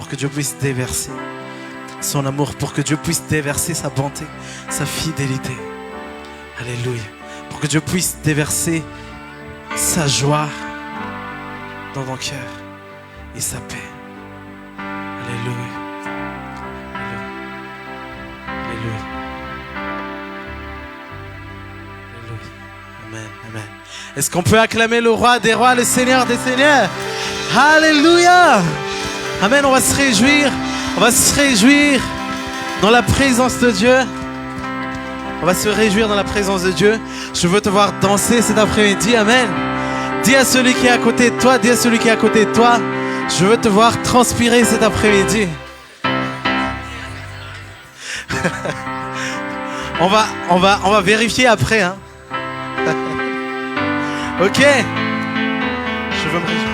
pour que Dieu puisse déverser son amour, pour que Dieu puisse déverser sa bonté, sa fidélité. Alléluia. Pour que Dieu puisse déverser sa joie dans ton cœur et sa paix. Alléluia. Alléluia. Alléluia. Amen. Amen. Est-ce qu'on peut acclamer le roi des rois, le Seigneur des seigneurs? Alléluia. Amen. On va se réjouir. On va se réjouir dans la présence de Dieu. On va se réjouir dans la présence de Dieu. Je veux te voir danser cet après-midi. Amen. Dis à celui qui est à côté de toi, dis à celui qui est à côté de toi, je veux te voir transpirer cet après-midi. on va vérifier après. Hein. Ok. Je veux me réjouir.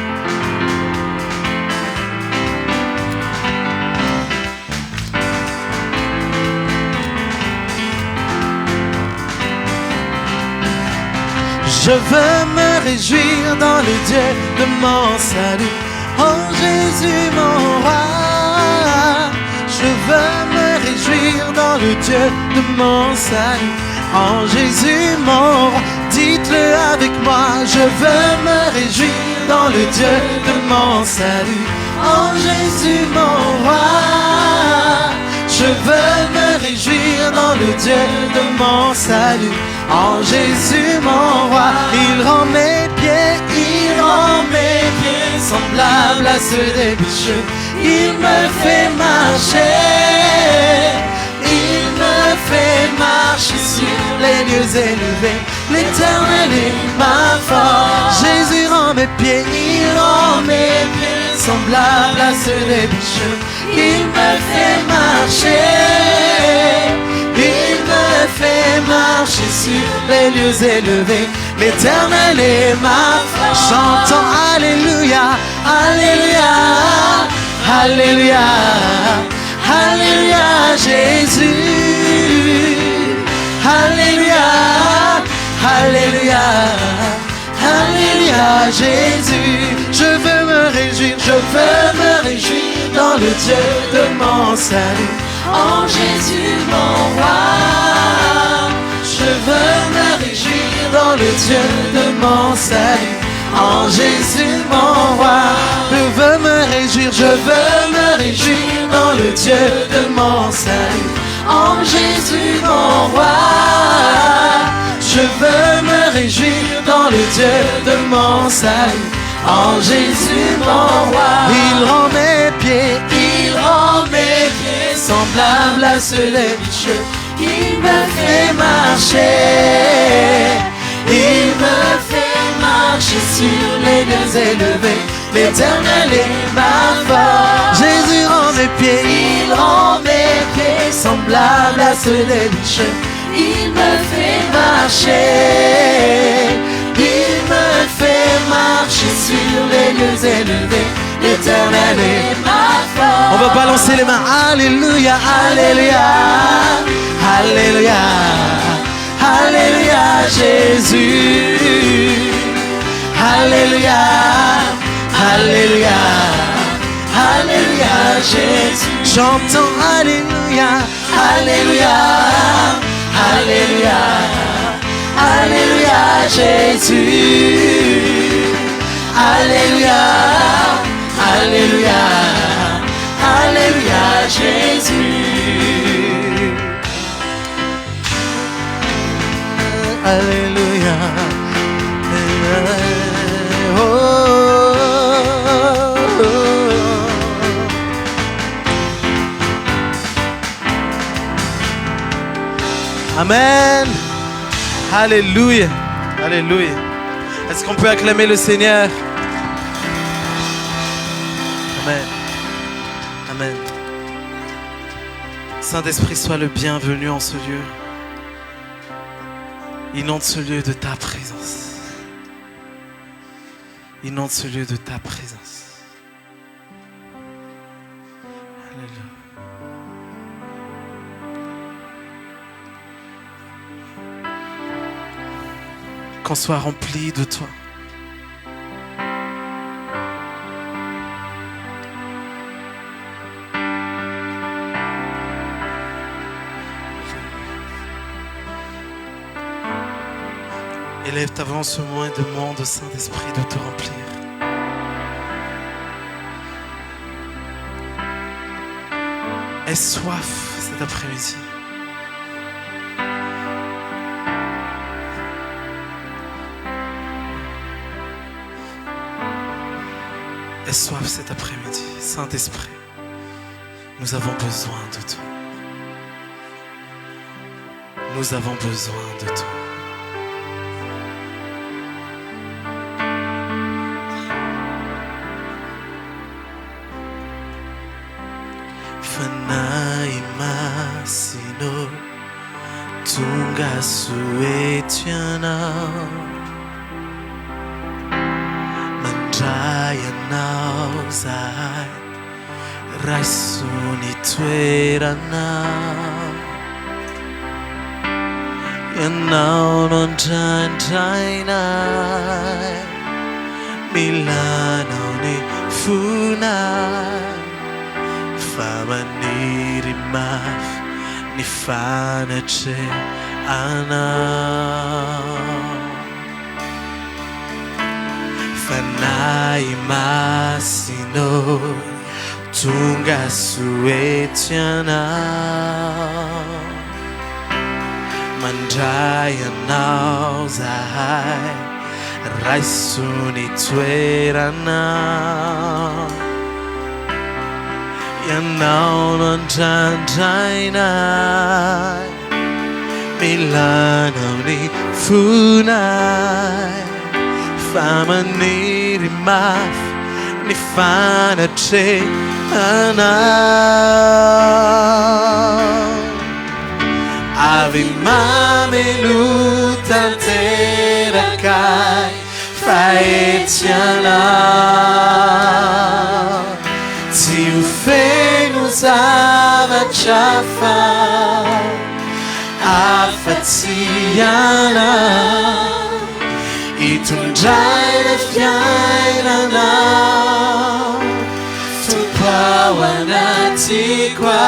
Je veux me réjouir dans le Dieu de mon salut. Oh Jésus mon roi. Je veux me réjouir dans le Dieu de mon salut. Oh Jésus mon roi. Dites-le avec moi. Je veux me réjouir dans le Dieu de mon salut. Oh Jésus mon roi. Je veux me réjouir dans le Dieu de mon salut. En Jésus mon roi, il rend mes pieds semblables à ceux des bicheux. Il me fait marcher sur les lieux élevés. L'Éternel est ma force. Jésus rend mes pieds, il rend mes pieds semblables à ceux des bicheux. Il me fait marcher. Il me fait marcher sur les lieux élevés. L'Éternel est ma force. Chantons Alléluia, Alléluia, Alléluia, Alléluia, Jésus. Alléluia, Alléluia, Alléluia, Jésus. Je veux me réjouir dans le Dieu de mon salut. En Jésus mon roi, je veux me réjouir dans le Dieu de mon salut. En Jésus mon roi, je veux me réjouir dans le Dieu de mon salut. En Jésus mon roi, je veux me réjouir dans le Dieu de mon salut. En Jésus mon roi, il rend mes pieds semblables à ceux des bicheux. Il me fait marcher sur les lieux élevés. L'Éternel est ma force. Jésus rend mes pieds, il rend mes pieds semblables à ceux des bicheux. Il me fait marcher. Il me fait marcher sur les lieux élevés. L'Éternel est ma force. On va balancer les mains. Alléluia, Alléluia, Alléluia, Alléluia, Jésus. Alléluia, Alléluia, Alléluia, Jésus. J'entends Alléluia, Alléluia, Alléluia, Alléluia, Jésus. Alléluia, Alléluia, Alléluia, Jésus. Alléluia. Oh, oh, oh. Amen. Alléluia. Alléluia. Est-ce qu'on peut acclamer le Seigneur? Amen. Amen. Saint-Esprit, sois le bienvenu en ce lieu. Inonde ce lieu de ta présence. Inonde ce lieu de ta présence. Alléluia. Qu'on soit rempli de toi. Élève ta voix en ce moment et demande au Saint-Esprit de te remplir. Aie soif cet après-midi. Aie soif cet après-midi. Saint-Esprit, nous avons besoin de toi. Nous avons besoin de toi. Fanai masino tunga suetiana mandraya nauzai raisuni tuerana yanau non janjainai milano ni funai Famaniri maf ni fanace ana Fanai masino tunga suetiana Mandraya nauzai raisuni tuerana Yanau non janjainai Milano ni funai Famaniri maf ni fanace ana Ave mamelu tantera kai faetiana Si o feno usava chafa a faziana E tu giai le fiaina na Tu pawanati qua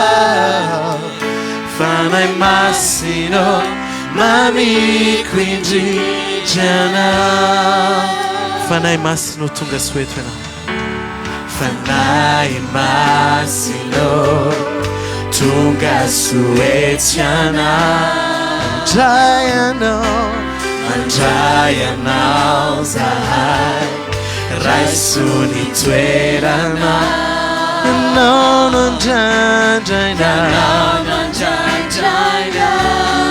Fanai massino mami quindi jana Fanai massino tunga suetena Fanai masino tunga suetiana Mandrayana uzahai Raisuni tuerana No non janjaina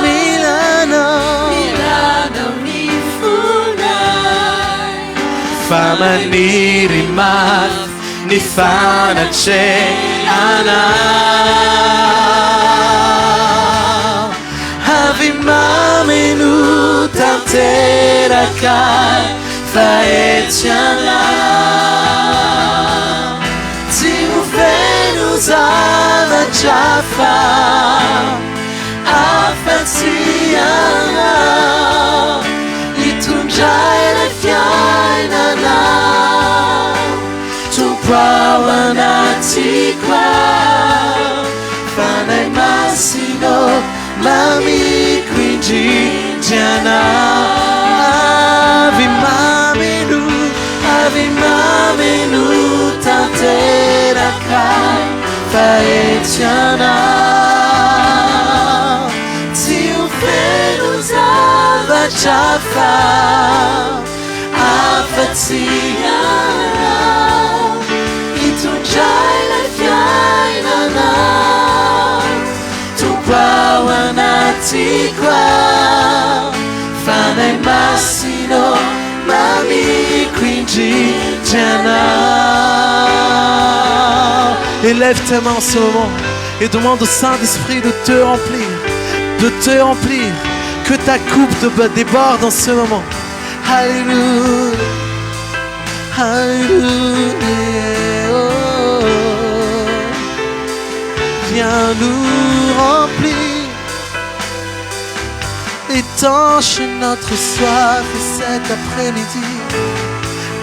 Milano ni funai Famaniri maf ni fanace ana Ave mamenu tantera kai faetiana Si o Venus ama chafa a faziana E tu giai le fiaina na Pawanati qua Fanai massino mami quindi jana Ave mamenu tantera kai faetiana Si o Venus ava chafa a faziana Tu giai le fiaina na Tu pawanati qua Fanai massino mami quindi jana Élève tes mains en ce moment et demande au Saint-Esprit de te remplir, que ta coupe déborde en ce moment. Alléluia, Alléluia. Viens nous remplir, étanche notre soif cet après-midi,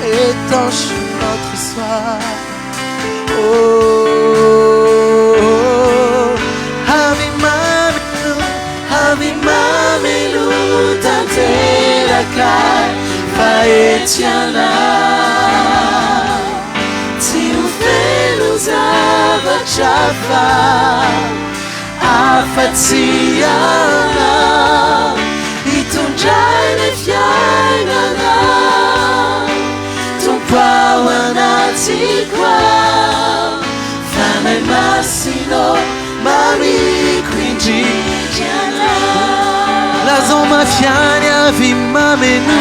étanche notre soif. Ave mamelu tantera kai Faetiana Tiufelus avachafa Afatiana Itunjane fiainana Tumpawanatsikwa Fane masino Mami Quindiana La zoma fiania vimamenu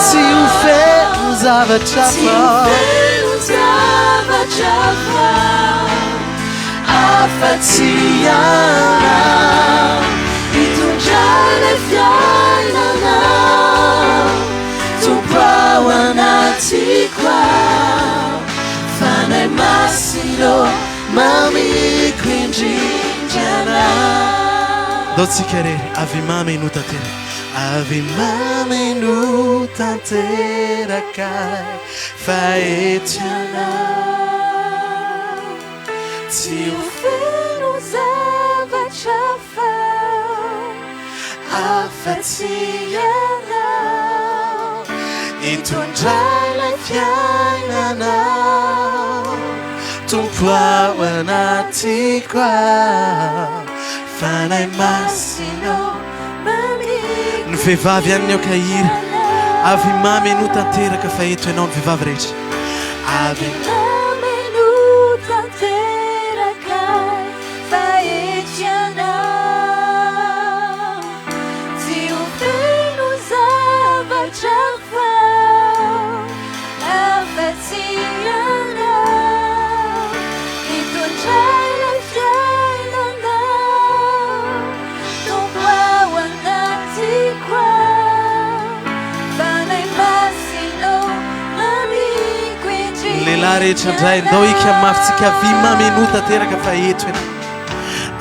Tiufelus avachafa Afatiana Itunjane fiainana Tumpawanatsikwa Fane masino Mami Quindiana Dotsi querer Ave mame nutatera Ave mame nutatera kai Faetiana Tiufelus avachafa Afatiana Itunjane fiainana Tumpawanatsikwa Fane masino Ny vehivavy any Niokaira Ave mame nutanteraka fa eto ianao ny vehivavy rehetra Ave mame nutanteraka fa etiana Tiufelus avachafa Afatiana Itunjane fiainana Tumpawanatsikwa Fane masino Mami Quindiana Lehilahy rehetra indray ndao ika mafitsika Ave mame nutanteraka fa eto ianao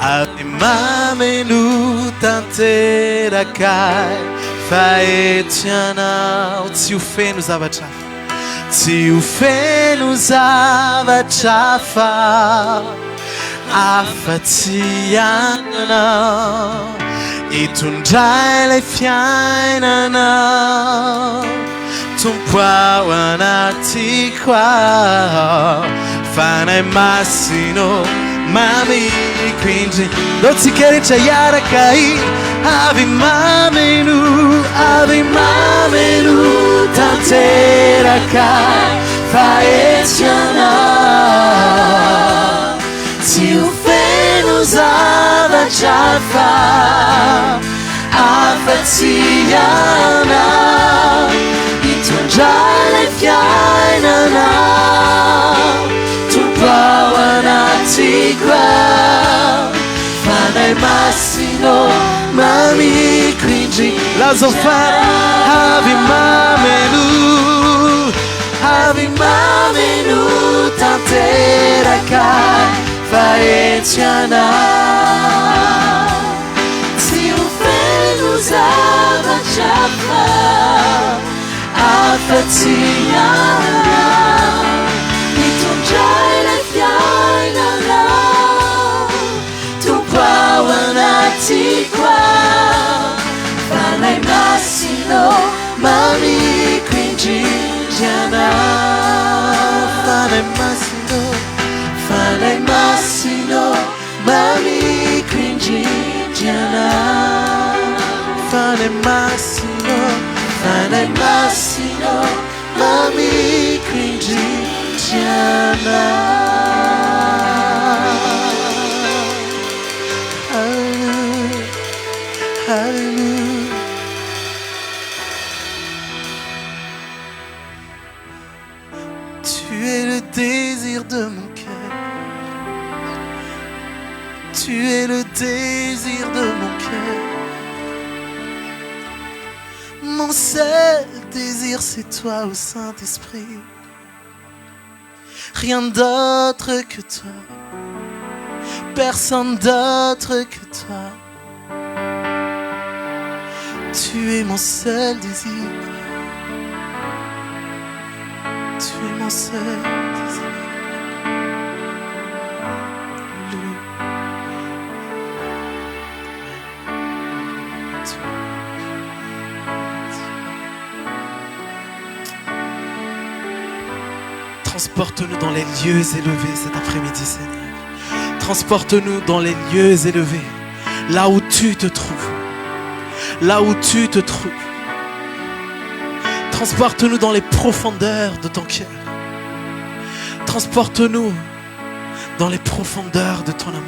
Ave mame nutanteraka fa etianao Tiufelus avachafa Tiufelus avachafa Afatiana Itunjane fiainana Tumpawanatsikwa Fane masino Mami Quindiana Dotsi querer yara kai Ave mame nu tantera kai Faetiana Tiufelus avachafa Afatiana Itunjane fiainana Tumpawanatsikwa Fane masino Mami Quindiana La zofara Ave mame nu tantera kai Faetiana Tiufelus avachafa Afatiana Itunjane fiainana Tumpawanatsikwa Fane masino Mami Quindiana Fane masino Mami Quindiana Fane masino Mami Quindiana Hallelujah Hallelujah Tu es le désir de mon cœur Tu es le désir de mon cœur Mon seul désir c'est toi ô Saint-Esprit Rien d'autre que toi Personne d'autre que toi Tu es mon seul désir Tu es mon seul désir Transporte-nous dans les lieux élevés cet après-midi, Seigneur. Transporte-nous dans les lieux élevés, là où tu te trouves. Là où tu te trouves. Transporte-nous dans les profondeurs de ton cœur. Transporte-nous dans les profondeurs de ton amour.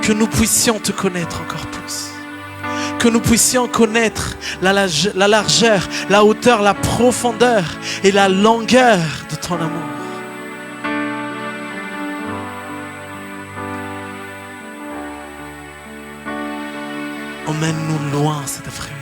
Que nous puissions te connaître encore plus. Que nous puissions connaître la largeur, la hauteur, la profondeur et la longueur de ton amour. Emmène-nous loin cet après-midi.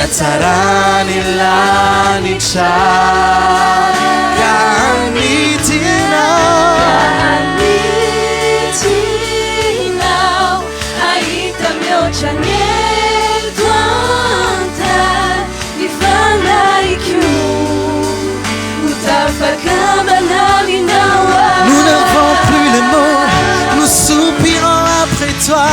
Nyatsarani lanica Kanitinao Aita miocha nyetwanta Nifana ikiu Utafakamba nami nawa. Nous n'avons plus les mots, nous soupirons après toi.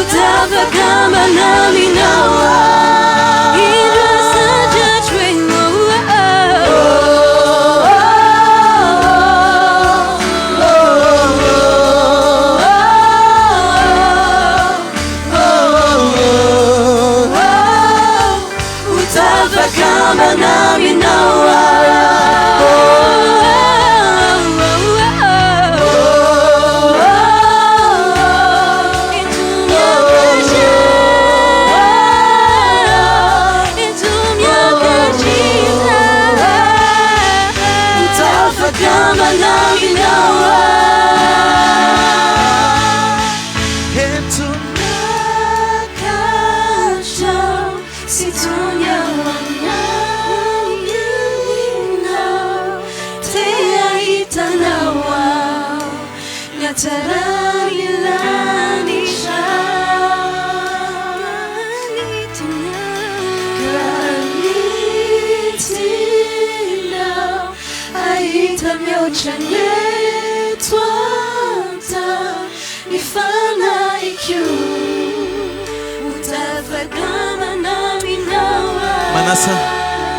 Utafakamba nami nawa.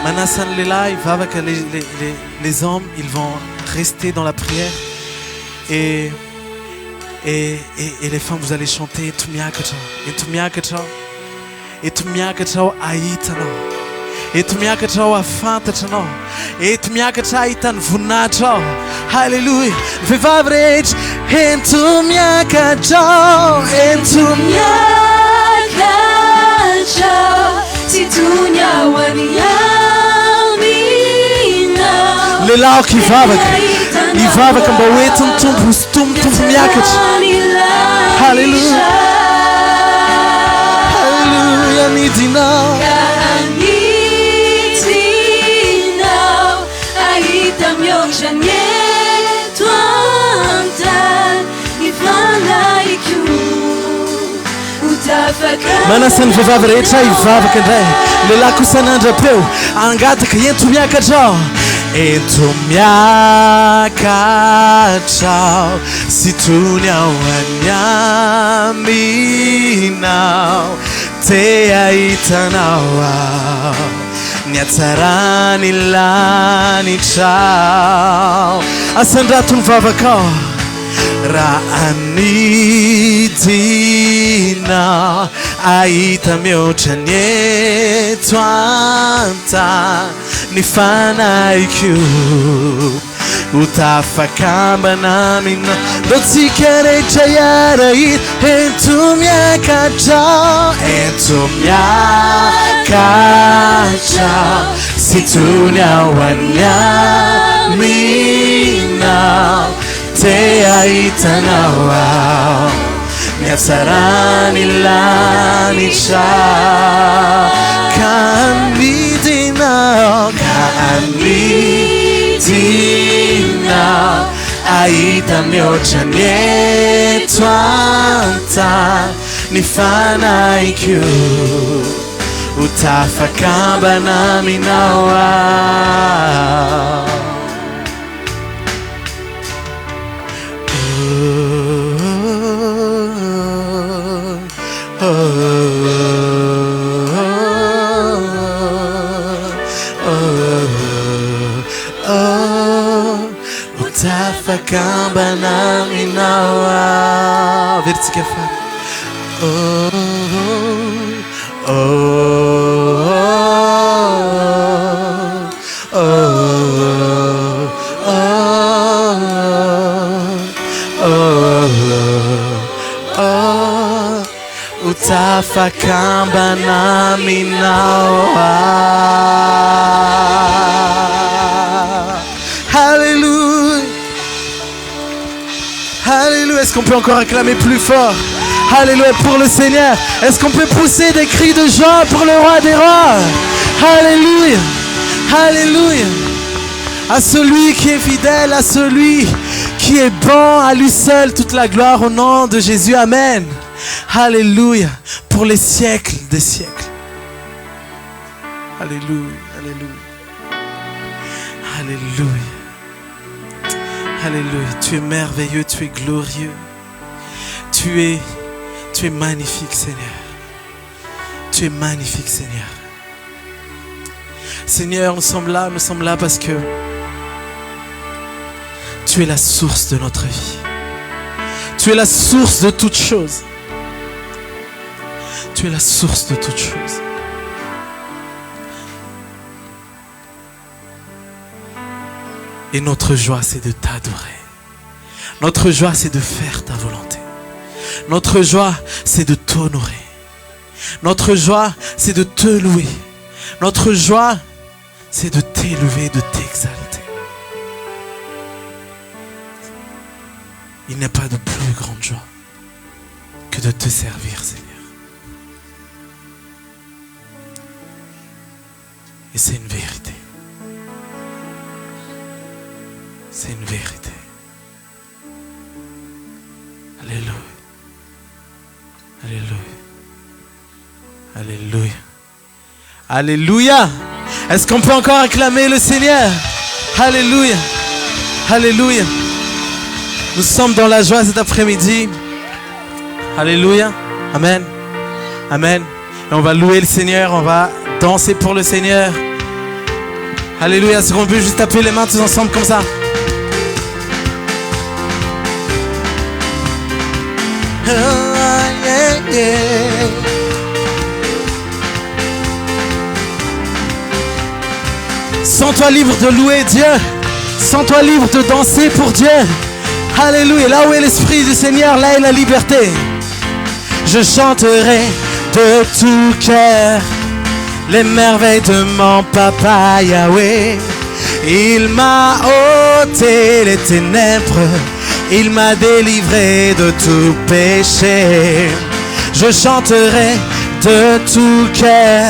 Manassan Lela, il va avec les hommes, ils vont rester dans la prière. Et les femmes, vous allez chanter Tumiakato, et Tumiakato Aitano, et Tumiakato Afantatano, et Tumiakato Aitan Vunato. Hallelujah. Viva average, et Tumiakato, et Tumiakato, Situnya waniamina. Lela qui va avec, il va avec un baouet tum miakat. Hallelujah. Hallelujah. Nidina. Kanitina. Aita miocha nyetwanta. Ifana iku. Manassan viva average, il va avec un day. Lela kusananda peu. Angata kayentu miakato. Into miakachao situnya wanyamina te aitanawa nyatsarani lani chao asandratun vavaka Raanitina aita miocha nyetwanta nifana ikiu utafakamba nami na dotsikere chayara it entumiakacha situnya wanyamina te aitanawa Nyatsarani lanica Kanitina aita miocha nyetwanta nifana ikiu utafakamba nami nawa. Utafakamba nami nawa. Verde que fala. Utafakamba nami nawa. Est-ce qu'on peut encore acclamer plus fort? Alléluia pour le Seigneur. Est-ce qu'on peut pousser des cris de joie pour le roi des rois? Alléluia. Alléluia. À celui qui est fidèle, à celui qui est bon, à lui seul toute la gloire au nom de Jésus. Amen. Alléluia. Pour les siècles des siècles. Alléluia. Alléluia. Alléluia. Alléluia. Tu es merveilleux, tu es glorieux. Tu es magnifique, Seigneur. Tu es magnifique, Seigneur. Seigneur, nous sommes là parce que tu es la source de notre vie. Tu es la source de toutes choses. Tu es la source de toutes choses. Et notre joie, c'est de t'adorer. Notre joie, c'est de faire ta volonté. Notre joie, c'est de t'honorer. Notre joie, c'est de te louer. Notre joie, c'est de t'élever, de t'exalter. Il n'y a pas de plus grande joie que de te servir, Seigneur. Et c'est une vérité. C'est une vérité. Alléluia. Alléluia. Alléluia. Alléluia. Est-ce qu'on peut encore acclamer le Seigneur? Alléluia. Alléluia. Nous sommes dans la joie cet après-midi. Alléluia. Amen. Amen. Et on va louer le Seigneur. On va danser pour le Seigneur. Alléluia. Est-ce qu'on peut juste taper les mains tous ensemble comme ça? Sens-toi libre de louer Dieu. Sens-toi libre de danser pour Dieu. Alléluia. Là où est l'Esprit du Seigneur, là est la liberté. Je chanterai de tout cœur les merveilles de mon papa Yahweh. Il m'a ôté les ténèbres. Il m'a délivré de tout péché. Je chanterai de tout cœur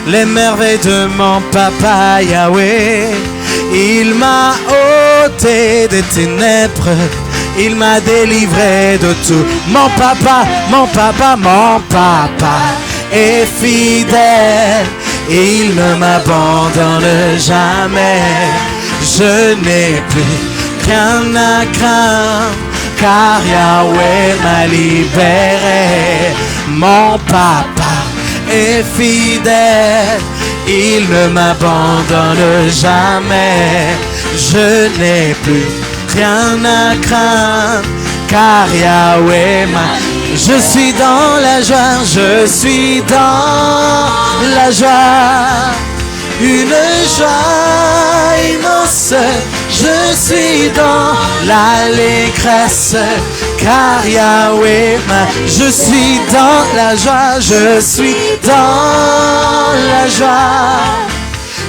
les merveilles de mon papa Yahweh. Il m'a ôté des ténèbres. Il m'a délivré de tout. Mon papa est fidèle. Il ne m'abandonne jamais. Je n'ai plus rien à craindre, car Yahweh m'a libéré. Mon papa est fidèle, il ne m'abandonne jamais. Je n'ai plus rien à craindre, car Yahweh m'a... Je suis dans la joie, je suis dans la joie. Une joie immense, je suis dans l'allégresse, car Yahweh m'a... Je suis dans la joie, je suis dans la joie.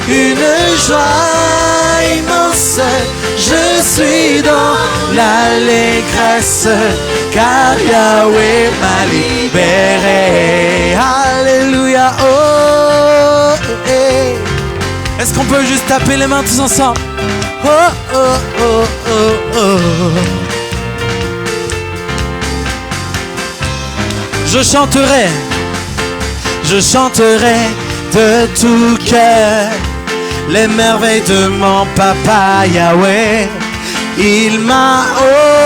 Une joie immense, je suis dans l'allégresse, car Yahweh m'a libéré. Alléluia, oh, eh. Est-ce qu'on peut juste taper les mains tous ensemble? Oh, oh, oh, oh, oh. Je chanterai de tout cœur les merveilles de mon papa Yahweh. Il m'a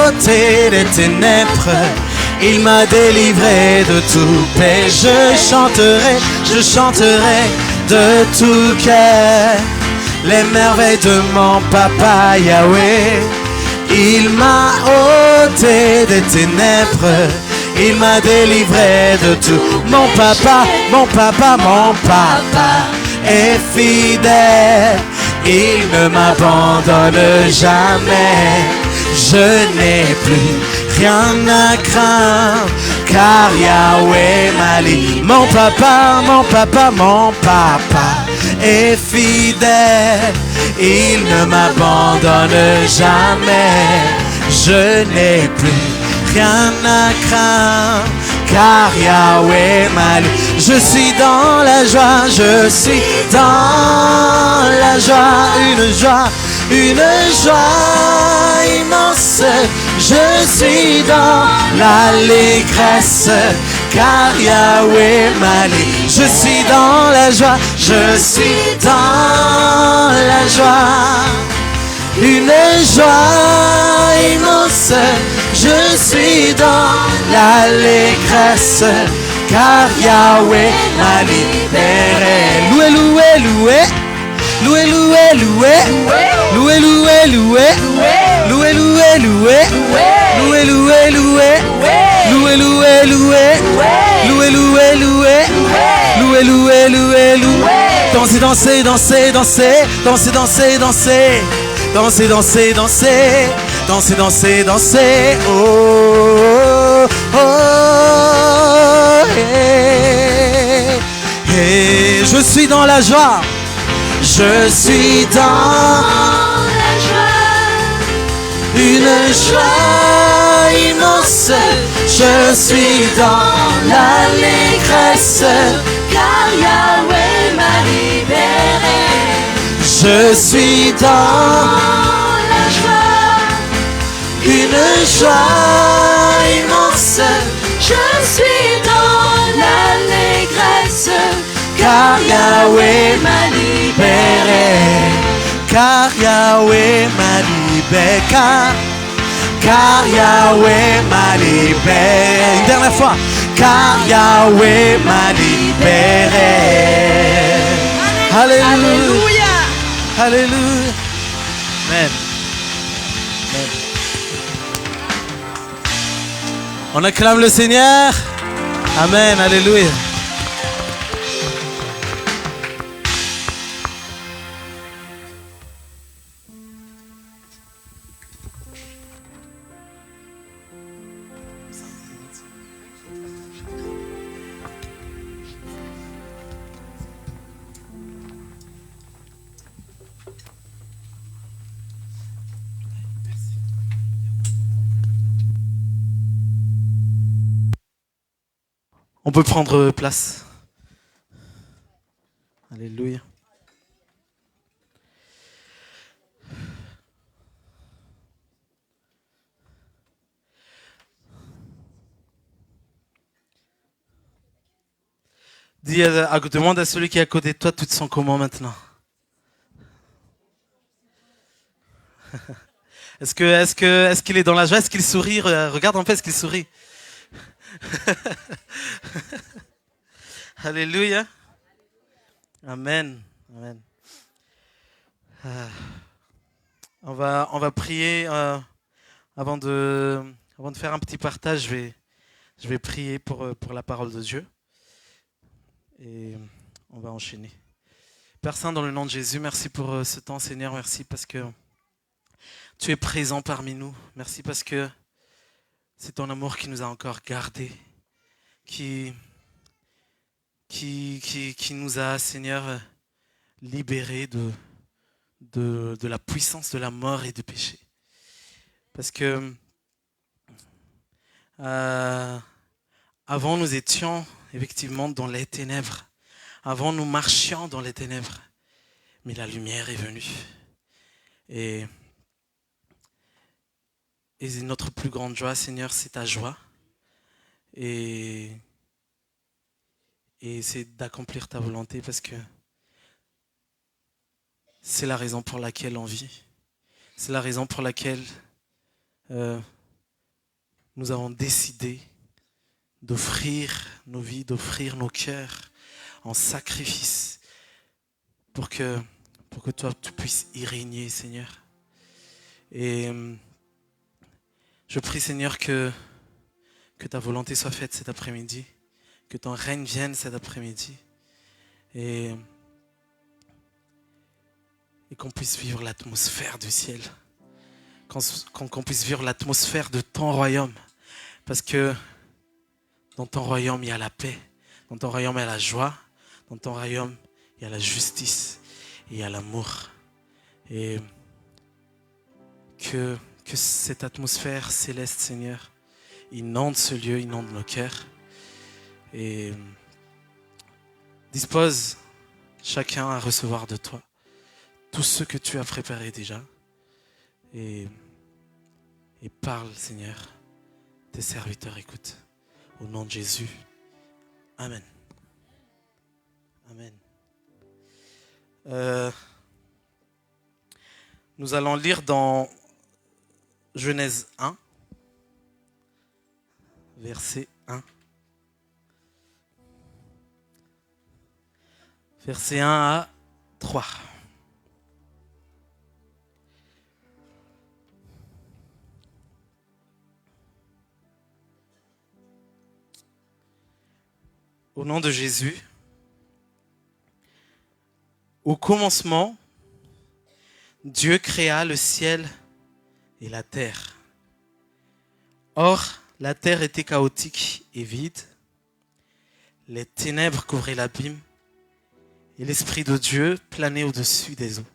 ôté les ténèbres, il m'a délivré de tout péché. Je chanterai de tout cœur les merveilles de mon papa Yahweh. Il m'a ôté des ténèbres, il m'a délivré de tout. Mon papa est fidèle, il ne m'abandonne jamais. Je n'ai plus rien à craindre, car Yahweh m'a libéré. Mon papa est fidèle, il ne m'abandonne jamais. Je n'ai plus rien à craindre, car Yahweh m'a lu. Je suis dans la joie, je suis dans la joie, une joie immense. Je suis dans l'allégresse, car Yahweh m'a lu. Je suis dans la joie, je suis dans la joie, une joie immense. Je suis dans l'allégresse, car Yahweh m'a libéré. Loué, loué, loué. Loué, loué, loué. Loué, loué, loué. Loué, loué, loué. Loué, loué, loué. Loué, loué, loué. Loué, loué, loué. Loué, loué, loué, loué. Dansez, dansez, dansez, dansez. Dansez, dansez, dansez. Dansez, dansez, dansez. Dansez, dansez, dansez. Oh, oh, oh. Hey, hey. Je suis dans la joie. Je suis dans la joie, une joie immense. Je suis dans l'allégresse, car Yahweh m'a libéré. Je suis dans la joie, une joie immense. Je suis dans l'allégresse, car Yahweh m'a libéré. Car Yahweh m'a libéré. Car Yahweh m'a libéré. Une dernière fois. Car Yahweh m'a libéré. Alléluia. Alléluia. Amen. Amen. On acclame le Seigneur. Amen. Alléluia. On peut prendre place. Alléluia. Demande à celui qui est à côté de toi, tu te sens comment maintenant? Est-ce qu'il est dans la joie? Est-ce qu'il sourit? Regarde en fait, est-ce qu'il sourit? Alléluia. Amen. Amen. On va prier avant de faire un petit partage. Je vais prier pour la parole de Dieu et on va enchaîner. Père Saint, dans le nom de Jésus, merci pour ce temps, Seigneur. Merci parce que tu es présent parmi nous. Merci parce que c'est ton amour qui nous a encore gardés, qui nous a, Seigneur, libérés de la puissance de la mort et du péché. Parce que avant, nous étions effectivement dans les ténèbres. Avant, nous marchions dans les ténèbres. Mais la lumière est venue. Et notre plus grande joie, Seigneur, c'est ta joie. Et c'est d'accomplir ta volonté parce que c'est la raison pour laquelle on vit. C'est la raison pour laquelle nous avons décidé d'offrir nos vies, d'offrir nos cœurs en sacrifice pour que toi, tu puisses y régner, Seigneur. Et je prie, Seigneur, que ta volonté soit faite cet après-midi, que ton règne vienne cet après-midi et qu'on puisse vivre l'atmosphère du ciel, qu'on puisse vivre l'atmosphère de ton royaume, parce que dans ton royaume, il y a la paix, dans ton royaume, il y a la joie, dans ton royaume, il y a la justice et il y a l'amour. Et que cette atmosphère céleste, Seigneur, inonde ce lieu, inonde nos cœurs. Et dispose chacun à recevoir de toi tout ce que tu as préparé déjà. Et parle, Seigneur. Tes serviteurs écoutent. Au nom de Jésus. Amen. Amen. Nous allons lire dans Genèse 1, verset 1. Verset 1 à 3. Au nom de Jésus, au commencement, Dieu créa le ciel et la terre. Or, la terre était chaotique et vide. Les ténèbres couvraient l'abîme et l'Esprit de Dieu planait au-dessus des eaux.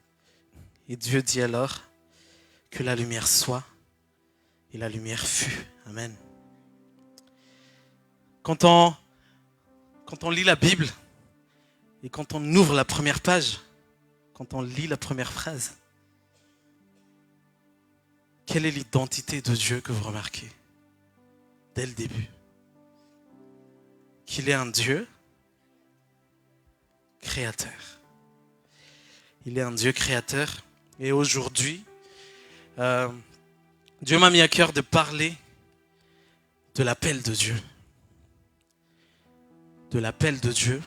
Et Dieu dit alors que la lumière soit, et la lumière fut. Amen. Quand on lit la Bible et quand on ouvre la première page, quand on lit la première phrase, quelle est l'identité de Dieu que vous remarquez dès le début? Qu'il est un Dieu créateur. Il est un Dieu créateur. Et aujourd'hui, Dieu m'a mis à cœur de parler de l'appel de Dieu. De l'appel de Dieu.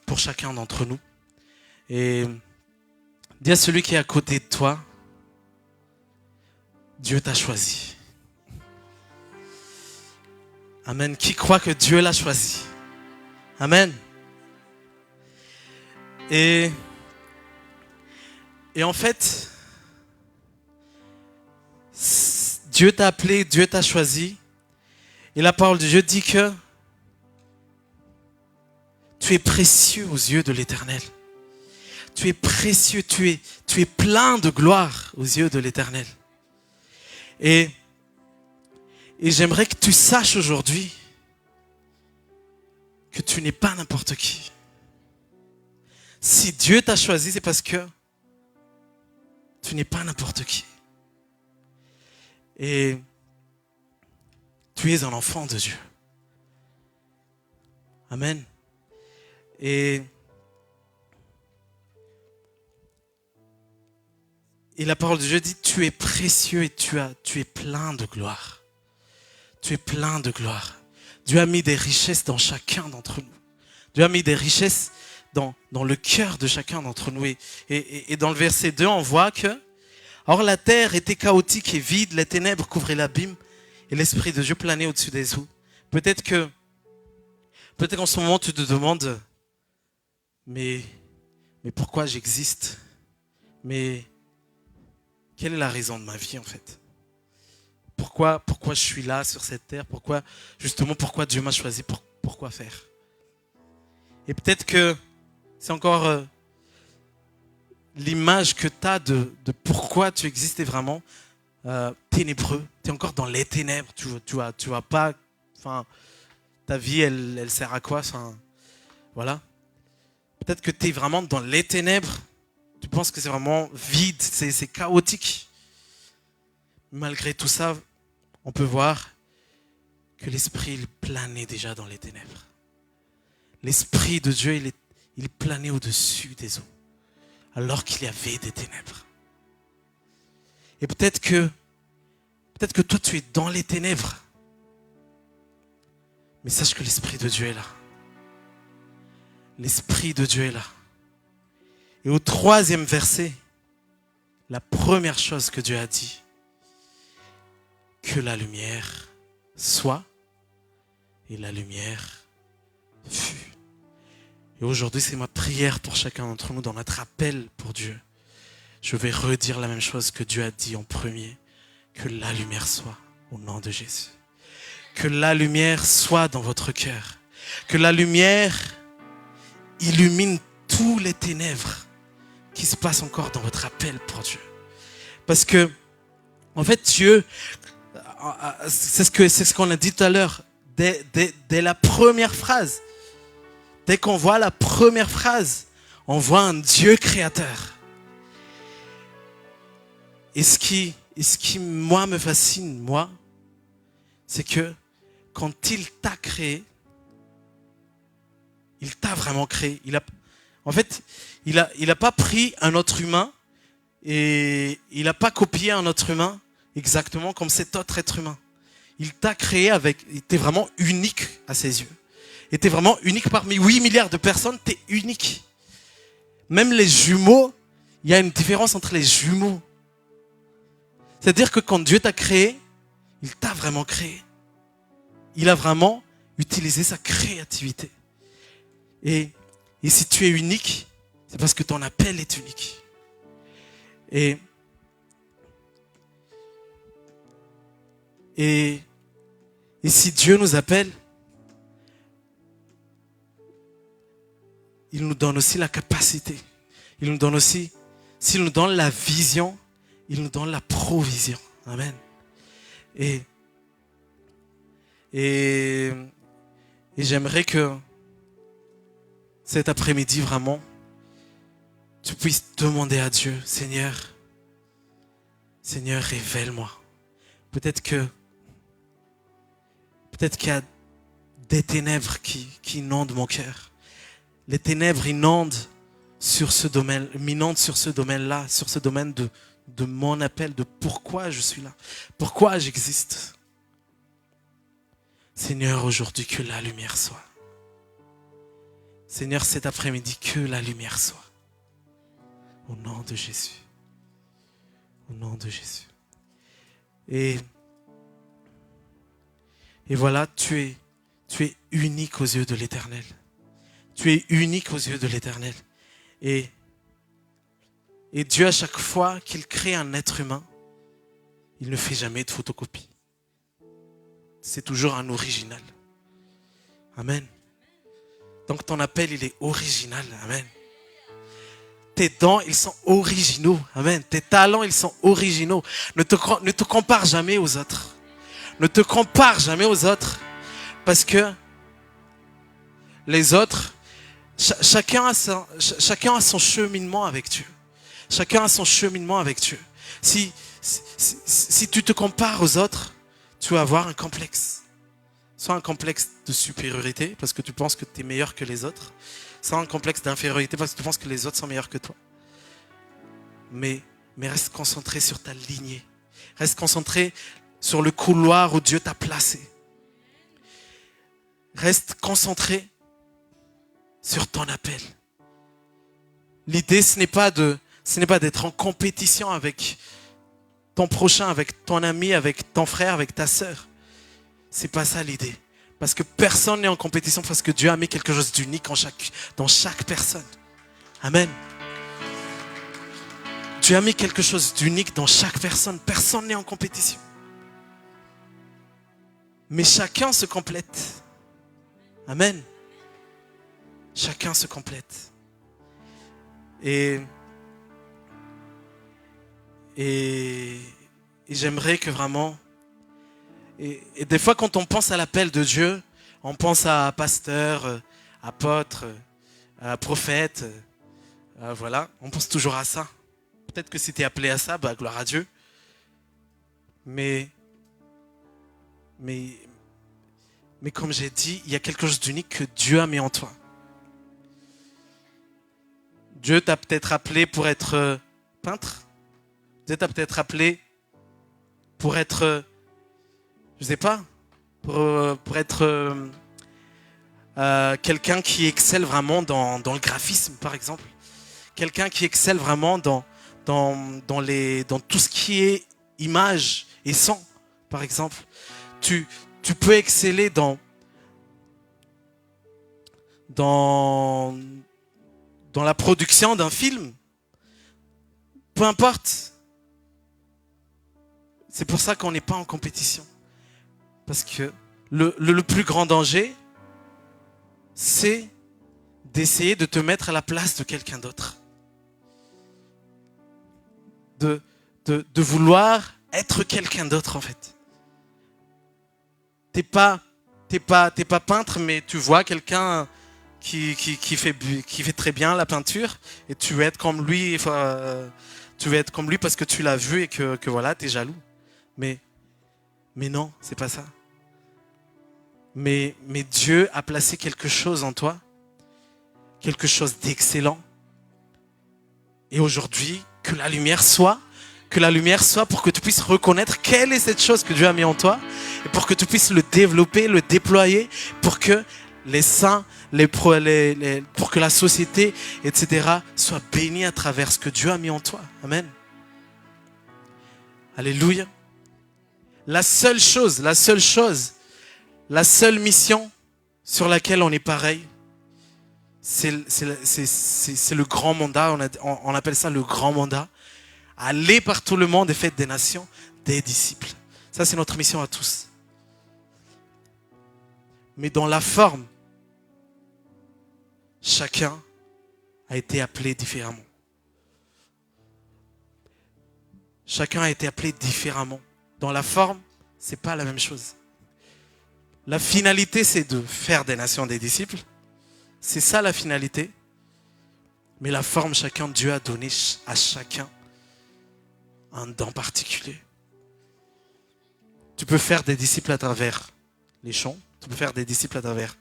Pour chacun d'entre nous. Et dis à celui qui est à côté de toi, Dieu t'a choisi. Amen. Qui croit que Dieu l'a choisi? Amen. Et en fait, Dieu t'a appelé, Dieu t'a choisi. Et la parole de Dieu dit que tu es précieux aux yeux de l'Éternel. Tu es précieux, tu es plein de gloire aux yeux de l'Éternel. Et j'aimerais que tu saches aujourd'hui que tu n'es pas n'importe qui. Si Dieu t'a choisi, c'est parce que tu n'es pas n'importe qui. Et tu es un enfant de Dieu. Amen. Et la parole de Dieu dit, tu es précieux et tu es plein de gloire. Tu es plein de gloire. Dieu a mis des richesses dans chacun d'entre nous. Dieu a mis des richesses dans le cœur de chacun d'entre nous. Et dans le verset 2, on voit que, or la terre était chaotique et vide, les ténèbres couvraient l'abîme et l'Esprit de Dieu planait au-dessus des eaux. Peut-être qu'en ce moment tu te demandes, mais pourquoi j'existe? Mais quelle est la raison de ma vie en fait? Pourquoi je suis là sur cette terre? Pourquoi Dieu m'a choisi? Pourquoi faire? Et peut-être que c'est encore l'image que tu as de pourquoi tu existes vraiment ténébreux. Tu es encore dans les ténèbres. Tu vois pas, ta vie elle sert à quoi? Voilà. Peut-être que tu es vraiment dans les ténèbres. Tu penses que c'est vraiment vide, c'est chaotique. Malgré tout ça, on peut voir que l'Esprit il planait déjà dans les ténèbres. L'Esprit de Dieu, il planait au-dessus des eaux, alors qu'il y avait des ténèbres. Et peut-être que toi, tu es dans les ténèbres. Mais sache que l'Esprit de Dieu est là. L'Esprit de Dieu est là. Et au 3e verset, la première chose que Dieu a dit, que la lumière soit, et la lumière fut. Et aujourd'hui, c'est ma prière pour chacun d'entre nous dans notre appel pour Dieu. Je vais redire la même chose que Dieu a dit en premier, que la lumière soit au nom de Jésus. Que la lumière soit dans votre cœur. Que la lumière illumine tous les ténèbres qui se passent encore dans votre appel pour Dieu. Parce que, en fait, Dieu, c'est ce qu'on a dit tout à l'heure, dès la première phrase, dès qu'on voit la première phrase, on voit un Dieu créateur. Et ce qui, moi, me fascine, moi, c'est que quand il t'a créé, il t'a vraiment créé. En fait, il a pas pris un autre humain et il n'a pas copié un autre humain exactement comme cet autre être humain. Il t'a créé il était vraiment unique à ses yeux. Il était vraiment unique parmi 8 milliards de personnes, t'es unique. Même les jumeaux, il y a une différence entre les jumeaux. C'est-à-dire que quand Dieu t'a créé, il t'a vraiment créé. Il a vraiment utilisé sa créativité. Et si tu es unique, c'est parce que ton appel est unique. Et si Dieu nous appelle, il nous donne aussi la capacité. Il nous donne aussi, s'il nous donne la vision, il nous donne la provision. Amen. Et j'aimerais que cet après-midi, vraiment, tu puisses demander à Dieu, Seigneur, révèle-moi. Peut-être qu'il y a des ténèbres qui inondent mon cœur. Les ténèbres m'inondent sur ce domaine-là, sur ce domaine de mon appel, de pourquoi je suis là, pourquoi j'existe. Seigneur, aujourd'hui, que la lumière soit. Seigneur, cet après-midi, que la lumière soit. Au nom de Jésus. Au nom de Jésus. Et voilà, tu es unique aux yeux de l'Éternel. Tu es unique aux yeux de l'Éternel. Et Dieu, à chaque fois qu'il crée un être humain, il ne fait jamais de photocopie. C'est toujours un original. Amen. Donc ton appel, il est original. Amen. Tes dons, ils sont originaux. Amen. Tes talents, ils sont originaux. Ne te compare jamais aux autres. Ne te compare jamais aux autres. Parce que les autres, chacun a son cheminement avec Dieu. Chacun a son cheminement avec Dieu. Si tu te compares aux autres, tu vas avoir un complexe. Soit un complexe de supériorité, parce que tu penses que tu es meilleur que les autres. Soit un complexe d'infériorité, parce que tu penses que les autres sont meilleurs que toi. Mais reste concentré sur ta lignée. Reste concentré sur le couloir où Dieu t'a placé. Reste concentré sur ton appel. L'idée, ce n'est pas d'être en compétition avec ton prochain, avec ton ami, avec ton frère, avec ta sœur. C'est pas ça l'idée. Parce que personne n'est en compétition, parce que Dieu a mis quelque chose d'unique dans chaque personne. Amen. Dieu a mis quelque chose d'unique dans chaque personne. Personne n'est en compétition. Mais chacun se complète. Amen. Chacun se complète. Et j'aimerais que vraiment... Et des fois, quand on pense à l'appel de Dieu, on pense à pasteur, apôtre, prophète. Voilà, on pense toujours à ça. Peut-être que si tu es appelé à ça, gloire à Dieu. Mais comme j'ai dit, il y a quelque chose d'unique que Dieu a mis en toi. Dieu t'a peut-être appelé pour être peintre. Dieu t'a peut-être appelé pour être, je sais pas, pour être quelqu'un qui excelle vraiment dans le graphisme, par exemple. Quelqu'un qui excelle vraiment dans tout ce qui est image et son, par exemple. Tu peux exceller dans la production d'un film. Peu importe. C'est pour ça qu'on n'est pas en compétition. Parce que le plus grand danger, c'est d'essayer de te mettre à la place de quelqu'un d'autre. de vouloir être quelqu'un d'autre en fait. T'es pas peintre, mais tu vois quelqu'un qui fait très bien la peinture et tu veux être comme lui, tu veux être comme lui parce que tu l'as vu et que voilà, t'es jaloux. Mais non, c'est pas ça. Mais Dieu a placé quelque chose en toi, quelque chose d'excellent. Et aujourd'hui, que la lumière soit pour que tu puisses reconnaître quelle est cette chose que Dieu a mis en toi et pour que tu puisses le développer, le déployer, pour que les saints, pour que la société, etc., soient bénis à travers ce que Dieu a mis en toi. Amen. Alléluia. La seule mission sur laquelle on est pareil, c'est le grand mandat, on appelle ça le grand mandat. Aller par tout le monde et faites des nations, des disciples. Ça, c'est notre mission à tous. Mais dans la forme, chacun a été appelé différemment. Chacun a été appelé différemment. Dans la forme, c'est pas la même chose. La finalité, c'est de faire des nations, des disciples. C'est ça la finalité. Mais la forme, Dieu a donné à chacun un don particulier. Tu peux faire des disciples à travers les chants. Tu peux faire des disciples à travers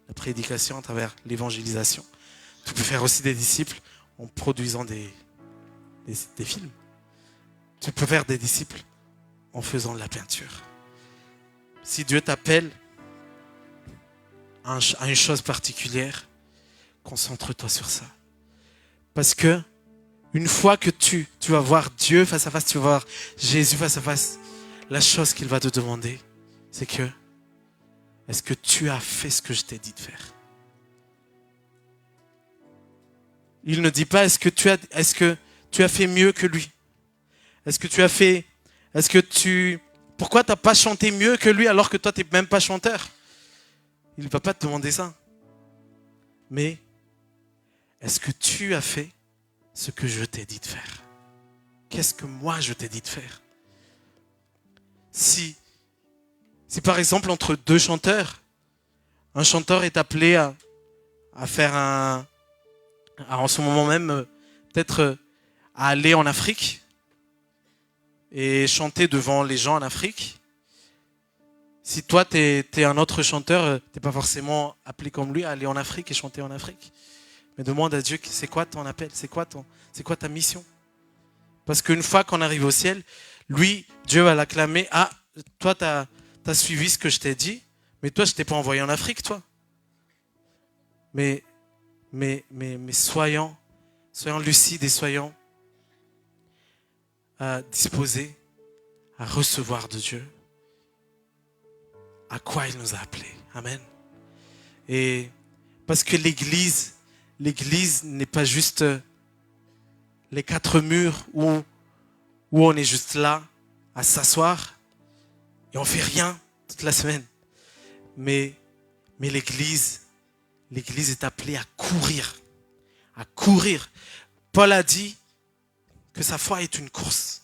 la prédication, à travers l'évangélisation. Tu peux faire aussi des disciples en produisant des films. Tu peux faire des disciples en faisant de la peinture. Si Dieu t'appelle à une chose particulière, concentre-toi sur ça. Parce que une fois que tu vas voir Dieu face à face, tu vas voir Jésus face à face, la chose qu'il va te demander, c'est que est-ce que tu as fait ce que je t'ai dit de faire? Il ne dit pas est-ce que tu as fait mieux que lui? Pourquoi tu n'as pas chanté mieux que lui alors que toi tu n'es même pas chanteur? Il ne va pas te demander ça. Mais est-ce que tu as fait ce que je t'ai dit de faire? Qu'est-ce que moi je t'ai dit de faire? Si par exemple entre deux chanteurs, un chanteur est appelé à faire en ce moment même peut-être à aller en Afrique et chanter devant les gens en Afrique. Si toi t'es un autre chanteur, t'es pas forcément appelé comme lui à aller en Afrique et chanter en Afrique. Mais demande à Dieu, c'est quoi ton appel? C'est quoi ta mission? Parce qu'une fois qu'on arrive au ciel, lui, Dieu va l'acclamer. Ah, toi, t'as suivi ce que je t'ai dit, mais toi, je t'ai pas envoyé en Afrique, toi. Mais soyons lucides et soyons disposés à recevoir de Dieu à quoi il nous a appelés. Amen. Et parce que l'Église n'est pas juste les quatre murs où on est juste là à s'asseoir et on fait rien toute la semaine. Mais l'Église est appelée à courir. À courir. Paul a dit que sa foi est une course.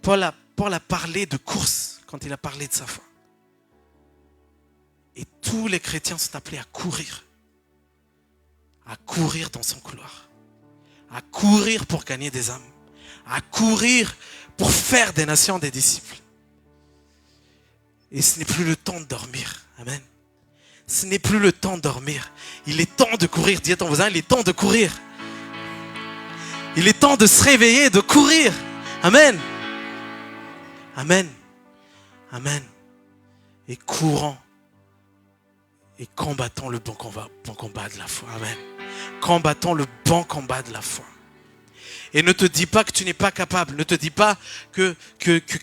Paul a parlé de course quand il a parlé de sa foi. Et tous les chrétiens sont appelés à courir dans son couloir, à courir pour gagner des âmes, à courir pour faire des nations des disciples. Et ce n'est plus le temps de dormir. Amen. Ce n'est plus le temps de dormir. Il est temps de courir. Dis à ton voisin, il est temps de courir. Il est temps de se réveiller, de courir. Amen. Amen. Amen. Et courons. Et combattons le bon combat de la foi. Amen. Combattons le bon combat de la foi. Et ne te dis pas que tu n'es pas capable. Ne te dis pas que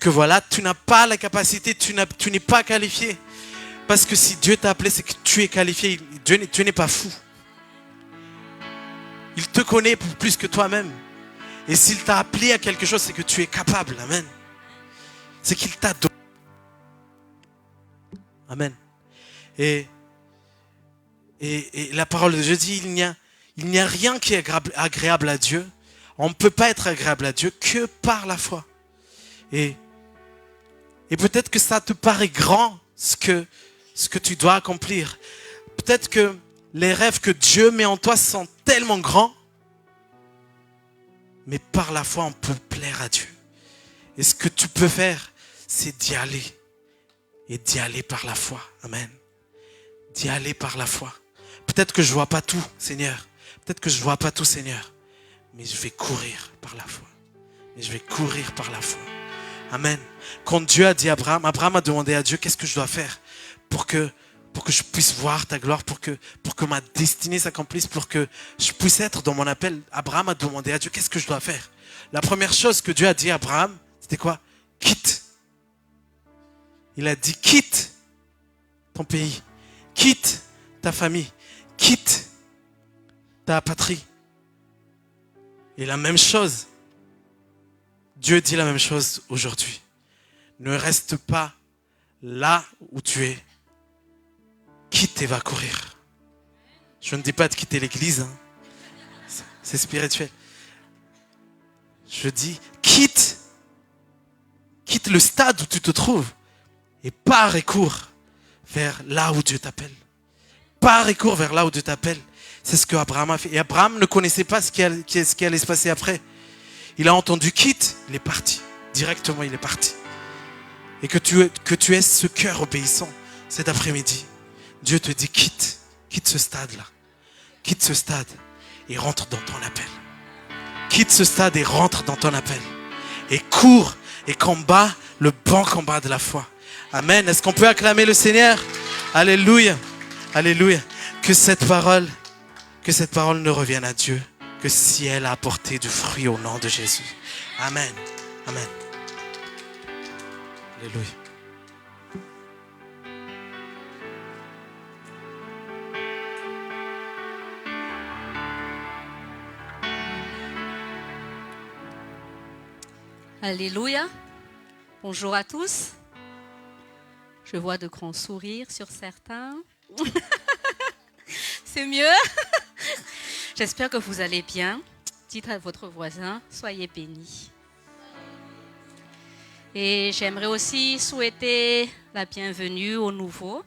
voilà, tu n'as pas la capacité, tu n'es pas qualifié. Parce que si Dieu t'a appelé, c'est que tu es qualifié. Dieu n'est pas fou. Il te connaît plus que toi-même. Et s'il t'a appelé à quelque chose, c'est que tu es capable. Amen. C'est qu'il t'a donné. Amen. Et la parole de Dieu dit, il n'y a rien qui est agréable à Dieu, On ne peut pas être agréable à Dieu que par la foi. Et peut-être que ça te paraît grand, ce que tu dois accomplir. Peut-être que les rêves que Dieu met en toi sont tellement grands. Mais par la foi, on peut plaire à Dieu. Et ce que tu peux faire, c'est d'y aller. Et d'y aller par la foi. Amen. D'y aller par la foi. Peut-être que je ne vois pas tout, Seigneur. Peut-être que je ne vois pas tout, Seigneur. Mais je vais courir par la foi. Et je vais courir par la foi. Amen. Quand Dieu a dit à Abraham, Abraham a demandé à Dieu, qu'est-ce que je dois faire pour que je puisse voir ta gloire, pour que ma destinée s'accomplisse, pour que je puisse être dans mon appel. Abraham a demandé à Dieu, qu'est-ce que je dois faire? La première chose que Dieu a dit à Abraham, c'était quoi? Quitte. Il a dit, quitte ton pays, quitte ta famille, quitte ta patrie. Et la même chose, Dieu dit la même chose aujourd'hui. Ne reste pas là où tu es. Quitte et va courir. Je ne dis pas de quitter l'église. Hein. C'est spirituel. Je dis, quitte le stade où tu te trouves et pars et cours vers là où Dieu t'appelle. Pars et cours vers là où Dieu t'appelle. C'est ce que Abraham a fait. Et Abraham ne connaissait pas ce qui allait se passer après. Il a entendu quitte, il est parti. Directement, il est parti. Et que tu aies ce cœur obéissant cet après-midi. Dieu te dit quitte ce stade-là. Quitte ce stade et rentre dans ton appel. Quitte ce stade et rentre dans ton appel. Et cours et combat le bon combat de la foi. Amen. Est-ce qu'on peut acclamer le Seigneur? Alléluia. Alléluia. Que cette parole ne revienne à Dieu que si elle a apporté du fruit au nom de Jésus. Amen. Amen. Alléluia. Alléluia. Bonjour à tous. Je vois de grands sourires sur certains. C'est mieux. J'espère que vous allez bien. Dites à votre voisin, soyez bénis. Et j'aimerais aussi souhaiter la bienvenue aux nouveaux.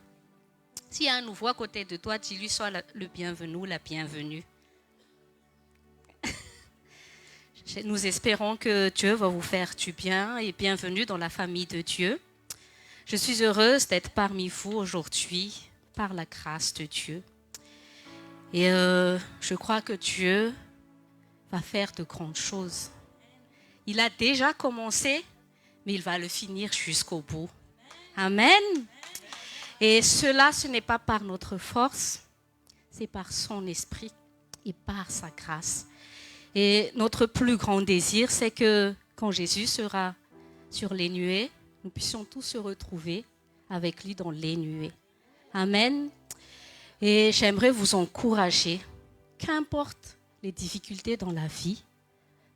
S'il y a un nouveau à côté de toi, dis-lui soit le bienvenu ou la bienvenue. Nous espérons que Dieu va vous faire du bien et bienvenue dans la famille de Dieu. Je suis heureuse d'être parmi vous aujourd'hui par la grâce de Dieu. Et je crois que Dieu va faire de grandes choses. Il a déjà commencé, mais il va le finir jusqu'au bout. Amen. Et cela, ce n'est pas par notre force, c'est par son esprit et par sa grâce. Et notre plus grand désir, c'est que quand Jésus sera sur les nuées, nous puissions tous se retrouver avec lui dans les nuées. Amen. Et j'aimerais vous encourager, qu'importe les difficultés dans la vie,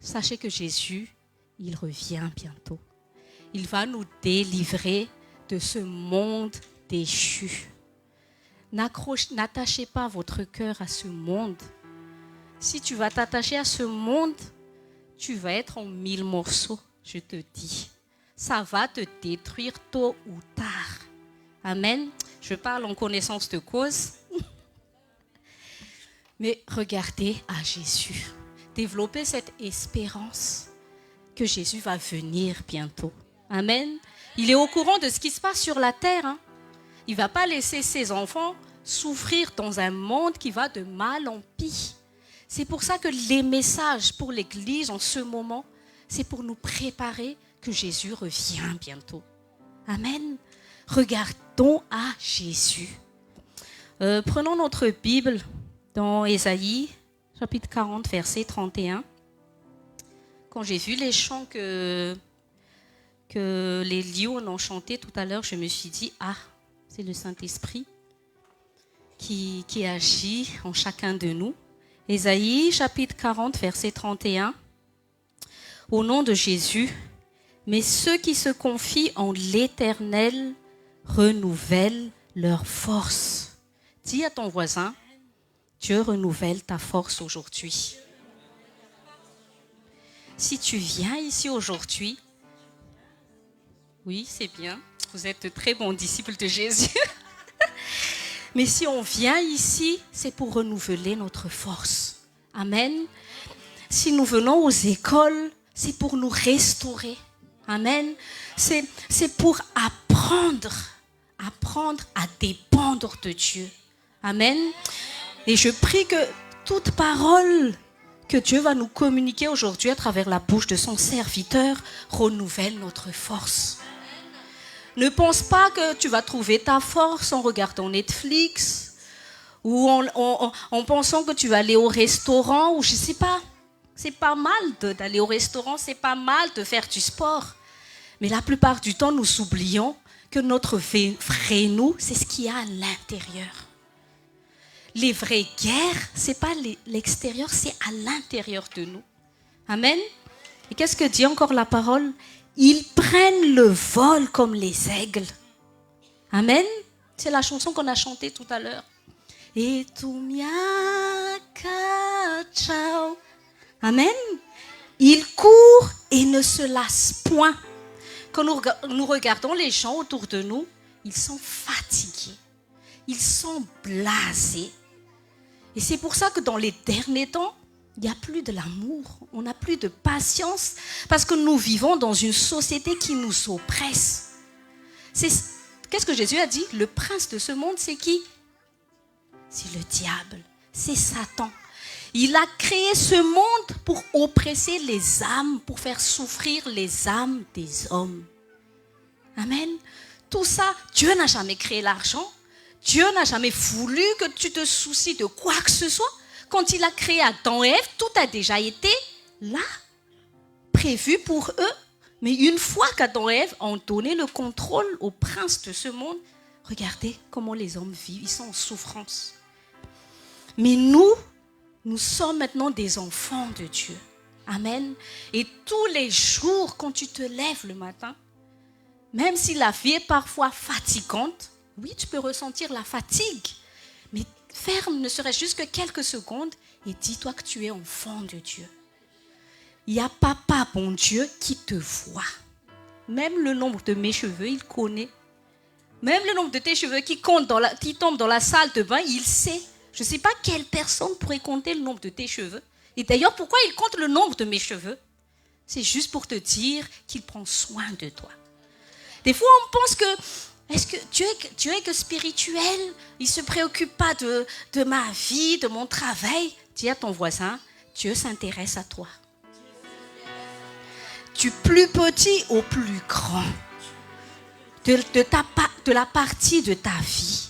sachez que Jésus, il revient bientôt. Il va nous délivrer de ce monde déchu. N'attachez pas votre cœur à ce monde. Si tu vas t'attacher à ce monde, tu vas être en 1000 morceaux, je te dis. Ça va te détruire tôt ou tard. Amen. Je parle en connaissance de cause. Mais regardez à Jésus. Développez cette espérance que Jésus va venir bientôt. Amen. Il est au courant de ce qui se passe sur la terre. Hein. Il ne va pas laisser ses enfants souffrir dans un monde qui va de mal en pis. C'est pour ça que les messages pour l'Église en ce moment, c'est pour nous préparer que Jésus revient bientôt. Amen. Regardons à Jésus. Prenons notre Bible dans Ésaïe, chapitre 40, verset 31. Quand j'ai vu les chants que les lions ont chanté tout à l'heure, je me suis dit, c'est le Saint-Esprit qui agit en chacun de nous. Ésaïe, chapitre 40, verset 31. Au nom de Jésus, mais ceux qui se confient en l'Éternel renouvellent leur force. Dis à ton voisin, Dieu renouvelle ta force aujourd'hui. si tu viens ici aujourd'hui, oui, c'est bien, vous êtes de très bons disciples de Jésus. Mais si on vient ici, c'est pour renouveler notre force. Amen. Si nous venons aux écoles, c'est pour nous restaurer. Amen. C'est pour apprendre à dépendre de Dieu. Amen. Et je prie que toute parole que Dieu va nous communiquer aujourd'hui à travers la bouche de son serviteur renouvelle notre force. Ne pense pas que tu vas trouver ta force en regardant Netflix ou en pensant que tu vas aller au restaurant ou je ne sais pas. C'est pas mal d'aller au restaurant, c'est pas mal de faire du sport. Mais la plupart du temps, nous oublions que notre vrai nous, c'est ce qu'il y a à l'intérieur. Les vraies guerres, ce n'est pas l'extérieur, c'est à l'intérieur de nous. Amen. Et qu'est-ce que dit encore la parole? Ils prennent le vol comme les aigles. Amen. C'est la chanson qu'on a chantée tout à l'heure. Et tu miaka ciao. Amen. Ils courent et ne se lassent point. Quand nous regardons les gens autour de nous, ils sont fatigués. Ils sont blasés. Et c'est pour ça que dans les derniers temps, il n'y a plus de l'amour, on n'a plus de patience, parce que nous vivons dans une société qui nous oppresse. Qu'est-ce que Jésus a dit? Le prince de ce monde, c'est qui? C'est le diable, c'est Satan. Il a créé ce monde pour oppresser les âmes, pour faire souffrir les âmes des hommes. Amen. Tout ça, Dieu n'a jamais créé l'argent. Dieu n'a jamais voulu que tu te soucies de quoi que ce soit. Quand il a créé Adam et Ève, tout a déjà été là, prévu pour eux. Mais une fois qu'Adam et Ève ont donné le contrôle au prince de ce monde, regardez comment les hommes vivent, ils sont en souffrance. Mais nous sommes maintenant des enfants de Dieu. Amen. Et tous les jours, quand tu te lèves le matin, même si la vie est parfois fatigante, oui, tu peux ressentir la fatigue, mais ferme ne serait-ce juste que quelques secondes et dis-toi que tu es enfant de Dieu. Il y a Papa, bon Dieu, qui te voit. Même le nombre de mes cheveux, il connaît. Même le nombre de tes cheveux qui tombent dans la salle de bain, il sait. Je ne sais pas quelle personne pourrait compter le nombre de tes cheveux. Et d'ailleurs, pourquoi il compte le nombre de mes cheveux? C'est juste pour te dire qu'il prend soin de toi. Des fois, on pense que est-ce que Dieu est que spirituel? Il ne se préoccupe pas de ma vie, de mon travail. Dis à ton voisin, Dieu s'intéresse à toi. Du plus petit au plus grand. De la partie de ta vie.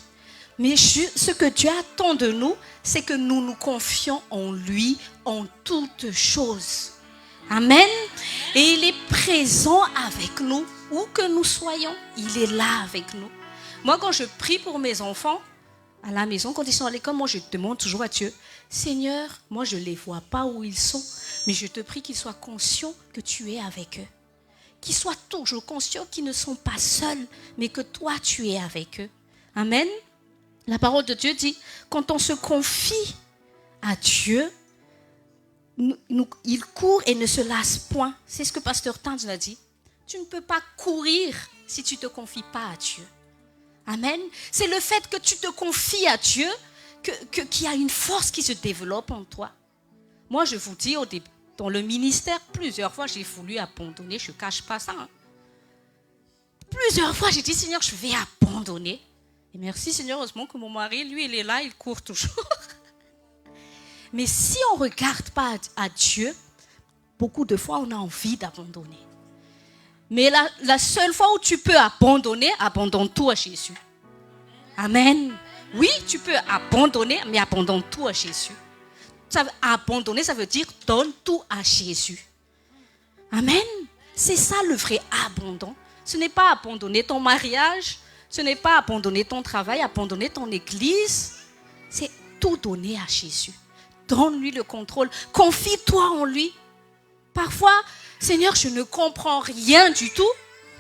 Mais ce que Dieu attend de nous, c'est que nous nous confions en lui en toutes choses. Amen. Et il est présent avec nous, où que nous soyons, il est là avec nous. Moi, quand je prie pour mes enfants, à la maison, quand ils sont à l'école, moi, je demande toujours à Dieu, Seigneur, moi, je ne les vois pas où ils sont, mais je te prie qu'ils soient conscients que tu es avec eux. Qu'ils soient toujours conscients qu'ils ne sont pas seuls, mais que toi, tu es avec eux. Amen. La parole de Dieu dit, quand on se confie à Dieu, il court et ne se lasse point. C'est ce que Pasteur Tange a dit. Tu ne peux pas courir si tu ne te confies pas à Dieu. Amen. C'est le fait que tu te confies à Dieu qu'il y a une force qui se développe en toi. Moi, je vous dis, dans le ministère, plusieurs fois, j'ai voulu abandonner. Je ne cache pas ça. Plusieurs fois, j'ai dit, Seigneur, je vais abandonner. Et merci, Seigneur, heureusement que mon mari, lui, il est là, il court toujours. Mais si on ne regarde pas à Dieu, beaucoup de fois, on a envie d'abandonner. Mais la seule fois où tu peux abandonner, abandonne tout à Jésus. Amen. Oui, tu peux abandonner, mais abandonne tout à Jésus. Abandonner, ça veut dire donne tout à Jésus. Amen. C'est ça le vrai abandon. Ce n'est pas abandonner ton mariage, ce n'est pas abandonner ton travail, abandonner ton église. C'est tout donner à Jésus. Donne-lui le contrôle. Confie-toi en lui. Parfois, Seigneur, je ne comprends rien du tout,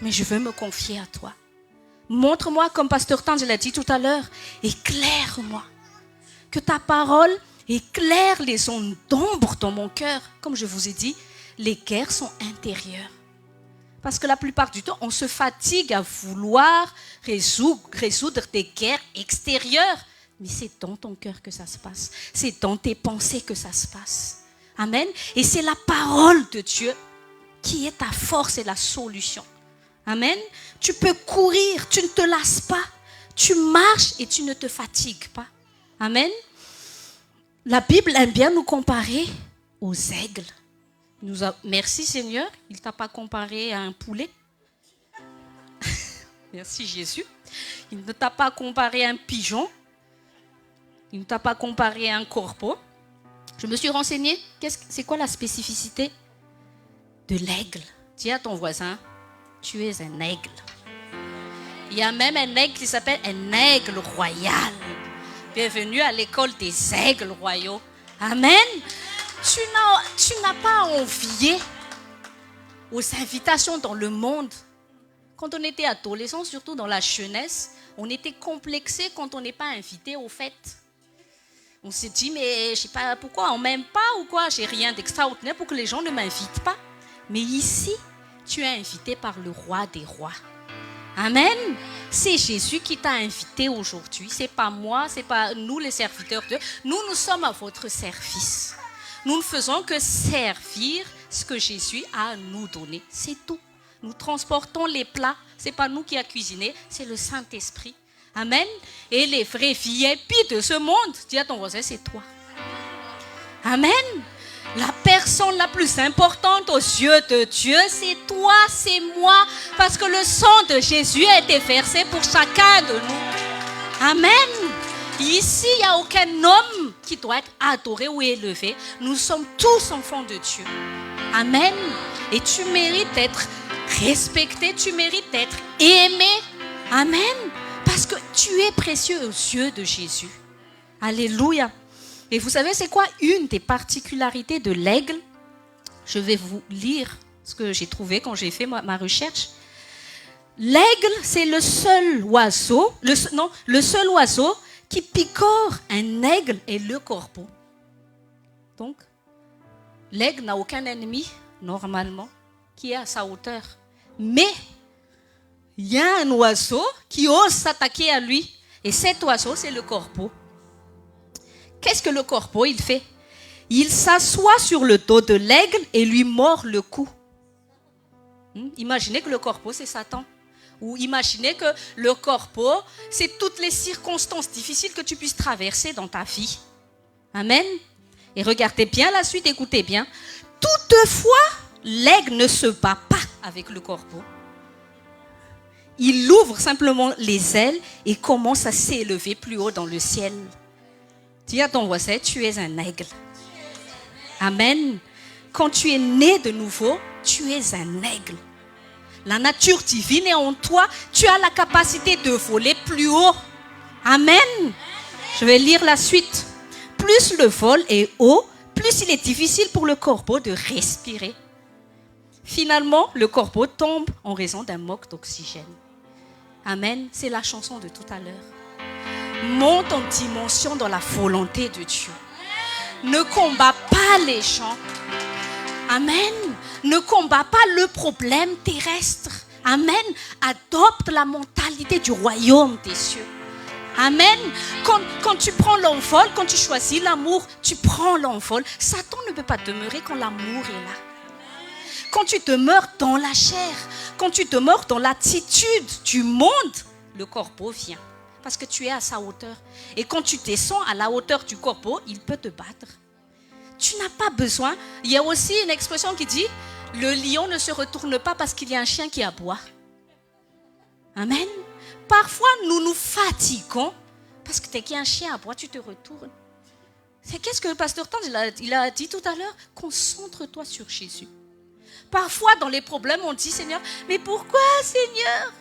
mais je veux me confier à toi. Montre-moi, comme Pasteur Tange l'a dit tout à l'heure, éclaire-moi. Que ta parole éclaire les zones d'ombre dans mon cœur. Comme je vous ai dit, les guerres sont intérieures. Parce que la plupart du temps, on se fatigue à vouloir résoudre des guerres extérieures. Mais c'est dans ton cœur que ça se passe. C'est dans tes pensées que ça se passe. Amen. Et c'est la parole de Dieu qui est ta force et la solution. Amen. Tu peux courir, tu ne te lasses pas. Tu marches et tu ne te fatigues pas. Amen. La Bible aime bien nous comparer aux aigles. Merci Seigneur, il ne t'a pas comparé à un poulet. Merci Jésus. Il ne t'a pas comparé à un pigeon. Il ne t'a pas comparé à un corbeau. Je me suis renseignée. C'est quoi la spécificité de l'aigle? Dis à ton voisin, tu es un aigle. Il y a même un aigle qui s'appelle un aigle royal. Bienvenue à l'école des aigles royaux. Amen. Tu n'as pas à envier aux invitations dans le monde. Quand on était adolescent, surtout dans la jeunesse, on était complexé quand on n'est pas invité aux fêtes. On s'est dit, mais je ne sais pas pourquoi, on ne m'aime pas ou quoi, j'ai rien d'extraordinaire pour que les gens ne m'invitent pas. Mais ici, tu es invité par le roi des rois. Amen. C'est Jésus qui t'a invité aujourd'hui. Ce n'est pas moi, ce n'est pas nous les serviteurs de Dieu. Nous sommes à votre service. Nous ne faisons que servir ce que Jésus a à nous donner. C'est tout. Nous transportons les plats. Ce n'est pas nous qui a cuisiné, c'est le Saint-Esprit. Amen. Et les vrais VIP de ce monde, dis à ton voisin, c'est toi. Amen. La personne la plus importante aux yeux de Dieu, c'est toi, c'est moi. Parce que le sang de Jésus a été versé pour chacun de nous. Amen. Ici, il n'y a aucun homme qui doit être adoré ou élevé. Nous sommes tous enfants de Dieu. Amen. Et tu mérites d'être respecté, tu mérites d'être aimé. Amen. Parce que tu es précieux aux yeux de Jésus. Alléluia. Et vous savez, c'est quoi une des particularités de l'aigle? Je vais vous lire ce que j'ai trouvé quand j'ai fait ma recherche. L'aigle, c'est le seul oiseau, le seul oiseau qui picore un aigle et le corbeau. Donc, l'aigle n'a aucun ennemi, normalement, qui est à sa hauteur. Mais, il y a un oiseau qui ose s'attaquer à lui. Et cet oiseau, c'est le corbeau. Qu'est-ce que le corbeau, il fait? Il s'assoit sur le dos de l'aigle et lui mord le cou. Imaginez que le corbeau, c'est Satan. Ou imaginez que le corbeau, c'est toutes les circonstances difficiles que tu puisses traverser dans ta vie. Amen. Et regardez bien la suite, écoutez bien. Toutefois, l'aigle ne se bat pas avec le corbeau. Il ouvre simplement les ailes et commence à s'élever plus haut dans le ciel. Dis à ton voisin, tu es un aigle. Amen. Quand tu es né de nouveau, tu es un aigle. La nature divine est en toi. Tu as la capacité de voler plus haut. Amen. Je vais lire la suite. Plus le vol est haut, plus il est difficile pour le corbeau de respirer. Finalement, le corbeau tombe en raison d'un manque d'oxygène. Amen. C'est la chanson de tout à l'heure. Monte en dimension dans la volonté de Dieu. Ne combat pas les gens. Amen. Ne combat pas le problème terrestre. Amen. Adopte la mentalité du royaume des cieux. Amen. Quand tu prends l'envol, quand tu choisis l'amour, tu prends l'envol. Satan ne peut pas demeurer quand l'amour est là. Quand tu demeures dans la chair, quand tu demeures dans l'attitude du monde, le corbeau vient. Parce que tu es à sa hauteur. Et quand tu descends à la hauteur du corbeau, il peut te battre. Tu n'as pas besoin. Il y a aussi une expression qui dit, le lion ne se retourne pas parce qu'il y a un chien qui aboie. Amen. Parfois, nous nous fatiguons parce que dès qu'il y a un chien aboie, tu te retournes. C'est qu'est-ce que le pasteur Tante, il a dit tout à l'heure? Concentre-toi sur Jésus. Parfois, dans les problèmes, on dit, Seigneur, mais pourquoi, Seigneur?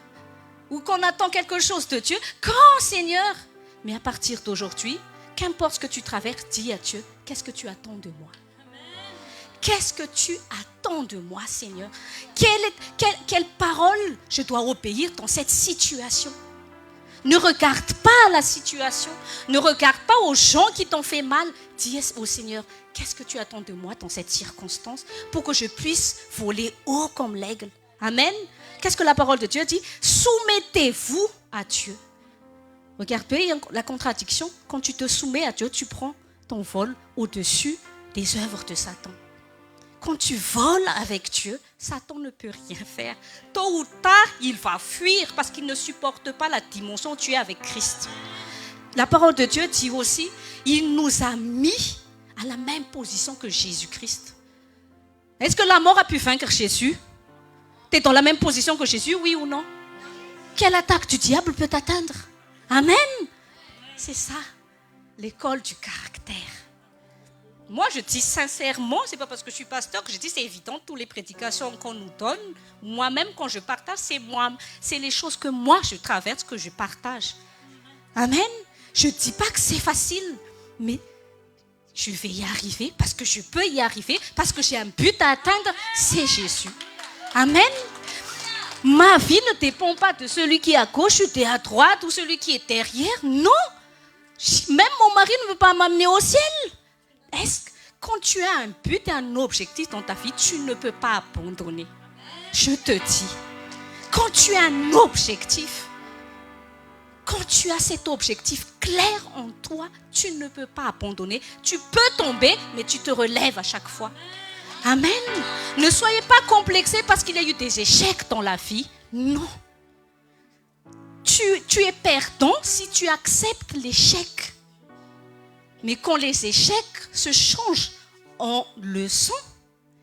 Ou qu'on attend quelque chose de Dieu. Quand, Seigneur? Mais à partir d'aujourd'hui, qu'importe ce que tu traverses, dis à Dieu, qu'est-ce que tu attends de moi? Qu'est-ce que tu attends de moi, Seigneur? Quelle parole je dois obéir dans cette situation? Ne regarde pas la situation. Ne regarde pas aux gens qui t'ont fait mal. Dis au Seigneur, qu'est-ce que tu attends de moi dans cette circonstance pour que je puisse voler haut comme l'aigle. Amen. Qu'est-ce que la parole de Dieu dit? Soumettez-vous à Dieu. Regarde bien la contradiction. Quand tu te soumets à Dieu, tu prends ton vol au-dessus des œuvres de Satan. Quand tu voles avec Dieu, Satan ne peut rien faire. Tôt ou tard, il va fuir parce qu'il ne supporte pas la dimension où tu es avec Christ. La parole de Dieu dit aussi, il nous a mis à la même position que Jésus-Christ. Est-ce que la mort a pu vaincre Jésus? Tu es dans la même position que Jésus, oui ou non? Quelle attaque du diable peut t'atteindre? Amen. C'est ça, l'école du caractère. Moi, je dis sincèrement, c'est pas parce que je suis pasteur que je dis c'est évident, toutes les prédications qu'on nous donne, moi-même quand je partage, c'est les choses que moi je traverse, que je partage. Amen. Je dis pas que c'est facile, mais je vais y arriver parce que je peux y arriver, parce que j'ai un but à atteindre, c'est Jésus. Amen. Ma vie ne dépend pas de celui qui est à gauche ou à droite ou celui qui est derrière. Non. Même mon mari ne veut pas m'amener au ciel. Est-ce que quand tu as un but et un objectif dans ta vie, tu ne peux pas abandonner? Je te dis, quand tu as un objectif, quand tu as cet objectif clair en toi, tu ne peux pas abandonner. Tu peux tomber, mais tu te relèves à chaque fois. Amen. Ne soyez pas complexés parce qu'il y a eu des échecs dans la vie. Non. Tu es perdant si tu acceptes l'échec. Mais quand les échecs se changent en leçons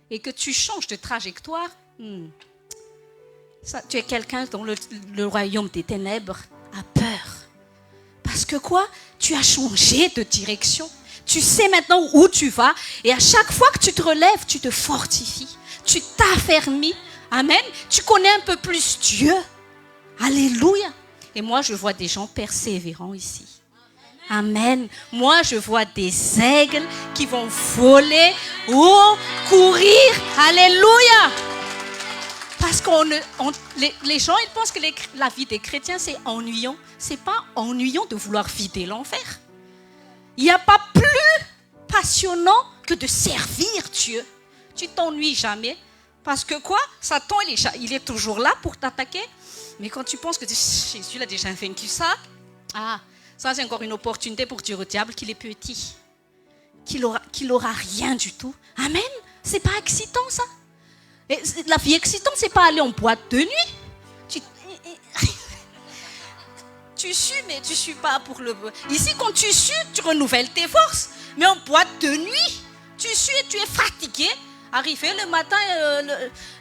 et que tu changes de trajectoire, tu es quelqu'un dont le royaume des ténèbres a peur. Parce que quoi? Tu as changé de direction. Tu sais maintenant où tu vas. Et à chaque fois que tu te relèves, tu te fortifies. Tu t'affermis. Amen. Tu connais un peu plus Dieu. Alléluia. Et moi, je vois des gens persévérants ici. Amen. Moi, je vois des aigles qui vont voler ou courir. Alléluia. Parce que les gens, ils pensent que la vie des chrétiens, c'est ennuyant. Ce n'est pas ennuyant de vouloir vider l'enfer. Il n'y a pas plus passionnant que de servir Dieu. Tu t'ennuies jamais. Parce que quoi? Satan, il est toujours là pour t'attaquer. Mais quand tu penses que Jésus a déjà vaincu ça, ça c'est encore une opportunité pour dire au diable qu'il est petit. Qu'il aura rien du tout. Amen. C'est pas excitant ça. Et la vie excitante, c'est pas aller en boîte de nuit. Tu sues, mais tu sues pas pour le... Ici, quand tu sues, tu renouvelles tes forces. Mais en boîte de nuit, tu sues et tu es fatigué. Arrivé le matin,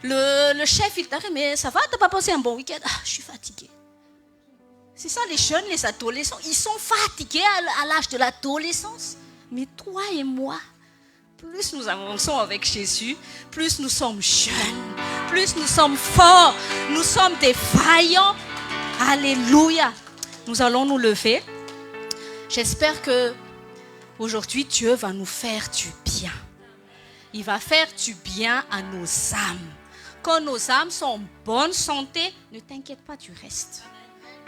le chef, il t'arrête, mais ça va, t'as pas passé un bon week-end? Je suis fatigué. C'est ça, les jeunes, les adolescents, ils sont fatigués à l'âge de l'adolescence. Mais toi et moi, plus nous avançons avec Jésus, plus nous sommes jeunes, plus nous sommes forts, nous sommes des vaillants. Alléluia. Nous allons nous lever. J'espère que aujourd'hui Dieu va nous faire du bien. Il va faire du bien à nos âmes. Quand nos âmes sont en bonne santé, ne t'inquiète pas du reste.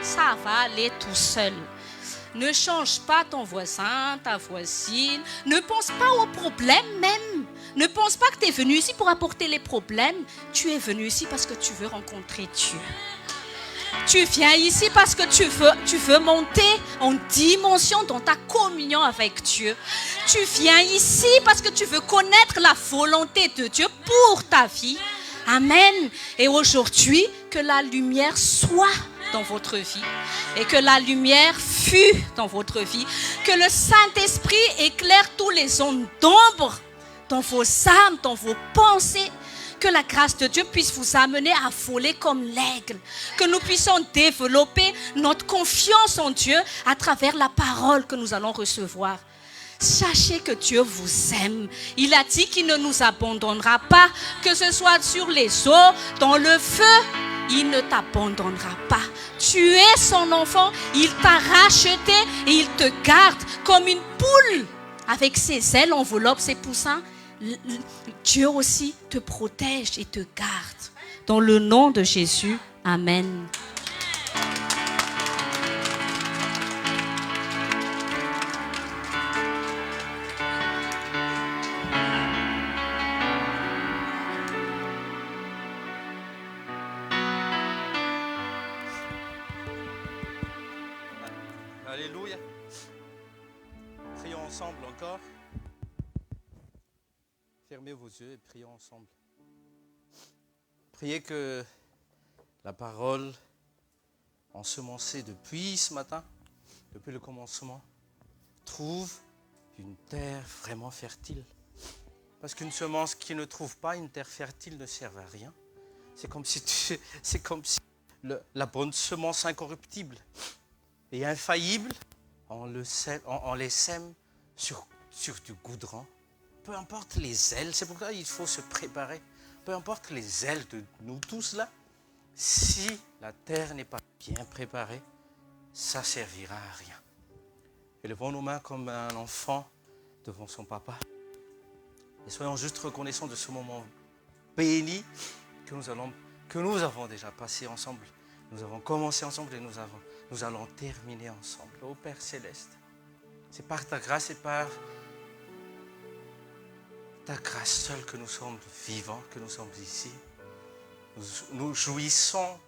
Ça va aller tout seul. Ne change pas ton voisin, ta voisine. Ne pense pas aux problèmes même. Ne pense pas que tu es venu ici pour apporter les problèmes. Tu es venu ici parce que tu veux rencontrer Dieu. Tu viens ici parce que tu veux monter en dimension dans ta communion avec Dieu. Tu viens ici parce que tu veux connaître la volonté de Dieu pour ta vie. Amen. Et aujourd'hui, que la lumière soit dans votre vie et que la lumière fût dans votre vie. Que le Saint-Esprit éclaire tous les zones d'ombre dans vos âmes, dans vos pensées. Que la grâce de Dieu puisse vous amener à voler comme l'aigle. Que nous puissions développer notre confiance en Dieu à travers la parole que nous allons recevoir. Sachez que Dieu vous aime. Il a dit qu'il ne nous abandonnera pas, que ce soit sur les eaux, dans le feu. Il ne t'abandonnera pas. Tu es son enfant. Il t'a racheté et il te garde comme une poule. Avec ses ailes enveloppe ses poussins. Dieu aussi te protège et te garde. Dans le nom de Jésus, Amen. d'accord? Fermez vos yeux et prions ensemble. Priez que la parole ensemencée depuis ce matin, depuis le commencement, trouve une terre vraiment fertile. Parce qu'une semence qui ne trouve pas une terre fertile ne sert à rien. C'est comme si la bonne semence incorruptible et infaillible, on les sème sur du goudron. Peu importe les ailes, c'est pourquoi il faut se préparer. Peu importe les ailes de nous tous là, si la terre n'est pas bien préparée, ça ne servira à rien. Élevons nos mains comme un enfant devant son papa. Et soyons juste reconnaissants de ce moment béni que nous avons déjà passé ensemble. Nous avons commencé ensemble et nous allons terminer ensemble. Ô Père Céleste, c'est par ta grâce et par ta grâce seule que nous sommes vivants, que nous sommes ici. Nous jouissons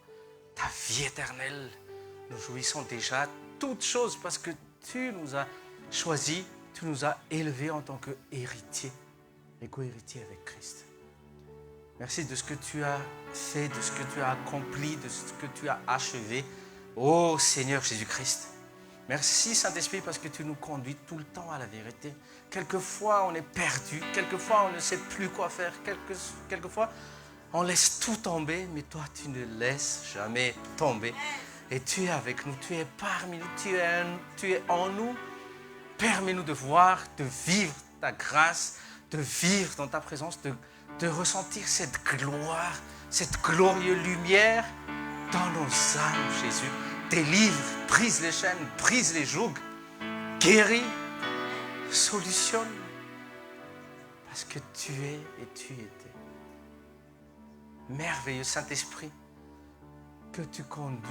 ta vie éternelle. Nous jouissons déjà toutes choses parce que tu nous as choisis, tu nous as élevés en tant qu'héritiers et co-héritiers avec Christ. Merci de ce que tu as fait, de ce que tu as accompli, de ce que tu as achevé. Ô Seigneur Jésus-Christ. Merci Saint-Esprit parce que tu nous conduis tout le temps à la vérité. Quelquefois on est perdu, quelquefois on ne sait plus quoi faire, quelquefois on laisse tout tomber, mais toi tu ne laisses jamais tomber. Et tu es avec nous, tu es parmi nous, tu es en nous. Permets-nous de voir, de vivre ta grâce, de vivre dans ta présence, de ressentir cette gloire, cette glorieuse lumière dans nos âmes, Jésus. Délivre, brise les chaînes, brise les jougs, guéris, solutionne. Parce que tu es et tu étais. Merveilleux Saint-Esprit, que tu conduis,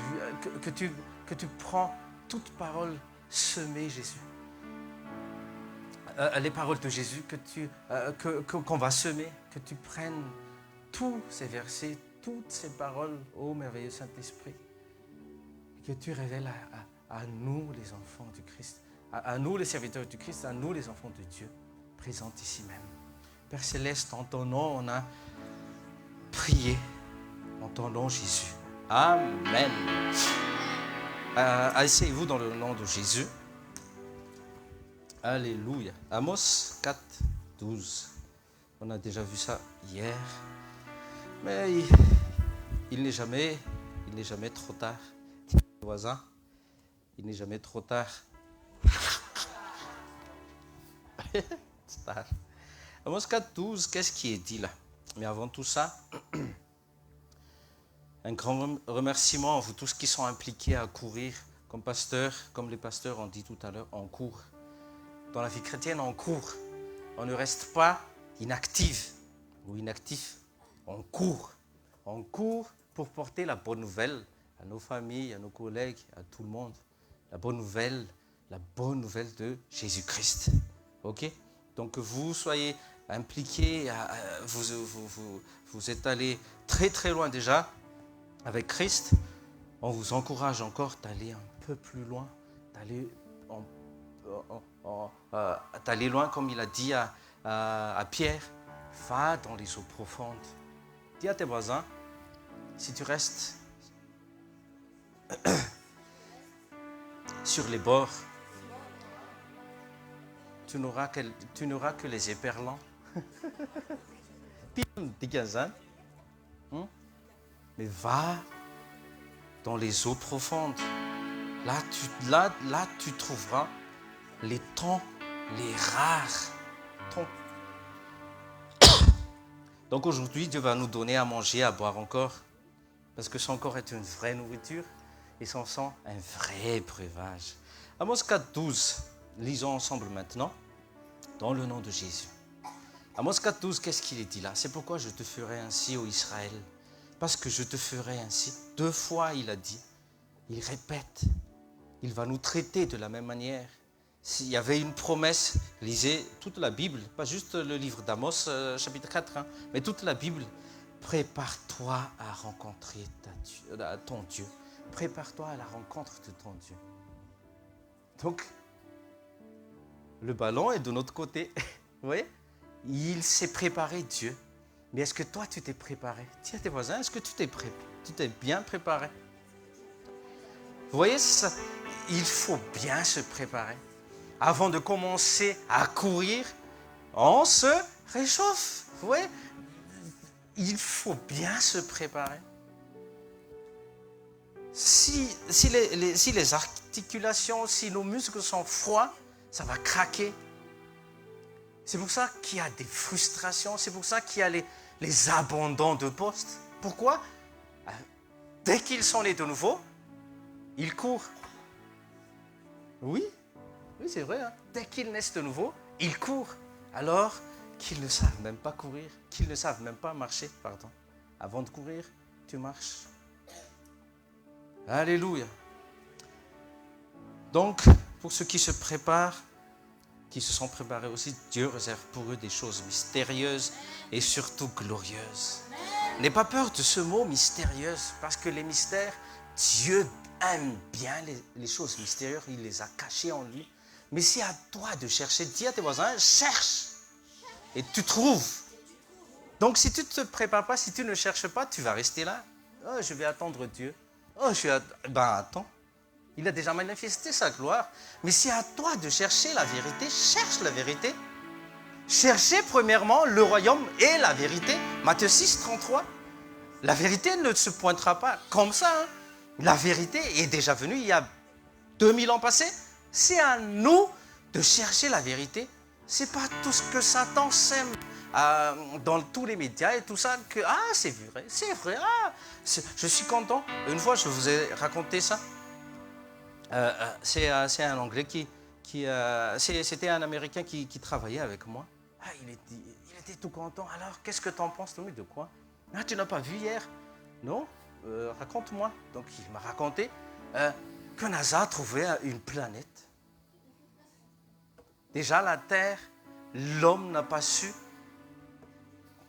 que tu prends toute parole semée, Jésus. Les paroles de Jésus qu'on va semer, que tu prennes tous ces versets, toutes ces paroles, ô merveilleux Saint-Esprit, que tu révèles à nous les enfants du Christ, à nous les serviteurs du Christ, à nous les enfants de Dieu, présents ici même. Père Céleste, en ton nom, on a prié, en ton nom Jésus. Amen. Asseyez-vous dans le nom de Jésus. Alléluia. Amos 4, 12. On a déjà vu ça hier. Mais il n'est jamais trop tard. Voisin, il n'est jamais trop tard. Amos 4, 12, qu'est-ce qui est dit là? Mais avant tout ça, un grand remerciement à vous tous qui sont impliqués à courir comme pasteurs, comme les pasteurs ont dit tout à l'heure, on court. Dans la vie chrétienne, on court. On ne reste pas inactif ou inactif. On court. On court pour porter la bonne nouvelle à nos familles, à nos collègues, à tout le monde. La bonne nouvelle de Jésus-Christ. Ok? Donc vous soyez impliqués, vous êtes allés très très loin déjà avec Christ. On vous encourage encore d'aller un peu plus loin, d'aller loin comme il a dit à Pierre. Va dans les eaux profondes. Dis à tes voisins, si tu restes sur les bords, tu n'auras que les éperlants. Mais va dans les eaux profondes. Là, tu trouveras les thons, les rares thons. Donc aujourd'hui, Dieu va nous donner à manger, à boire encore, parce que son corps est une vraie nourriture et son sang un vrai breuvage. Amos 4, 12, lisons ensemble maintenant, dans le nom de Jésus. Amos 4, 12, qu'est-ce qu'il est dit là? C'est pourquoi je te ferai ainsi, ô Israël, parce que je te ferai ainsi. 2 fois il a dit, il répète, il va nous traiter de la même manière. S'il y avait une promesse, lisez toute la Bible, pas juste le livre d'Amos, chapitre 4, mais toute la Bible. Prépare-toi à rencontrer ton Dieu. Prépare-toi à la rencontre de ton Dieu. Donc, le ballon est de notre côté. Vous voyez? Il s'est préparé, Dieu. Mais est-ce que toi, tu t'es préparé? Dis à tes voisins, est-ce que tu t'es bien préparé? Vous voyez, ça, il faut bien se préparer. Avant de commencer à courir, on se réchauffe. Vous voyez? Il faut bien se préparer. Si les articulations, si nos muscles sont froids, ça va craquer. C'est pour ça qu'il y a des frustrations, c'est pour ça qu'il y a les abandons de poste. Pourquoi? Dès qu'ils sont nés de nouveau, ils courent. Oui, c'est vrai. Hein? Dès qu'ils naissent de nouveau, ils courent. Alors qu'ils ne savent même pas courir, qu'ils ne savent même pas marcher, pardon. Avant de courir, tu marches. Alléluia. Donc, pour ceux qui se préparent, qui se sont préparés aussi, Dieu réserve pour eux des choses mystérieuses et surtout glorieuses. N'aie pas peur de ce mot mystérieuse, parce que les mystères, Dieu aime bien les choses mystérieuses, il les a cachées en lui. Mais c'est à toi de chercher. Dis à tes voisins, cherche et tu trouves. Donc si tu ne te prépares pas, si tu ne cherches pas, tu vas rester là. Oh, je vais attendre Dieu. Attends. Il a déjà manifesté sa gloire. Mais c'est à toi de chercher la vérité. Cherche la vérité. Cherchez premièrement le royaume et la vérité. Matthieu 6, 33. La vérité ne se pointera pas comme ça. Hein. La vérité est déjà venue il y a 2000 ans passés. C'est à nous de chercher la vérité. Ce n'est pas tout ce que Satan sème dans tous les médias et tout ça. Que, c'est vrai. Je suis content. Une fois, je vous ai raconté ça. C'est un Anglais c'était un Américain qui travaillait avec moi. Il était tout content. Alors, qu'est-ce que tu en penses? De quoi? Tu n'as pas vu hier? Non? Raconte-moi. Donc, il m'a raconté que NASA a trouvé une planète. Déjà, la Terre, l'homme n'a pas su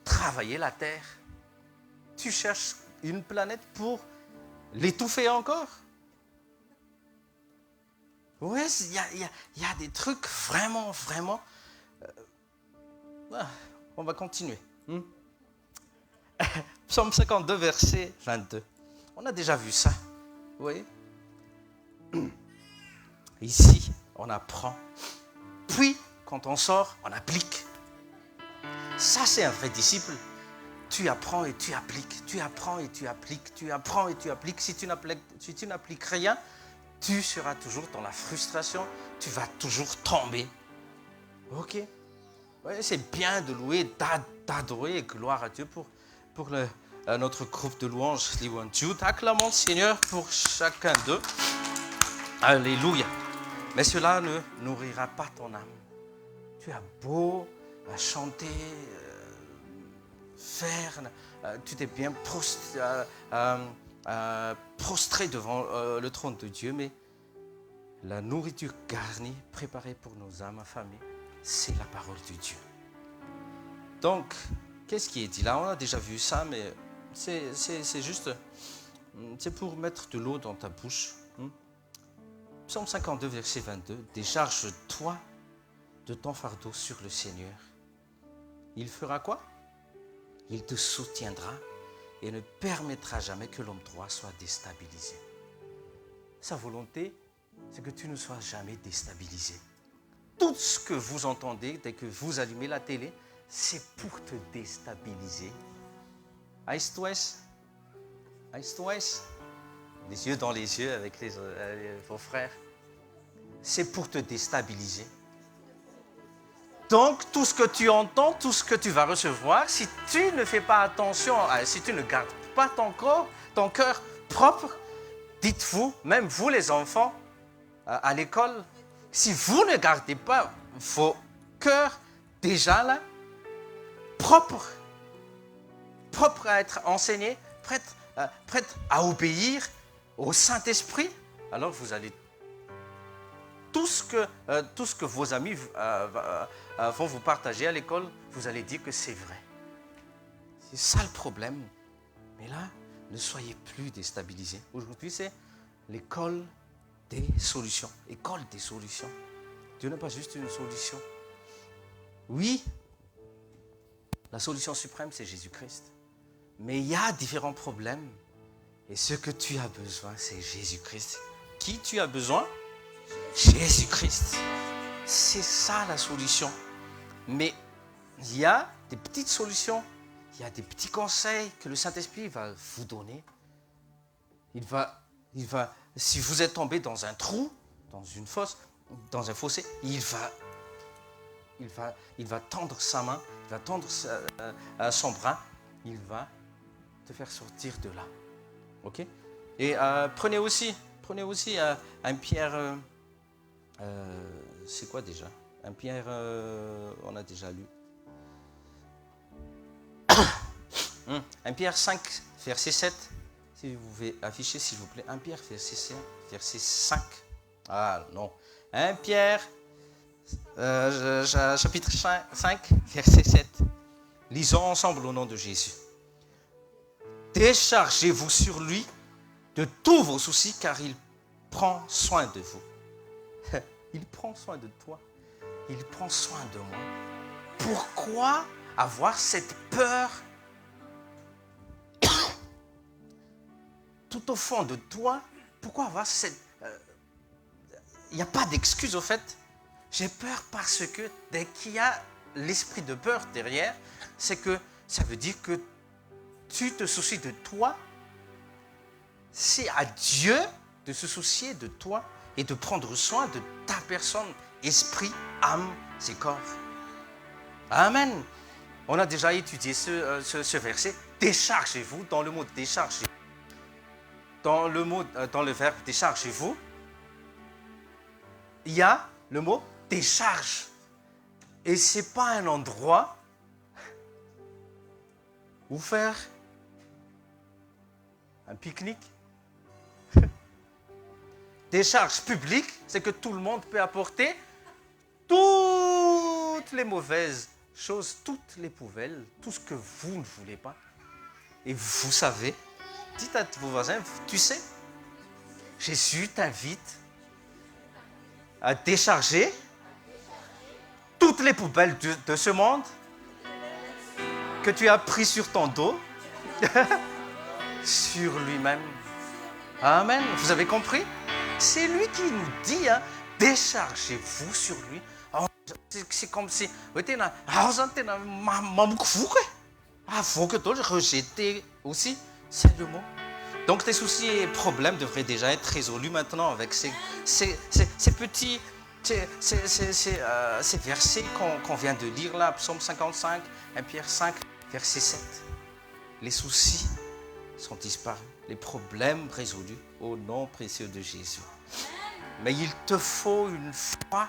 travailler la Terre. Tu cherches une planète pour l'étouffer encore? Oui, il y a des trucs vraiment. On va continuer. Psaume 52, verset 22. On a déjà vu ça. Oui. Ici, on apprend. Puis, quand on sort, on applique. Ça, c'est un vrai disciple. Tu apprends et tu appliques. Tu apprends et tu appliques. Tu apprends et tu appliques. Si tu n'appliques rien, tu seras toujours dans la frustration. Tu vas toujours tomber. Ok. Ouais, c'est bien de louer, d'adorer. Gloire à Dieu pour notre groupe de louanges, les One Jude. Acclamons le Seigneur pour chacun d'eux. Alléluia. Mais cela ne nourrira pas ton âme. Tu as beau chanter, tu t'es bien prostré devant le trône de Dieu, mais la nourriture garnie, préparée pour nos âmes affamées, c'est la parole de Dieu. Donc, qu'est-ce qui est dit là? On a déjà vu ça, mais c'est juste, c'est pour mettre de l'eau dans ta bouche. Psaume 52, verset 22. Décharge-toi de ton fardeau sur le Seigneur. Il fera quoi? Il te soutiendra et ne permettra jamais que l'homme droit soit déstabilisé. Sa volonté, c'est que tu ne sois jamais déstabilisé. Tout ce que vous entendez dès que vous allumez la télé, c'est pour te déstabiliser. Est-ce les yeux dans les yeux avec vos frères. C'est pour te déstabiliser. Donc, tout ce que tu entends, tout ce que tu vas recevoir, si tu ne fais pas attention, si tu ne gardes pas ton cœur propre, dites-vous, même vous les enfants, à l'école, si vous ne gardez pas vos cœurs déjà là, propres à être enseignés, prêts à obéir au Saint-Esprit, alors vous allez tout ce que vos amis vont vous partager à l'école, vous allez dire que c'est vrai. C'est ça le problème. Mais là, ne soyez plus déstabilisés. Aujourd'hui, c'est l'école des solutions. École des solutions. Dieu n'est pas juste une solution. Oui, la solution suprême, c'est Jésus-Christ. Mais il y a différents problèmes. Et ce que tu as besoin, c'est Jésus-Christ. Qui tu as besoin? Jésus-Christ. C'est ça la solution. Mais il y a des petites solutions. Il y a des petits conseils que le Saint-Esprit va vous donner. Il va, si vous êtes tombé dans un trou, dans une fosse, dans un fossé, il va tendre sa main, il va tendre son bras, il va te faire sortir de là. Ok? Et prenez aussi 1 Pierre, c'est quoi déjà? 1 Pierre, on a déjà lu. 1 Pierre 5, verset 7. Si vous pouvez afficher, s'il vous plaît. 1 Pierre, verset 5. Ah non. 1 Pierre, chapitre 5, verset 7. Lisons ensemble au nom de Jésus. Déchargez-vous sur lui de tous vos soucis, car il prend soin de vous. Il prend soin de toi. Il prend soin de moi. Pourquoi avoir cette peur tout au fond de toi? Pourquoi avoir cette... Il n'y a pas d'excuse au fait. J'ai peur parce que dès qu'il y a l'esprit de peur derrière, c'est que ça veut dire que tu te soucies de toi. C'est à Dieu de se soucier de toi et de prendre soin de ta personne, esprit, âme et corps. Amen. On a déjà étudié ce verset. Déchargez-vous, dans le mot déchargez. Dans le verbe déchargez-vous, il y a le mot décharge. Et ce n'est pas un endroit où faire un pique-nique. Décharge publique, c'est que tout le monde peut apporter toutes les mauvaises choses, toutes les poubelles, tout ce que vous ne voulez pas. Et vous savez, dites à vos voisins, tu sais, Jésus t'invite à décharger toutes les poubelles de ce monde que tu as pris sur ton dos, sur lui-même. Amen. Vous avez compris? C'est lui qui nous dit, hein, déchargez-vous sur lui. C'est comme si, faut que tu rejeter aussi, c'est le mot. Donc tes soucis et problèmes devraient déjà être résolus maintenant avec ces petits, ces versets qu'on vient de lire là, Psaume 55, 1 Pierre 5, verset 7. Les soucis sont disparus, les problèmes résolus au nom précieux de Jésus. Mais il te faut une foi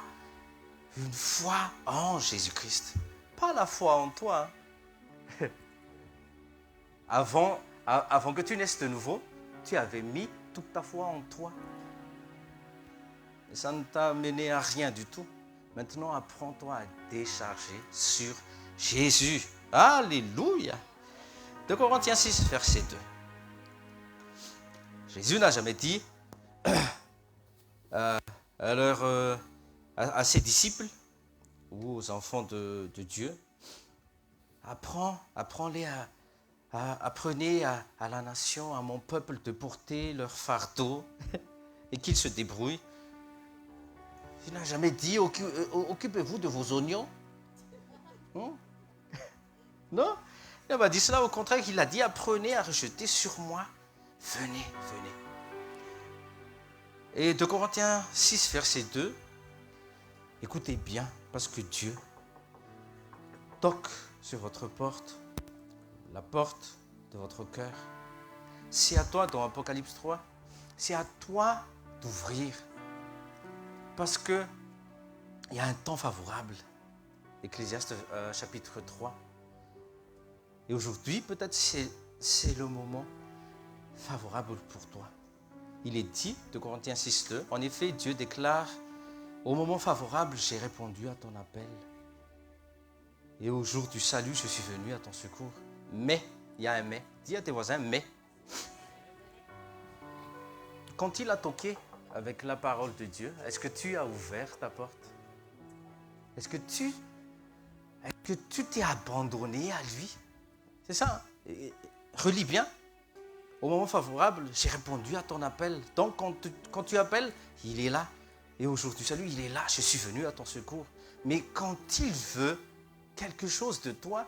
en Jésus-Christ. Pas la foi en toi. Avant que tu naisses de nouveau, tu avais mis toute ta foi en toi. Et ça ne t'a mené à rien du tout. Maintenant, apprends-toi à décharger sur Jésus. Alléluia. 2 Corinthiens 6, verset 2. Jésus n'a jamais dit à ses disciples ou aux enfants de Dieu, apprenez à la nation, à mon peuple de porter leur fardeau et qu'ils se débrouillent. Il n'a jamais dit occupez-vous de vos oignons. Non, il n'a pas dit cela. Au contraire, il a dit apprenez à rejeter sur moi. Venez. Et 2 Corinthiens 6, verset 2, écoutez bien, parce que Dieu toque sur votre porte, la porte de votre cœur. C'est à toi, dans Apocalypse 3, c'est à toi d'ouvrir. Parce qu'il y a un temps favorable. Ecclésiaste chapitre 3. Et aujourd'hui, peut-être c'est le moment favorable pour toi. Il est dit, de Corinthiens 6, 2, en effet, Dieu déclare, au moment favorable, j'ai répondu à ton appel. Et au jour du salut, je suis venu à ton secours. Mais, il y a un mais. Dis à tes voisins, mais. Quand il a toqué avec la parole de Dieu, est-ce que tu as ouvert ta porte? Est-ce que tu t'es abandonné à lui? C'est ça. Et relis bien. Au moment favorable, j'ai répondu à ton appel. Donc, quand tu appelles, il est là. Et aujourd'hui, salut, il est là. Je suis venu à ton secours. Mais quand il veut quelque chose de toi,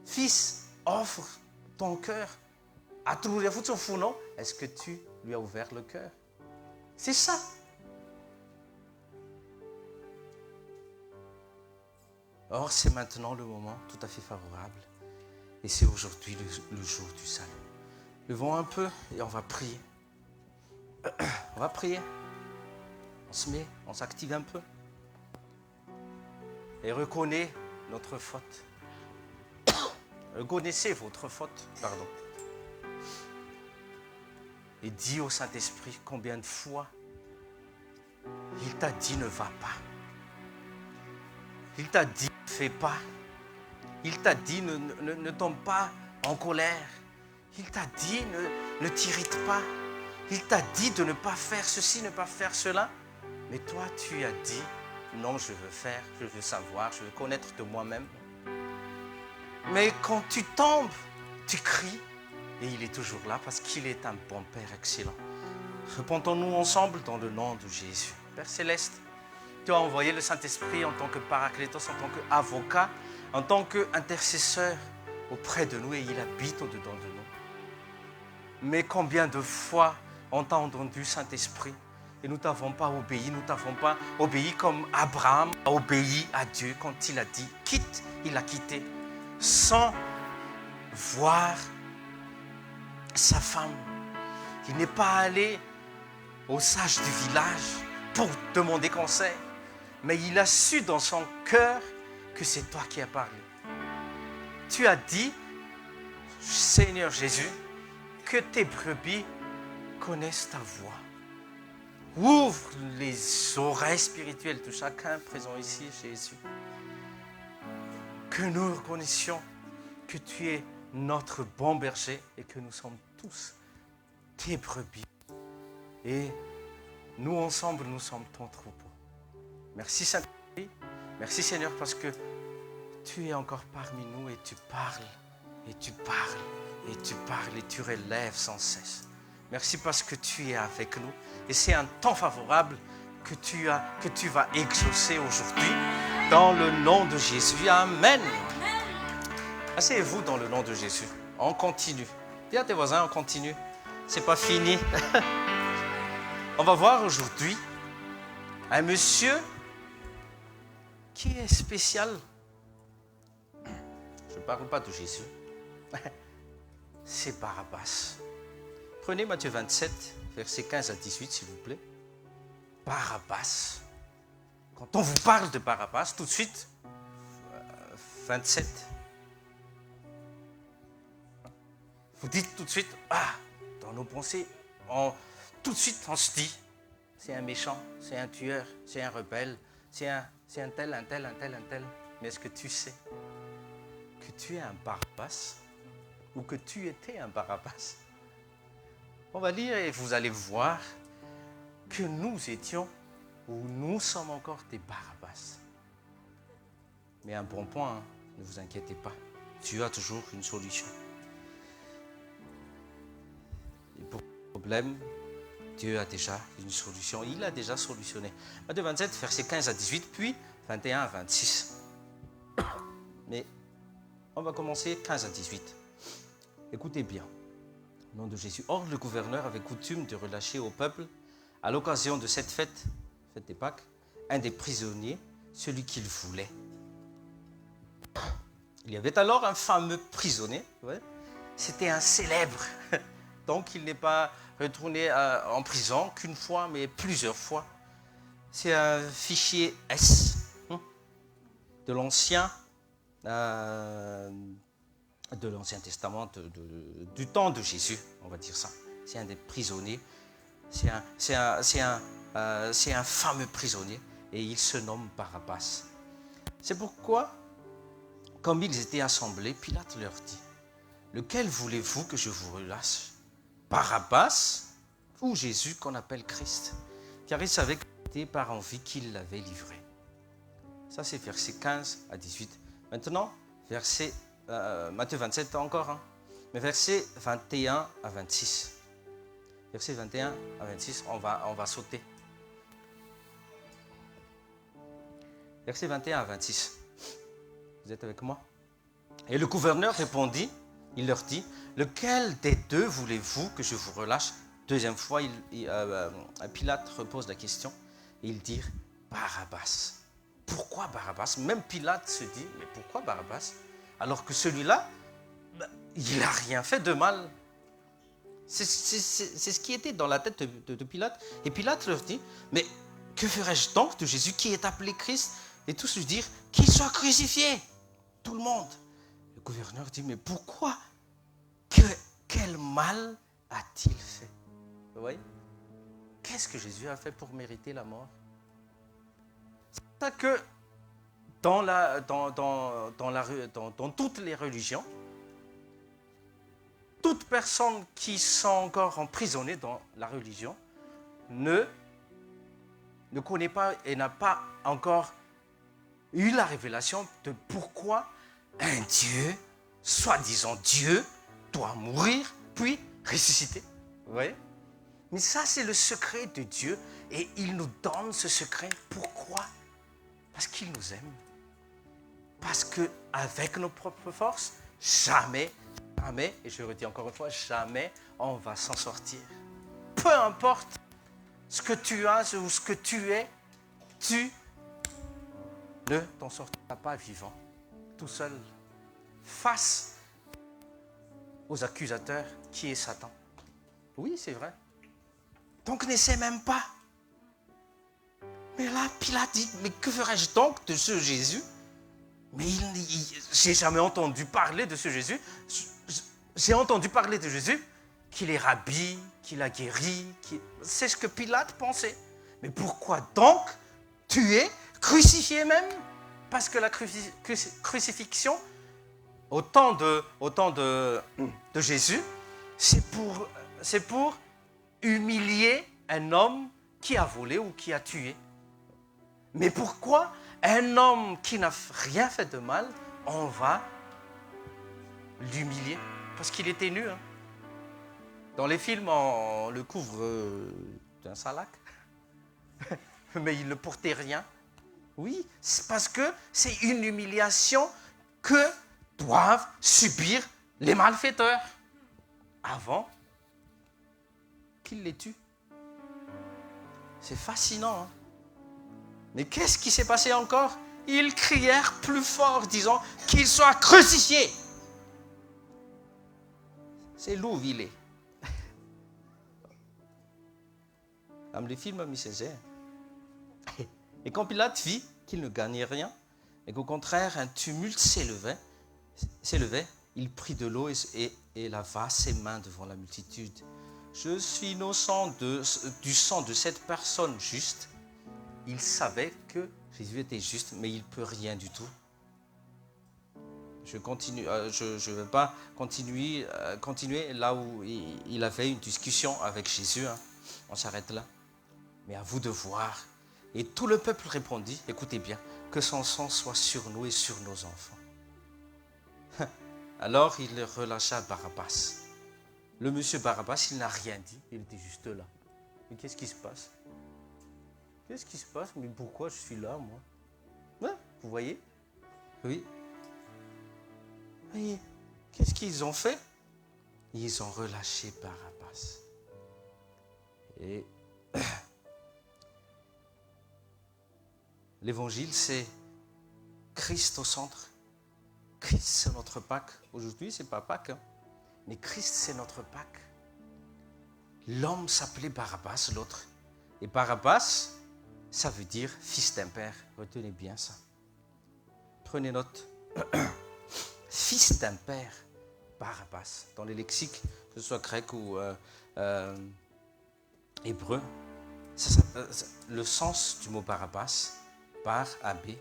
fils, offre ton cœur. Est-ce que tu lui as ouvert le cœur? C'est ça. Or, c'est maintenant le moment tout à fait favorable. Et c'est aujourd'hui le jour du salut. Levons un peu et on va prier. On va prier. On s'active un peu. Et reconnaissez notre faute. Reconnaissez votre faute, pardon. Et dis au Saint-Esprit combien de fois il t'a dit ne va pas. Il t'a dit ne fais pas. Il t'a dit ne tombe pas en colère. Il t'a dit ne t'irrite pas. Il t'a dit de ne pas faire ceci, ne pas faire cela. Mais toi, tu as dit non, je veux faire, je veux savoir, je veux connaître de moi-même. Mais quand tu tombes, tu cries. Et il est toujours là parce qu'il est un bon Père excellent. Repentons-nous ensemble dans le nom de Jésus. Père Céleste, tu as envoyé le Saint-Esprit en tant que Paraclétos, en tant qu'avocat, en tant qu'intercesseur auprès de nous et il habite au-dedans de nous. Mais combien de fois on t'a entendu, Saint-Esprit, et nous ne t'avons pas obéi, nous ne t'avons pas obéi comme Abraham a obéi à Dieu quand il a dit quitte, il a quitté sans voir sa femme. Il n'est pas allé au sage du village pour demander conseil, mais il a su dans son cœur que c'est toi qui as parlé. Tu as dit, Seigneur Jésus, que tes brebis connaissent ta voix. Ouvre les oreilles spirituelles de chacun présent ici, Jésus. Que nous reconnaissions que tu es notre bon berger et que nous sommes tous tes brebis. Et nous ensemble, nous sommes ton troupeau. Merci Saint-Esprit, merci Seigneur parce que tu es encore parmi nous et tu parles, et tu parles, et tu parles, et tu relèves sans cesse. Merci parce que tu es avec nous et c'est un temps favorable que tu vas exaucer aujourd'hui dans le nom de Jésus. Amen. Asseyez-vous dans le nom de Jésus. On continue. Dis à tes voisins, on continue. C'est pas fini. On va voir aujourd'hui un monsieur qui est spécial. Je ne parle pas de Jésus. C'est Barabbas. Prenez Matthieu 27, versets 15 à 18, s'il vous plaît. Barabbas. Quand on vous parle de Barabbas, tout de suite, 27. Vous dites tout de suite, dans nos pensées, tout de suite on se dit, c'est un méchant, c'est un tueur, c'est un rebelle, c'est un tel. Mais est-ce que tu sais que tu es un Barabbas ou que tu étais un Barabbas? On va lire et vous allez voir que nous étions ou nous sommes encore des Barabbas. Mais un bon point, ne vous inquiétez pas, Dieu a toujours une solution. Et pour le problème, Dieu a déjà une solution. Il a déjà solutionné. Matthieu 27, versets 15 à 18, puis 21 à 26. Mais on va commencer 15 à 18. Écoutez bien. Au nom de Jésus. Or, le gouverneur avait coutume de relâcher au peuple, à l'occasion de cette fête des Pâques, un des prisonniers, celui qu'il voulait. Il y avait alors un fameux prisonnier. C'était un célèbre. Donc, il n'est pas retourné en prison qu'une fois, mais plusieurs fois. C'est un fichier S de l'Ancien Testament, du temps de Jésus, on va dire ça. C'est un des prisonniers. C'est un fameux prisonnier et il se nomme Barabbas. C'est pourquoi, comme ils étaient assemblés, Pilate leur dit, « Lequel voulez-vous que je vous relâche ? Barabbas ou Jésus qu'on appelle Christ ?» Car il savait que c'était par envie qu'il l'avait livré. Ça, c'est verset 15 à 18. Maintenant, Matthieu 27 encore, hein, mais verset 21 à 26. Verset 21 à 26, on va sauter. Verset 21 à 26. Vous êtes avec moi? Et le gouverneur répondit, il leur dit, lequel des deux voulez-vous que je vous relâche? Deuxième fois, Pilate repose la question et ils dirent Barabbas. Pourquoi Barabbas? Même Pilate se dit, mais pourquoi Barabbas? Alors que celui-là, il n'a rien fait de mal. C'est ce qui était dans la tête de Pilate. Et Pilate leur dit, mais que ferais-je donc de Jésus qui est appelé Christ? Et tous lui dirent qu'il soit crucifié. Tout le monde. Le gouverneur dit, mais pourquoi? Quel mal a-t-il fait? Vous voyez? Qu'est-ce que Jésus a fait pour mériter la mort? C'est ça que dans toutes les religions, toute personne qui sont encore emprisonnée dans la religion ne connaît pas et n'a pas encore eu la révélation de pourquoi un Dieu, soi-disant Dieu, doit mourir puis ressusciter. Vous voyez? Mais ça, c'est le secret de Dieu et il nous donne ce secret. Pourquoi? Parce qu'il nous aime. Parce qu'avec nos propres forces, jamais, et je redis encore une fois, jamais on va s'en sortir. Peu importe ce que tu as ou ce que tu es, tu ne t'en sortiras pas vivant, tout seul, face aux accusateurs qui est Satan. Oui, c'est vrai. Donc n'essaie même pas. Mais là, Pilate dit, mais que ferais-je donc de ce Jésus? Mais j'ai jamais entendu parler de ce Jésus. J'ai entendu parler de Jésus, qu'il est rabbi, qu'il a guéri. C'est ce que Pilate pensait. Mais pourquoi donc tu es crucifié même? Parce que la crucifixion, au temps de Jésus, c'est pour humilier un homme qui a volé ou qui a tué. Mais pourquoi un homme qui n'a rien fait de mal, on va l'humilier? Parce qu'il était nu. Hein. Dans les films, on le couvre d'un salac. Mais il ne portait rien. Oui, c'est parce que c'est une humiliation que doivent subir les malfaiteurs avant qu'ils les tuent. C'est fascinant. Hein? Mais qu'est-ce qui s'est passé encore? Ils crièrent plus fort, disant qu'il soit crucifié. C'est Louisville. Comme les films misésiens. Et quand Pilate vit qu'il ne gagnait rien, et qu'au contraire un tumulte s'élevait, il prit de l'eau et lava ses mains devant la multitude. Je suis innocent du sang de cette personne juste. Il savait que Jésus était juste, mais il ne peut rien du tout. Je ne vais pas continuer là où il avait une discussion avec Jésus. Hein. On s'arrête là. Mais à vous de voir. Et tout le peuple répondit, écoutez bien, que son sang soit sur nous et sur nos enfants. Alors il relâcha Barabbas. Le monsieur Barabbas, il n'a rien dit, il était juste là. Mais qu'est-ce qui se passe? Qu'est-ce qui se passe? Mais pourquoi je suis là, moi? Ouais, vous voyez? Oui. Et qu'est-ce qu'ils ont fait? Ils ont relâché Barabbas. Et l'évangile, c'est Christ au centre. Christ, c'est notre Pâques. Aujourd'hui, ce n'est pas Pâques, hein, mais Christ, c'est notre Pâques. L'homme s'appelait Barabbas, l'autre. Et Barabbas, ça veut dire fils d'un père. Retenez bien ça. Prenez note. Fils d'un père, Barabbas. Dans les lexiques, que ce soit grec ou hébreu, le sens du mot Barabbas, bar, abbé,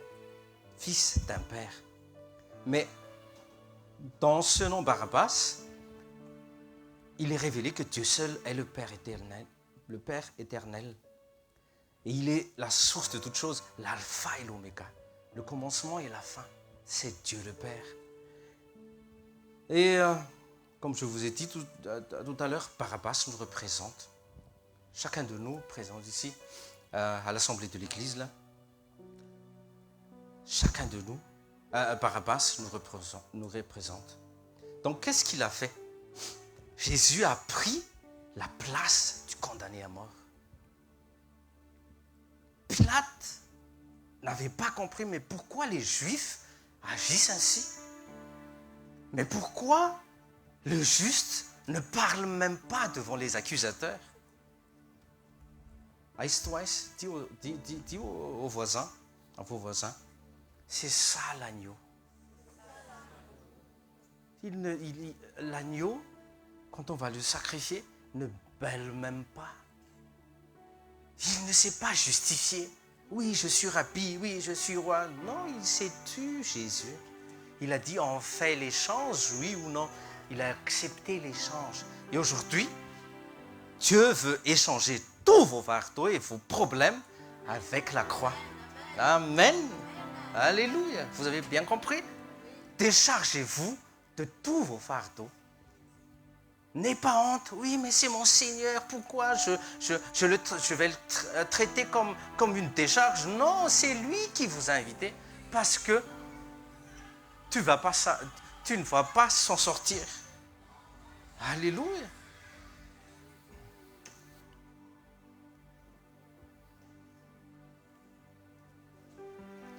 fils d'un père. Mais dans ce nom Barabbas, il est révélé que Dieu seul est le Père éternel. Le Père éternel. Et il est la source de toutes choses, l'alpha et l'oméga. Le commencement et la fin, c'est Dieu le Père. Et comme je vous ai dit tout à l'heure, Barabbas nous représente. Chacun de nous présents ici, à l'Assemblée de l'Église, là, chacun de nous, Barabbas nous représente. Donc, qu'est-ce qu'il a fait? Jésus a pris la place du condamné à mort. Pilate n'avait pas compris, mais pourquoi les Juifs agissent ainsi? Mais pourquoi le juste ne parle même pas devant les accusateurs? Dis aux voisins, à vos voisins, c'est ça l'agneau. L'agneau, quand on va le sacrifier, ne bêle même pas. Il ne s'est pas justifié. Oui, je suis rabbi, oui, je suis roi. Non, il s'est tu, Jésus. Il a dit, on fait l'échange, oui ou non. Il a accepté l'échange. Et aujourd'hui, Dieu veut échanger tous vos fardeaux et vos problèmes avec la croix. Amen. Alléluia. Vous avez bien compris? Déchargez-vous de tous vos fardeaux. N'aie pas honte. Oui, mais c'est mon Seigneur. Pourquoi je vais le traiter comme une décharge? Non, c'est lui qui vous a invité. Parce que tu ne vas pas s'en sortir. Alléluia.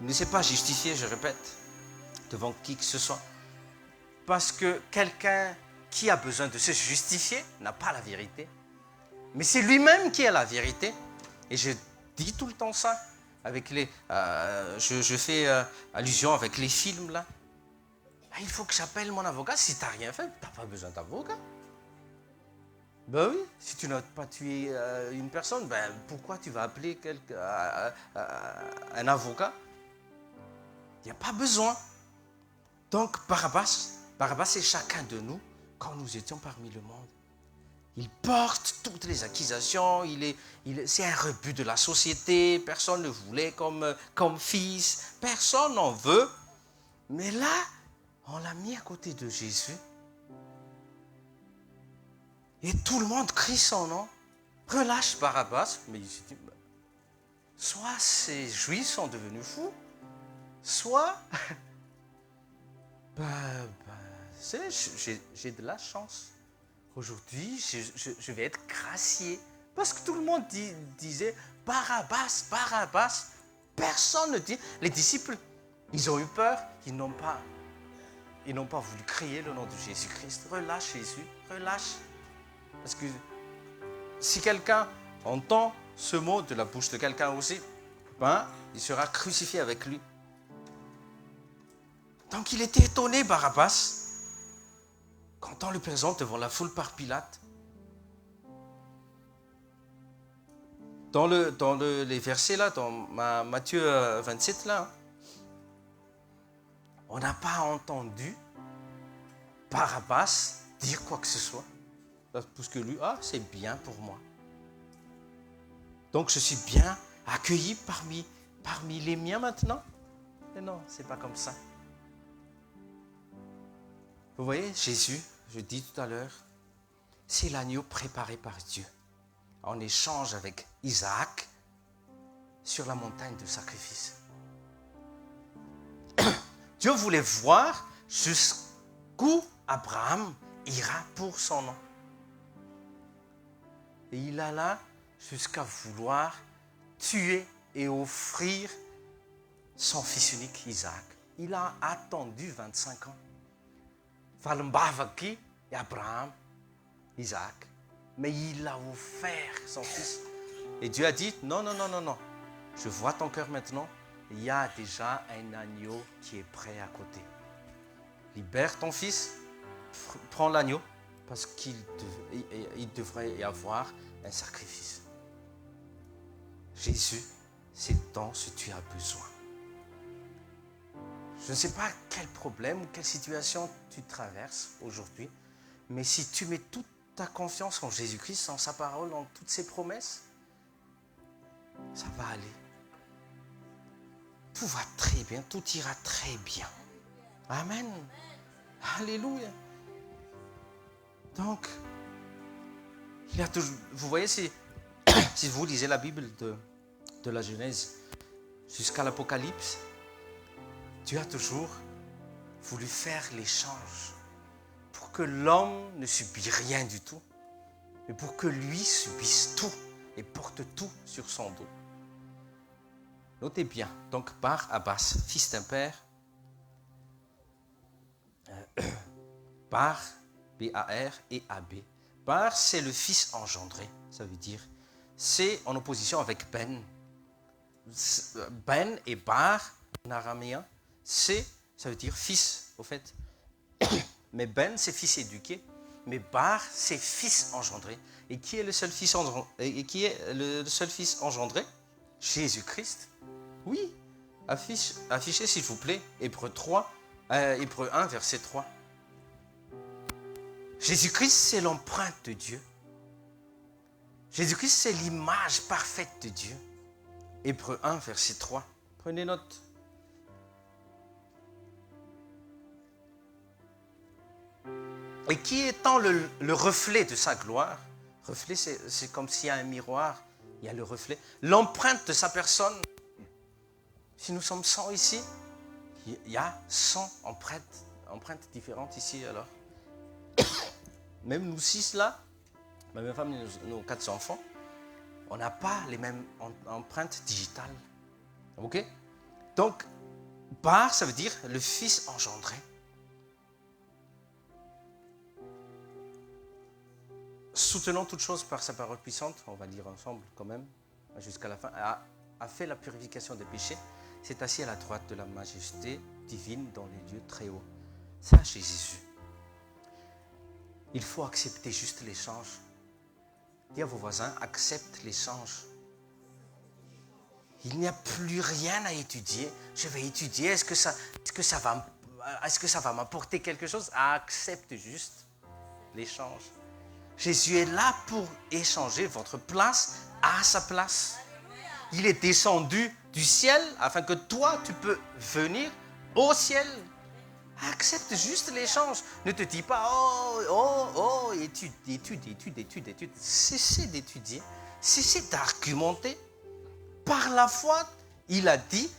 Il ne s'est pas justifié, je répète, devant qui que ce soit. Parce que quelqu'un qui a besoin de se justifier n'a pas la vérité. Mais c'est lui-même qui a la vérité. Et je dis tout le temps ça. Avec je fais allusion avec les films là. Il faut que j'appelle mon avocat. Si tu n'as rien fait, tu n'as pas besoin d'avocat. Ben oui, si tu n'as pas tué une personne, pourquoi tu vas appeler un avocat? Il n'y a pas besoin. Donc Barabbas est chacun de nous quand nous étions parmi le monde. Il porte toutes les accusations, c'est un rebut de la société, personne ne voulait comme fils, personne n'en veut. Mais là, on l'a mis à côté de Jésus. Et tout le monde crie son nom. Relâche Barabbas. Mais il s'est dit, soit ces Juifs sont devenus fous, soit, j'ai de la chance. Aujourd'hui, je vais être gracié. Parce que tout le monde disait, Barabbas, Barabbas. Personne ne dit. Les disciples, ils ont eu peur. Ils n'ont pas voulu crier le nom de Jésus-Christ. Relâche Jésus, relâche. Parce que si quelqu'un entend ce mot de la bouche de quelqu'un aussi, il sera crucifié avec lui. Donc il était étonné, Barabbas, quand on le présente devant la foule par Pilate. Dans les versets là, dans Matthieu 27 là, on n'a pas entendu Barabbas dire quoi que ce soit. Parce que lui, c'est bien pour moi. Donc je suis bien accueilli parmi les miens maintenant. Mais non, c'est pas comme ça. Vous voyez, Jésus, je dis tout à l'heure, c'est l'agneau préparé par Dieu en échange avec Isaac sur la montagne de sacrifice. Dieu voulait voir jusqu'où Abraham ira pour son nom. Et il alla jusqu'à vouloir tuer et offrir son fils unique, Isaac. Il a attendu 25 ans. Valmbavaki et Abraham, Isaac. Mais il a offert son fils. Et Dieu a dit, non. Je vois ton cœur maintenant. Il y a déjà un agneau qui est prêt à côté. Libère ton fils, prends l'agneau. Parce qu'il devrait y avoir un sacrifice. Jésus, c'est dont tu as besoin. Je ne sais pas quel problème ou quelle situation tu traverses aujourd'hui, mais si tu mets toute ta confiance en Jésus-Christ, en sa parole, en toutes ses promesses, ça va aller. tout va très bien, tout ira très bien. Amen. Alléluia. Donc, il y a toujours, vous voyez, si vous lisez la Bible de la Genèse jusqu'à l'Apocalypse, Dieu a toujours voulu faire l'échange pour que l'homme ne subisse rien du tout, mais pour que lui subisse tout et porte tout sur son dos. Notez bien, donc Bar Abbas, fils d'un père, Bar, B-A-R et A-B. Bar, c'est le fils engendré, ça veut dire, c'est en opposition avec Ben. Ben et Bar, en araméen, ça veut dire fils, au fait. Mais Ben, c'est fils éduqué, mais Bar, c'est fils engendré. Et qui est le seul fils engendré? Jésus-Christ. Oui, affichez s'il vous plaît, Hébreux 1, verset 3. Jésus-Christ, c'est l'empreinte de Dieu. Jésus-Christ, c'est l'image parfaite de Dieu. Hébreux 1, verset 3. Prenez note. Et qui étant le reflet de sa gloire, reflet, c'est comme s'il y a un miroir, il y a le reflet, l'empreinte de sa personne. Si nous sommes 100 ici, il y a 100 empreintes différentes ici alors. Même nous 6 là, ma même femme et nos 4 enfants, on n'a pas les mêmes empreintes digitales. Ok? Donc, Bar, ça veut dire le fils engendré. Soutenant toute chose par sa parole puissante, on va lire ensemble quand même, jusqu'à la fin, a fait la purification des péchés, s'est assis à la droite de la majesté divine dans les lieux très hauts. Ça, c'est Jésus. Il faut accepter juste l'échange. Dis à vos voisins, accepte l'échange. Il n'y a plus rien à étudier. Je vais étudier, est-ce que ça va m'apporter quelque chose? Accepte juste l'échange. Jésus est là pour échanger votre place à sa place. Il est descendu du ciel afin que toi, tu peux venir au ciel. Accepte juste l'échange. Ne te dis pas, étude. Cessez d'étudier. Cessez d'argumenter. Par la foi, il a dit,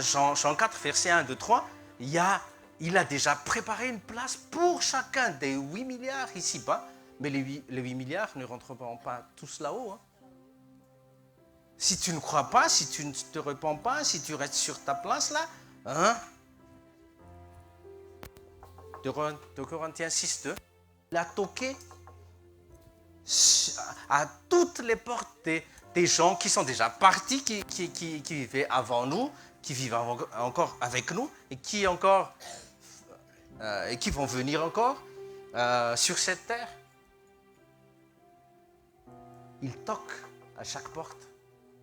Jean 4, verset 1, 2, 3, il a déjà préparé une place pour chacun des 8 milliards ici-bas. Mais les 8 milliards ne rentreront pas tous là-haut. Hein. Si tu ne crois pas, si tu ne te repens pas, si tu restes sur ta place là, hein? 2 Corinthiens 6, 2, il a toqué à toutes les portes des gens qui sont déjà partis, qui vivaient avant nous, qui vivent encore avec nous et qui vont venir encore sur cette terre. Il toque à chaque porte.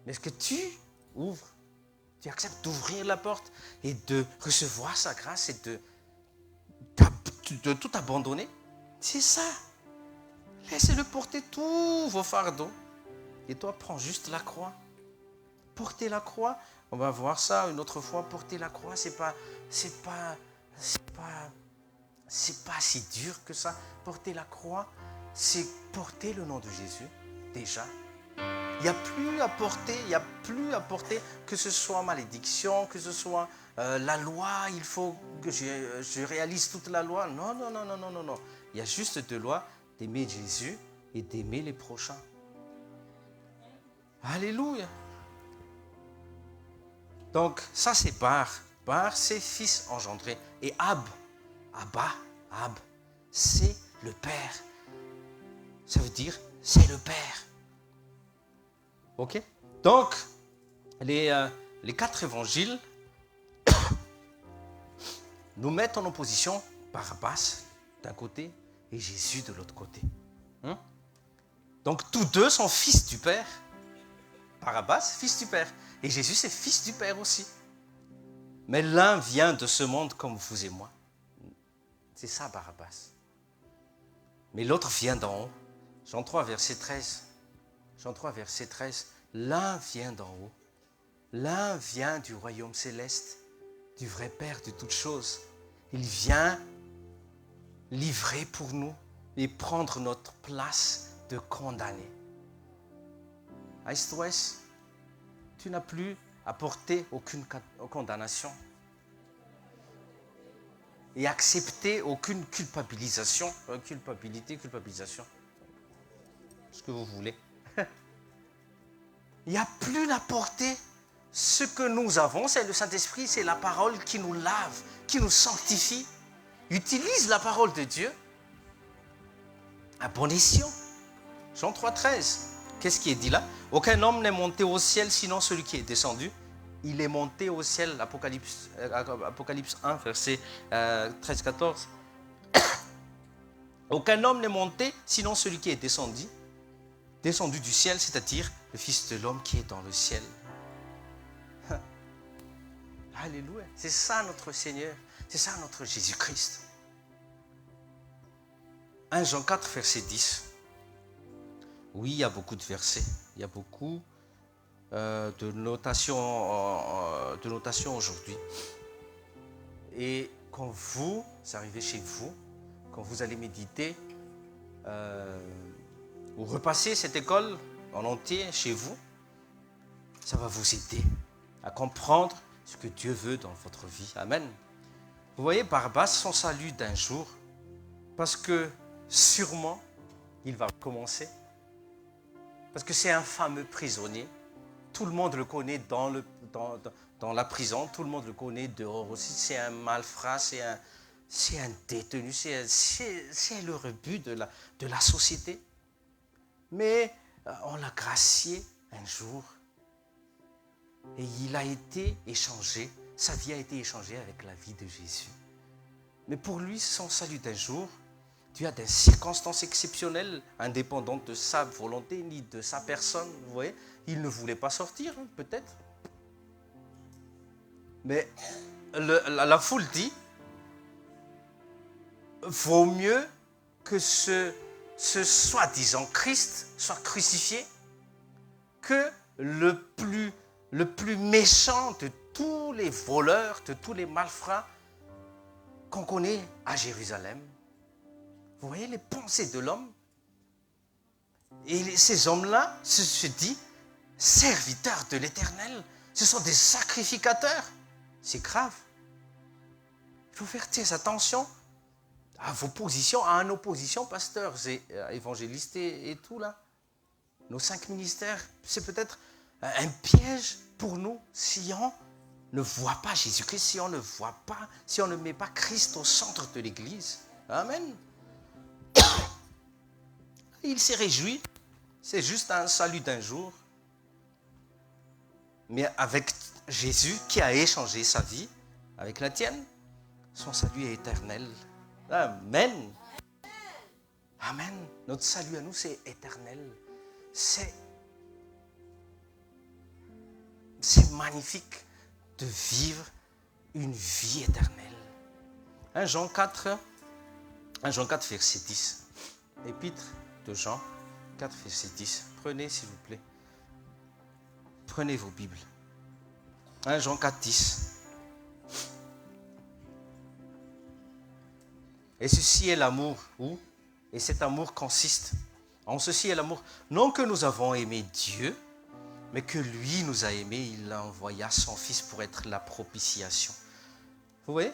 Mais est-ce que tu ouvres? Tu acceptes d'ouvrir la porte et de recevoir sa grâce et de tout abandonner? C'est ça. Laissez-le porter tous vos fardeaux. Et toi, prends juste la croix. Porter la croix, on va voir ça une autre fois. Porter la croix, c'est pas si dur que ça. Porter la croix, c'est porter le nom de Jésus. Déjà, il n'y a plus à porter, que ce soit malédiction, que ce soit la loi, il faut que je réalise toute la loi. Non. Il y a juste deux lois, d'aimer Jésus et d'aimer les prochains. Alléluia. Donc, ça c'est Bar. Bar, c'est fils engendré. Et Ab, c'est le Père. Ça veut dire, c'est le Père. Ok? Donc, les 4 évangiles nous mettent en opposition Barabbas d'un côté et Jésus de l'autre côté. Donc, tous deux sont fils du Père. Barabbas, fils du Père. Et Jésus, c'est fils du Père aussi. Mais l'un vient de ce monde comme vous et moi. C'est ça, Barabbas. Mais l'autre vient d'en haut. Jean 3, verset 13. L'un vient d'en haut. L'un vient du royaume céleste, du vrai Père de toutes choses. Il vient livrer pour nous et prendre notre place de condamné. Est-Ouest, tu n'as plus à porter aucune condamnation et accepter aucune culpabilisation, culpabilisation, ce que vous voulez. Il n'y a plus à porter. Ce que nous avons, c'est le Saint-Esprit, c'est la parole qui nous lave, qui nous sanctifie. Utilise la parole de Dieu à bon escient. Jean 3,13. Qu'est-ce qui est dit là? Aucun homme n'est monté au ciel sinon celui qui est descendu. Il est monté au ciel, Apocalypse 1, verset 13-14. Aucun homme n'est monté sinon celui qui est descendu du ciel, c'est-à-dire le Fils de l'homme qui est dans le ciel. Alléluia. C'est ça notre Seigneur. C'est ça notre Jésus-Christ. 1 Jean 4, verset 10. Oui, il y a beaucoup de versets. Il y a beaucoup de notation aujourd'hui. Et quand vous arrivez chez vous, quand vous allez méditer, ou repasser cette école en entier chez vous, ça va vous aider à comprendre ce que Dieu veut dans votre vie. Amen. Vous voyez, Barabbas, son salut d'un jour, parce que sûrement, il va recommencer. Parce que c'est un fameux prisonnier. Tout le monde le connaît dans la prison, tout le monde le connaît dehors aussi. C'est un malfrat, c'est un détenu, c'est le rebut de la société. Mais on l'a gracié un jour. Et il a été échangé, sa vie a été échangée avec la vie de Jésus. Mais pour lui, son salut d'un jour, Dieu a des circonstances exceptionnelles, indépendantes de sa volonté ni de sa personne. Vous voyez, il ne voulait pas sortir, peut-être. Mais la foule dit, vaut mieux que ce soi-disant Christ soit crucifié que le plus méchant de tous les voleurs, de tous les malfrats qu'on connaît à Jérusalem. Vous voyez les pensées de l'homme? Et ces hommes-là se disent serviteurs de l'Éternel. Ce sont des sacrificateurs. C'est grave. Il faut faire très attention à vos positions, à nos positions, pasteurs et évangélistes et tout là. Nos 5 ministères, c'est peut-être un piège pour nous si on ne voit pas Jésus-Christ, si on ne met pas Christ au centre de l'Église. Amen. Il s'est réjoui. C'est juste un salut d'un jour. Mais avec Jésus qui a échangé sa vie avec la tienne, son salut est éternel. Amen. Amen. Notre salut à nous, c'est éternel. C'est magnifique de vivre une vie éternelle. 1 Jean 4, verset 10. Épître de Jean 4, verset 10. Prenez, s'il vous plaît. Prenez vos Bibles. 1 Jean 4, 10. Et ceci est l'amour, et cet amour consiste en ceci est l'amour, non que nous avons aimé Dieu, mais que lui nous a aimés, il envoya son Fils pour être la propitiation. Vous voyez?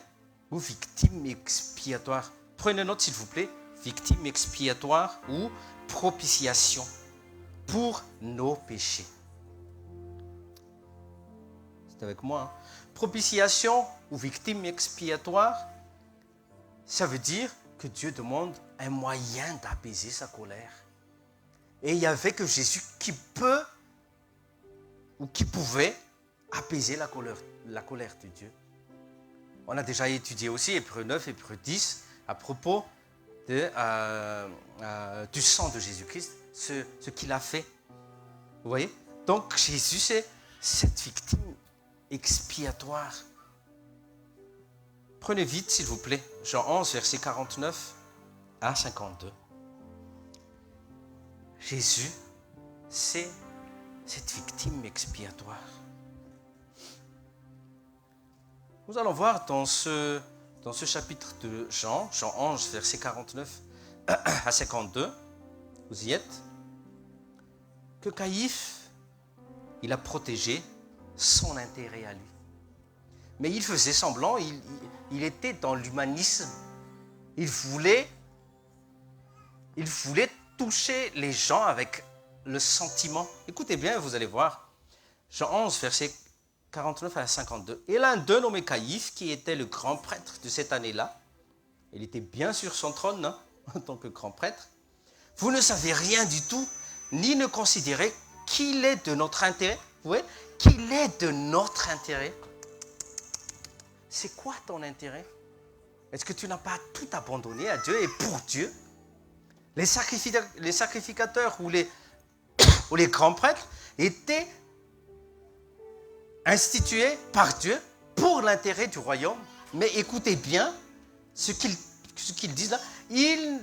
Ou victime expiatoire. Prenez note s'il vous plaît, victime expiatoire ou propitiation pour nos péchés. C'est avec moi. Hein? Propitiation ou victime expiatoire, ça veut dire que Dieu demande un moyen d'apaiser sa colère. Et il n'y avait que Jésus qui peut ou qui pouvait apaiser la colère de Dieu. On a déjà étudié aussi Hébreux 9, Hébreux 10 à propos du sang de Jésus-Christ, ce qu'il a fait. Vous voyez? Donc Jésus, c'est cette victime expiatoire. Prenez vite, s'il vous plaît, Jean 11, verset 49 à 52. Jésus, c'est cette victime expiatoire. Nous allons voir dans ce chapitre de Jean 11, verset 49 à 52, vous y êtes, que Caïphe, il a protégé son intérêt à lui. Mais il faisait semblant, il était dans l'humanisme. Il voulait toucher les gens avec le sentiment. Écoutez bien, vous allez voir. Jean 11, verset 49 à 52. Et l'un d'eux, nommé Caïphe, qui était le grand prêtre de cette année-là, il était bien sur son trône, hein, en tant que grand prêtre. Vous ne savez rien du tout, ni ne considérez qu'il est de notre intérêt. Vous voyez, qu'il est de notre intérêt. C'est quoi ton intérêt? Est-ce que tu n'as pas tout abandonné à Dieu et pour Dieu? Les sacrificateurs ou les grands prêtres étaient institués par Dieu pour l'intérêt du royaume. Mais écoutez bien ce qu'ils disent là. Il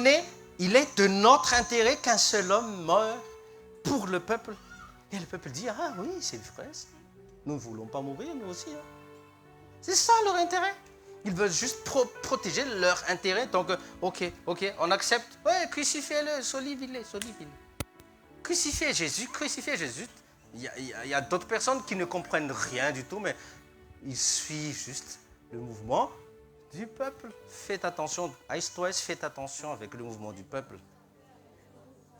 est de notre intérêt qu'un seul homme meure pour le peuple. Et le peuple dit, ah oui, c'est vrai. Nous ne voulons pas mourir, nous aussi. Hein. C'est ça leur intérêt. Ils veulent juste protéger leur intérêt. Donc, ok, on accepte. Ouais, crucifiez-le, soliviez-le. Crucifiez Jésus. Il y a d'autres personnes qui ne comprennent rien du tout, mais ils suivent juste le mouvement du peuple. Faites attention, Aïs-Toès, faites attention avec le mouvement du peuple.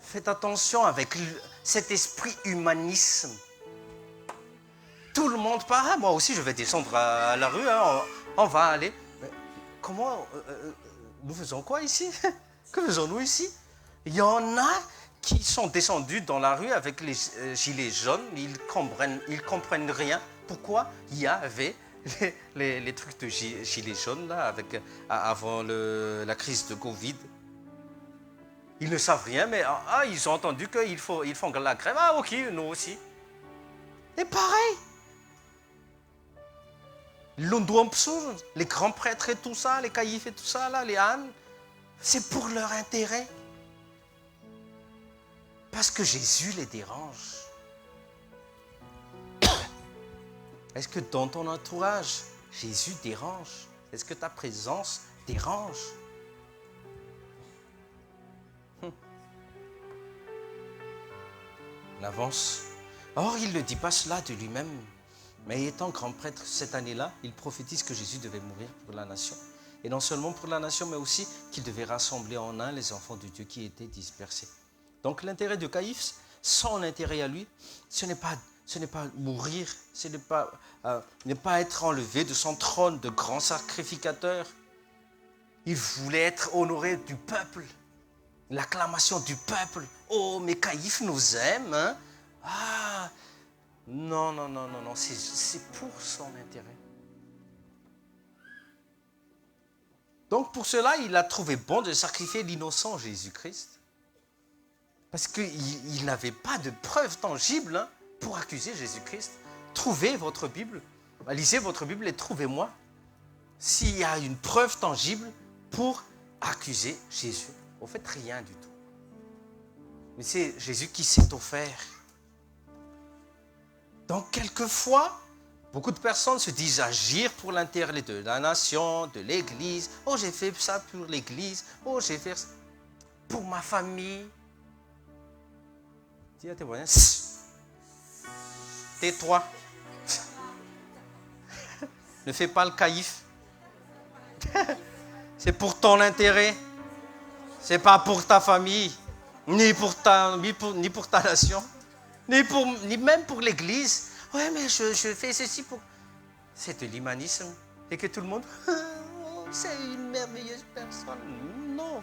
Faites attention avec cet esprit humanisme. Tout le monde part. Ah, moi aussi, je vais descendre à la rue. Hein, on va aller. Mais comment nous faisons quoi ici? Que faisons-nous ici? Il y en a qui sont descendus dans la rue avec les gilets jaunes. Ils comprennent rien. Pourquoi il y avait les trucs de gilets jaunes là, avant la crise de Covid? Ils ne savent rien, mais ils ont entendu qu'ils font la grève. Ah, ok, nous aussi. Et pareil. L'Ondompsoun, les grands prêtres et tout ça, les caïphes et tout ça, là, les ânes, c'est pour leur intérêt. Parce que Jésus les dérange. Est-ce que dans ton entourage, Jésus dérange? Est-ce que ta présence dérange? On avance. Or, il ne dit pas cela de lui-même. Mais étant grand prêtre cette année-là, il prophétise que Jésus devait mourir pour la nation. Et non seulement pour la nation, mais aussi qu'il devait rassembler en un les enfants de Dieu qui étaient dispersés. Donc l'intérêt de Caïphe, son intérêt à lui, ce n'est pas mourir, ce n'est pas être enlevé de son trône de grand sacrificateur. Il voulait être honoré du peuple, l'acclamation du peuple. Oh, mais Caïphe nous aime, hein? Ah, non, c'est pour son intérêt. Donc pour cela, il a trouvé bon de sacrifier l'innocent Jésus-Christ. Parce qu'il n'avait pas de preuves tangibles, hein, pour accuser Jésus-Christ. Trouvez votre Bible, lisez votre Bible et trouvez-moi s'il y a une preuve tangible pour accuser Jésus. Au fait, rien du tout. Mais c'est Jésus qui s'est offert. Donc, quelquefois, beaucoup de personnes se disent agir pour l'intérêt de la nation, de l'Église. Oh, j'ai fait ça pour l'Église. Oh, j'ai fait ça pour ma famille. Dis à tes voisins, tais-toi. Ne fais pas le caïphe. C'est pour ton intérêt. C'est pas pour ta famille, ni pour ta nation. Ni même pour l'Église. Ouais, mais je fais ceci pour... C'est de l'humanisme. Et que tout le monde... c'est une merveilleuse personne. Non,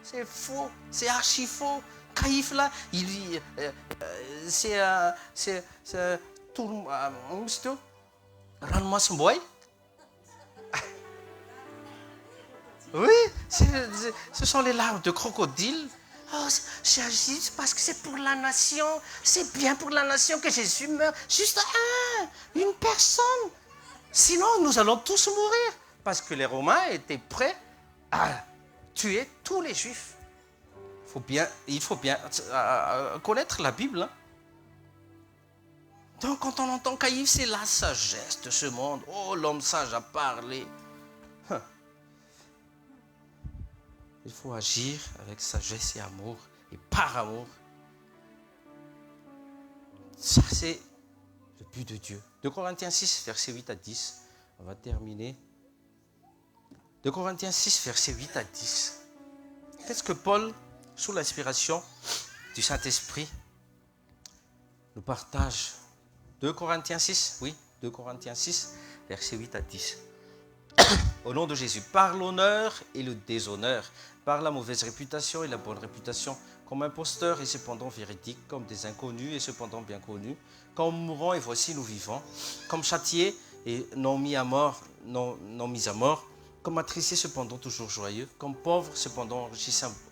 c'est faux. C'est archi faux. Caïphe, là, c'est tout le monde... Rends-moi son boy. Oui, ce sont les larmes de crocodile. Oh, j'agis parce que c'est pour la nation. C'est bien pour la nation que Jésus meurt. Juste une personne. Sinon, nous allons tous mourir. Parce que les Romains étaient prêts à tuer tous les Juifs. Il faut bien connaître la Bible. Hein. Donc quand on entend Caïphe, c'est la sagesse de ce monde. Oh, l'homme sage a parlé. Il faut agir avec sagesse et amour, et par amour. Ça, c'est le but de Dieu. 2 Corinthiens 6, versets 8 à 10. On va terminer. 2 Corinthiens 6, versets 8 à 10. Qu'est-ce que Paul, sous l'inspiration du Saint-Esprit, nous partage? 2 Corinthiens 6, oui, 2 Corinthiens 6, versets 8 à 10. Au nom de Jésus, par l'honneur et le déshonneur, par la mauvaise réputation et la bonne réputation, comme imposteurs et cependant véridiques, comme des inconnus et cependant bien connus, comme mourants et voici nous vivons, comme châtiés et non mis à mort, non mis à mort, comme attristés cependant toujours joyeux, comme pauvres cependant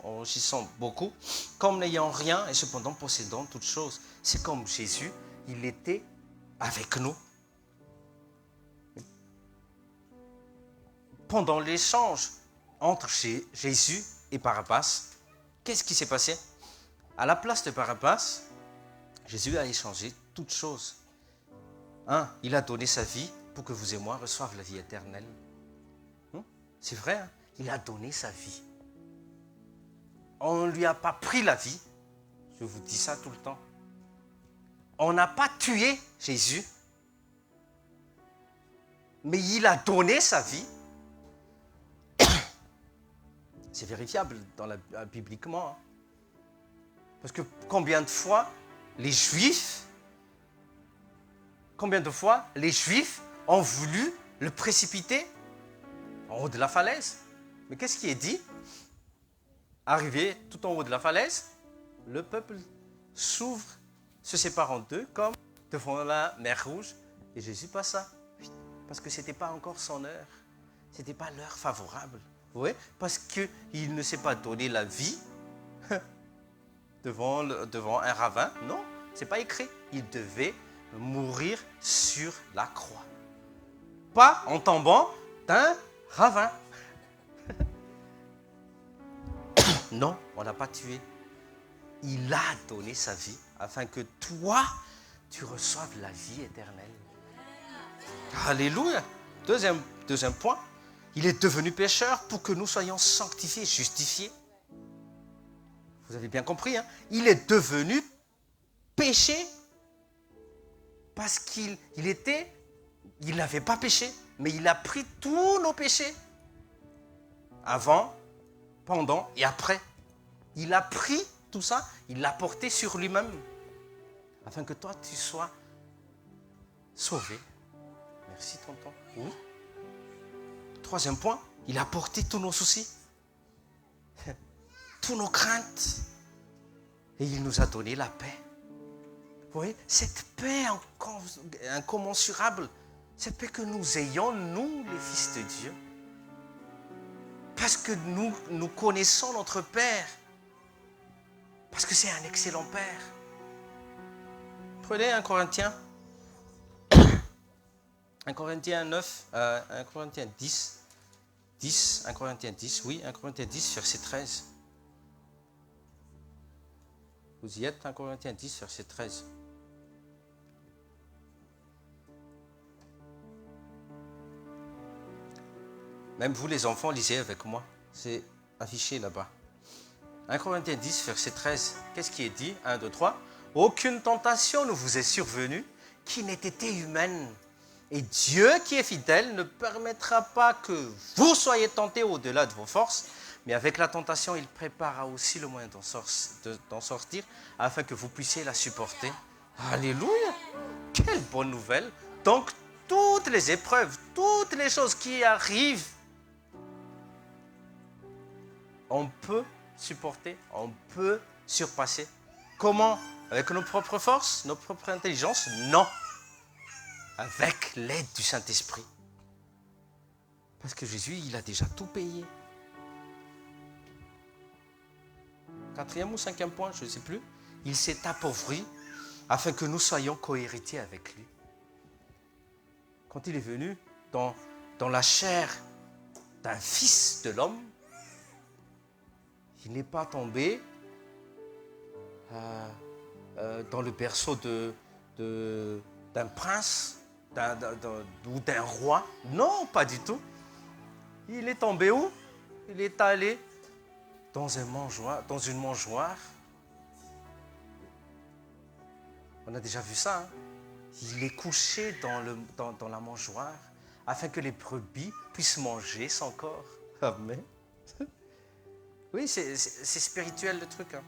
enrichissant beaucoup, comme n'ayant rien et cependant possédant toutes choses. C'est comme Jésus, il était avec nous. Pendant l'échange entre Jésus et Barabbas, qu'est-ce qui s'est passé? À la place de Barabbas, Jésus a échangé toutes choses. Il a donné sa vie pour que vous et moi reçoivions la vie éternelle. C'est vrai, il a donné sa vie. On ne lui a pas pris la vie. Je vous dis ça tout le temps. On n'a pas tué Jésus, mais il a donné sa vie. C'est vérifiable bibliquement. Parce que combien de fois les Juifs ont voulu le précipiter en haut de la falaise. Mais qu'est-ce qui est dit? Arrivé tout en haut de la falaise, le peuple s'ouvre, se sépare en deux, comme devant la mer Rouge, et Jésus passa. Parce que ce n'était pas encore son heure. Ce n'était pas l'heure favorable. Oui, parce qu'il ne s'est pas donné la vie devant un ravin. Non, ce n'est pas écrit. Il devait mourir sur la croix. Pas en tombant d'un ravin. Non, on n'a pas tué. Il a donné sa vie afin que toi, tu reçoives la vie éternelle. Alléluia. Deuxième point. Il est devenu pécheur pour que nous soyons sanctifiés, justifiés. Vous avez bien compris, hein? Il est devenu péché parce qu'il n'avait pas péché, mais il a pris tous nos péchés. Avant, pendant et après. Il a pris tout ça, il l'a porté sur lui-même, afin que toi, tu sois sauvé. Merci, tonton. Oui. Troisième point, il a porté tous nos soucis, tous nos craintes, et il nous a donné la paix. Vous voyez, cette paix incommensurable, cette paix que nous ayons, nous, les fils de Dieu, parce que nous connaissons notre Père, parce que c'est un excellent Père. Prenez 1 Corinthiens 9, 1 Corinthiens 10, 1 Corinthiens 10, oui, 1 Corinthiens 10, verset 13. Vous y êtes, 1 Corinthiens 10, verset 13. Même vous, les enfants, lisez avec moi. C'est affiché là-bas. 1 Corinthiens 10, verset 13. Qu'est-ce qui est dit? 1, 2, 3. Aucune tentation ne vous est survenue qui n'ait été humaine. Et Dieu qui est fidèle ne permettra pas que vous soyez tentés au-delà de vos forces, mais avec la tentation, il préparera aussi le moyen d'en sortir, afin que vous puissiez la supporter. Alléluia! Quelle bonne nouvelle! Donc, toutes les épreuves, toutes les choses qui arrivent, on peut supporter, on peut surpasser. Comment? Avec nos propres forces, nos propres intelligences? Non. Avec l'aide du Saint-Esprit. Parce que Jésus, il a déjà tout payé. 4e ou 5e point, je ne sais plus. Il s'est appauvri afin que nous soyons cohéritiers avec lui. Quand il est venu dans la chair d'un fils de l'homme, il n'est pas tombé dans le berceau de d'un prince ou d'un roi. Non, pas du tout. Il est tombé où? Il est allé dans une mangeoire. On a déjà vu ça. Hein? Il est couché dans la mangeoire afin que les brebis puissent manger son corps. Amen. Oui, c'est spirituel le truc. Hein?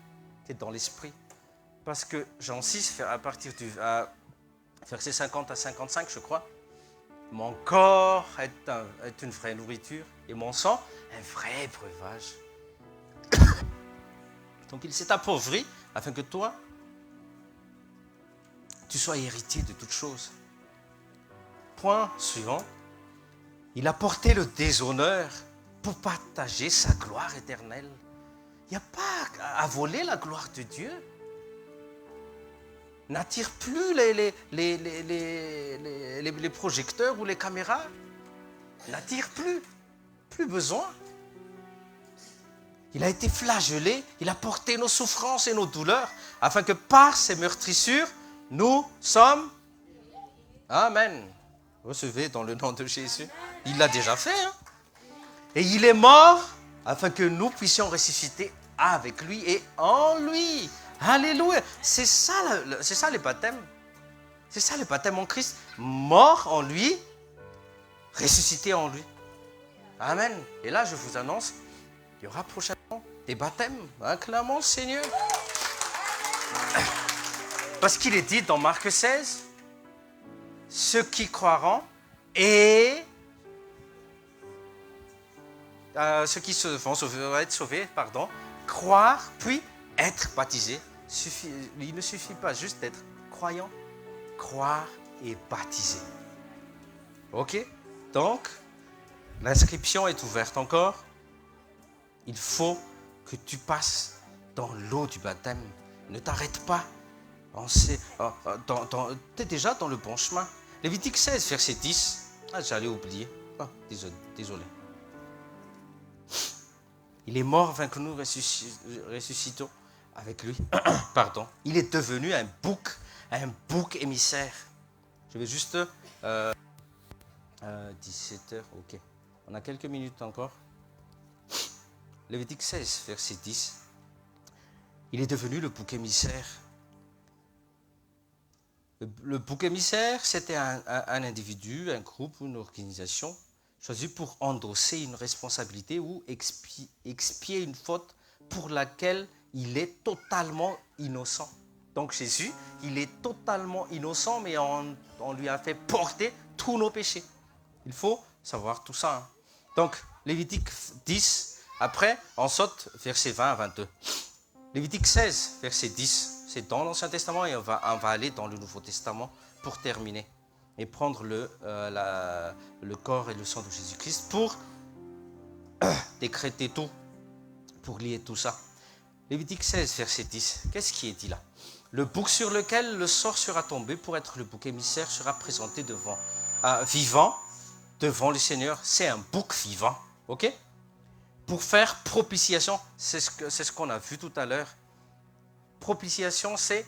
C'est dans l'esprit. Parce que Jean 6, à partir du verset 50 à 55, je crois, mon corps est une vraie nourriture et mon sang un vrai breuvage. Donc il s'est appauvri afin que toi, tu sois héritier de toutes choses. Point suivant, il a porté le déshonneur pour partager sa gloire éternelle. Il n'y a pas à voler la gloire de Dieu. N'attire plus les projecteurs ou les caméras. N'attire plus. Plus besoin. Il a été flagellé, il a porté nos souffrances et nos douleurs, afin que par ses meurtrissures, nous sommes... Amen. Recevez dans le nom de Jésus. Il l'a déjà fait. Hein? Et il est mort, afin que nous puissions ressusciter avec lui et en lui. Alléluia. C'est ça les baptêmes. C'est ça le baptême en Christ. Mort en lui, ressuscité en lui. Amen. Et là, je vous annonce, il y aura prochainement des baptêmes. Acclamons le Seigneur. Parce qu'il est dit dans Marc 16, ceux qui croiront et ceux qui vont être sauvés, croire puis être baptisés. Il ne suffit pas juste d'être croyant, croire et baptiser. Ok? Donc, l'inscription est ouverte encore. Il faut que tu passes dans l'eau du baptême. Ne t'arrête pas. Tu es déjà dans le bon chemin. Lévitique 16, verset 10. J'allais oublier. Désolé. Il est mort afin que nous ressuscitons avec lui. Pardon. Il est devenu un bouc émissaire. Je vais juste... 17h, ok. On a quelques minutes encore. Lévitique 16, verset 10. Il est devenu le bouc émissaire. Le bouc émissaire, c'était un individu, un groupe, une organisation choisi pour endosser une responsabilité ou expier une faute pour laquelle il est totalement innocent. Donc Jésus, il est totalement innocent, mais on lui a fait porter tous nos péchés. Il faut savoir tout ça. Hein. Donc, Lévitique 10, après, on saute verset 20 à 22. Lévitique 16, verset 10, c'est dans l'Ancien Testament et on va aller dans le Nouveau Testament pour terminer et prendre le corps et le sang de Jésus-Christ pour décréter tout, pour lier tout ça. Lévitique 16, verset 10, qu'est-ce qui est dit là? Le bouc sur lequel le sort sera tombé pour être le bouc émissaire sera présenté vivant devant le Seigneur. C'est un bouc vivant, ok? Pour faire propitiation, c'est ce qu'on a vu tout à l'heure. Propitiation, c'est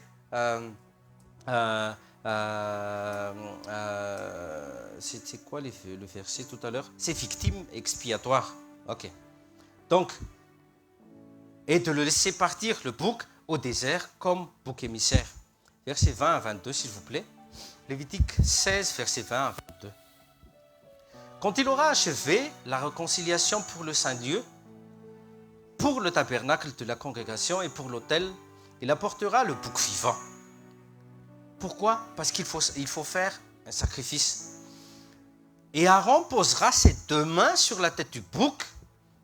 c'était quoi le verset tout à l'heure? C'est victime expiatoire. Ok. Donc, et de le laisser partir, le bouc, au désert comme bouc émissaire. Verset 20 à 22, s'il vous plaît. Lévitique 16, verset 20 à 22. Quand il aura achevé la réconciliation pour le Saint-Lieu, pour le tabernacle de la congrégation et pour l'autel, il apportera le bouc vivant. Pourquoi? Parce qu'il faut faire un sacrifice. Et Aaron posera ses 2 mains sur la tête du bouc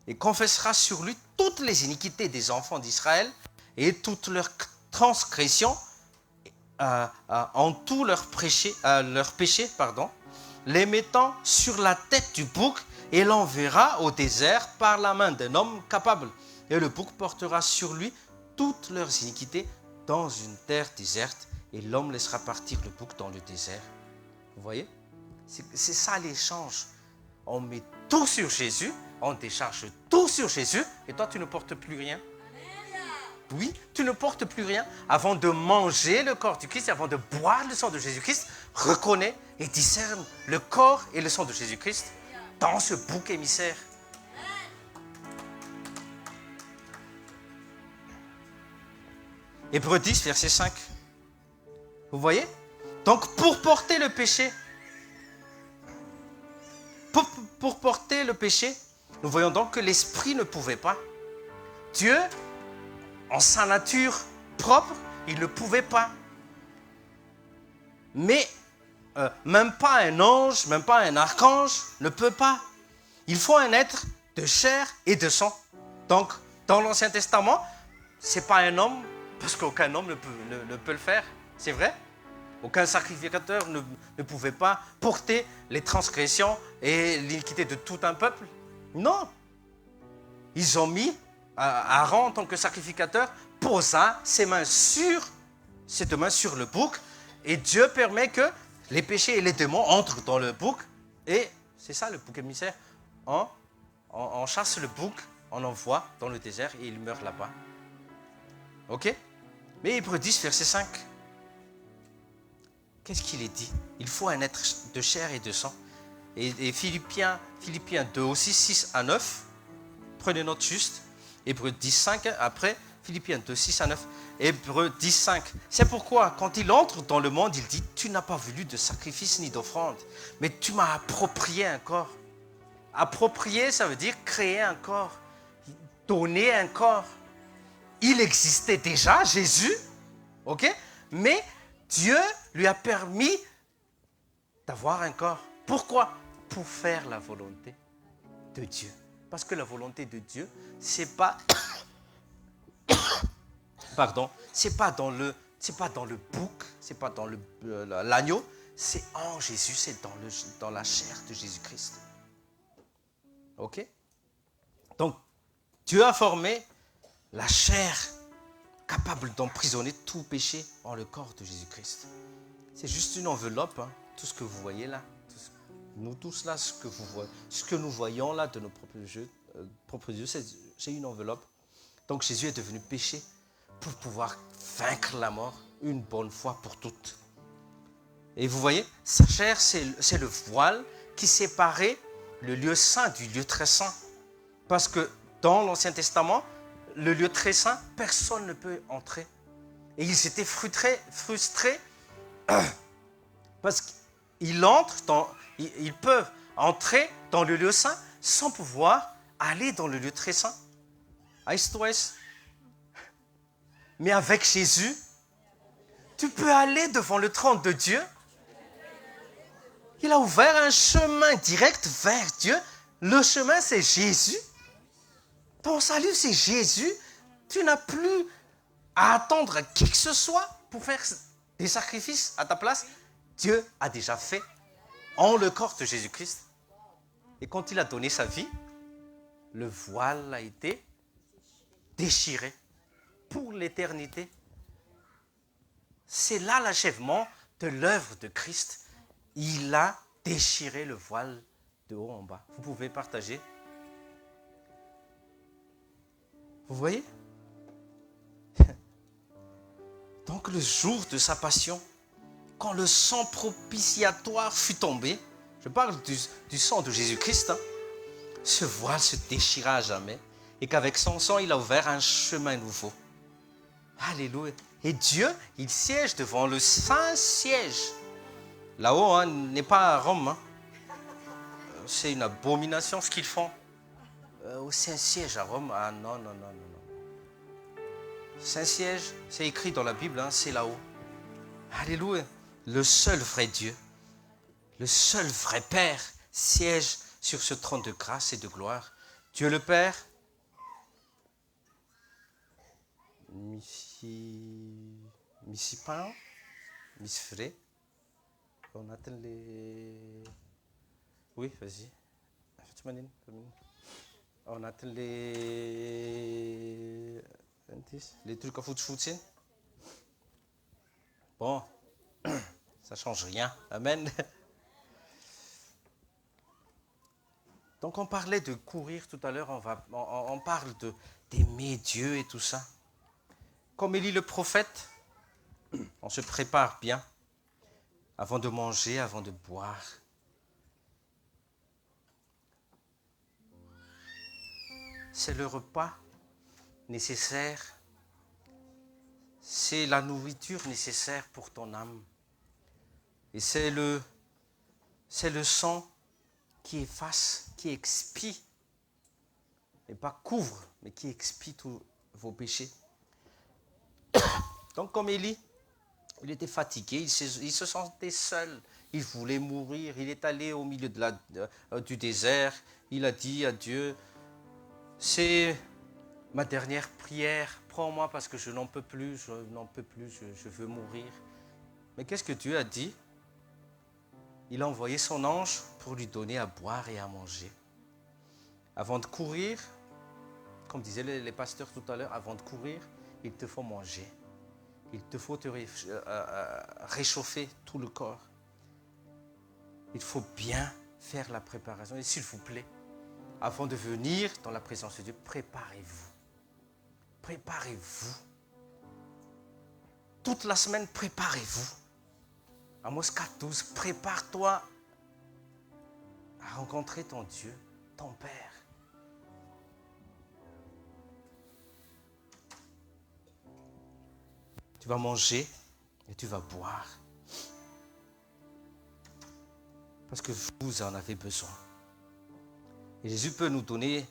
et confessera sur lui toutes les iniquités des enfants d'Israël et toutes leurs transgressions en tout leur péché, les mettant sur la tête du bouc et l'enverra au désert par la main d'un homme capable. Et le bouc portera sur lui toutes leurs iniquités dans une terre déserte et l'homme laissera partir le bouc dans le désert. Vous voyez? C'est ça l'échange. On met tout sur Jésus, on décharge tout sur Jésus et toi tu ne portes plus rien. Oui, tu ne portes plus rien. Avant de manger le corps du Christ, avant de boire le sang de Jésus-Christ, reconnais et discerne le corps et le sang de Jésus-Christ dans ce bouc émissaire. Hébreux 10, verset 5. Vous voyez? Donc, pour porter le péché, pour porter le péché, nous voyons donc que l'esprit ne pouvait pas. Dieu, en sa nature propre, il ne pouvait pas. Mais même pas un ange, même pas un archange ne peut pas. Il faut un être de chair et de sang. Donc, dans l'Ancien Testament, ce n'est pas un homme, parce qu'aucun homme ne peut le faire. C'est vrai? Aucun sacrificateur ne pouvait pas porter les transgressions et l'iniquité de tout un peuple. Non. Ils ont mis Aaron en tant que sacrificateur, posa ses deux mains sur le bouc, et Dieu permet que les péchés et les démons entrent dans le bouc, et c'est ça le bouc émissaire. On chasse le bouc, on l'envoie dans le désert et il meurt là-bas. Ok? Mais Hébreux 10, verset 5. Qu'est-ce qu'il est dit? Il faut un être de chair et de sang. Et Philippiens 2 aussi, 6 à 9. Prenez note juste. Hébreux 10, 5. Après, Philippiens 2, 6 à 9. Hébreux 10, 5. C'est pourquoi, quand il entre dans le monde, il dit, tu n'as pas voulu de sacrifice ni d'offrande, mais tu m'as approprié un corps. Approprier, ça veut dire créer un corps, donner un corps. Il existait déjà, Jésus, ok? Mais Dieu lui a permis d'avoir un corps. Pourquoi? Pour faire la volonté de Dieu. Parce que la volonté de Dieu, c'est pas, pardon, c'est pas dans le bouc, c'est pas dans l'agneau, c'est en Jésus, c'est dans la chair de Jésus-Christ. Ok? Donc, Dieu a formé la chair capable d'emprisonner tout péché en le corps de Jésus-Christ. C'est juste une enveloppe, hein, tout ce que vous voyez là. Nous tous là, ce que nous voyons là de nos propres yeux, c'est une enveloppe. Donc Jésus est devenu péché pour pouvoir vaincre la mort une bonne fois pour toutes. Et vous voyez, sa chair, c'est le voile qui séparait le lieu saint du lieu très saint. Parce que dans l'Ancien Testament, le lieu très saint, personne ne peut entrer. Et ils étaient frustrés parce qu'ils peuvent entrer dans le lieu saint sans pouvoir aller dans le lieu très saint. Mais avec Jésus, tu peux aller devant le trône de Dieu. Il a ouvert un chemin direct vers Dieu. Le chemin, c'est Jésus. Ton salut, c'est Jésus. Tu n'as plus à attendre qui que ce soit pour faire des sacrifices à ta place. Dieu a déjà fait en le corps de Jésus-Christ. Et quand il a donné sa vie, le voile a été déchiré pour l'éternité. C'est là l'achèvement de l'œuvre de Christ. Il a déchiré le voile de haut en bas. Vous pouvez partager. Vous voyez? Donc le jour de sa passion, quand le sang propitiatoire fut tombé, je parle du sang de Jésus-Christ, hein, ce voile se déchira à jamais et qu'avec son sang, il a ouvert un chemin nouveau. Alléluia. Et Dieu, il siège devant le Saint-Siège. Là-haut, hein, n'est pas à Rome. Hein. C'est une abomination ce qu'ils font. Au Saint-Siège à Rome, ah non. Saint-Siège, c'est écrit dans la Bible, hein, c'est là-haut. Alléluia. Le seul vrai Dieu, le seul vrai Père siège sur ce trône de grâce et de gloire. Dieu le Père, Missipan, Misfré, on attend les... Oui, vas-y. On attend les trucs à foutre. Bon, ça change rien. Amen. Donc on parlait de courir tout à l'heure, on parle d'aimer Dieu et tout ça. comme Élie le prophète, on se prépare bien avant de manger, avant de boire. C'est le repas nécessaire, c'est la nourriture nécessaire pour ton âme. Et c'est le sang qui efface, qui expie, et pas couvre, mais qui expie tous vos péchés. Donc comme Élie, il était fatigué, il se sentait seul, il voulait mourir, il est allé au milieu du désert, il a dit à Dieu, c'est ma dernière prière, prends-moi parce que je n'en peux plus, je veux mourir. Mais qu'est-ce que Dieu a dit? Il a envoyé son ange pour lui donner à boire et à manger. Avant de courir, comme disaient les pasteurs tout à l'heure, avant de courir, il te faut manger. Il te faut te réchauffer tout le corps. Il faut bien faire la préparation. Et s'il vous plaît, avant de venir dans la présence de Dieu, préparez-vous. Préparez-vous. Toute la semaine, préparez-vous. Amos 4:12, prépare-toi à rencontrer ton Dieu, ton Père. Tu vas manger et tu vas boire. Parce que vous en avez besoin. Et Jésus peut nous donner,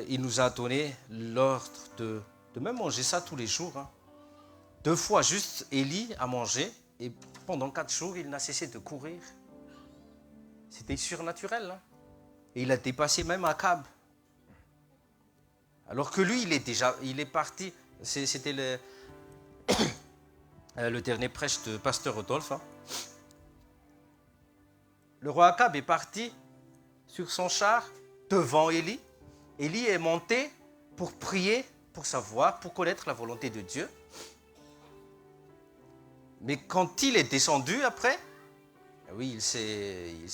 il nous a donné l'ordre de même manger ça tous les jours. 2 fois, juste Élie a mangé et pendant 4 jours, il n'a cessé de courir. C'était surnaturel. Et il a dépassé même Akab. Alors que lui, il est parti. C'était le dernier prêche de pasteur Rodolphe. Le roi Akab est parti sur son char devant Élie. Élie est monté pour prier, pour savoir, pour connaître la volonté de Dieu. Mais quand il est descendu après, oui, je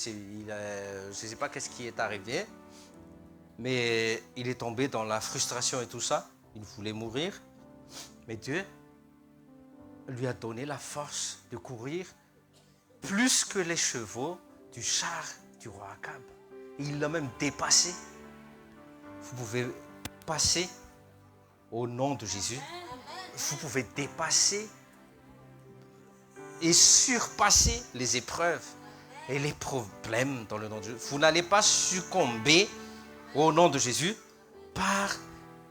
ne sais pas qu'est-ce qui est arrivé, mais il est tombé dans la frustration et tout ça. Il voulait mourir, mais Dieu lui a donné la force de courir plus que les chevaux du char du roi Akab. Et il l'a même dépassé. Vous pouvez passer au nom de Jésus. Vous pouvez dépasser et surpasser les épreuves et les problèmes dans le nom de Dieu. Vous n'allez pas succomber au nom de Jésus par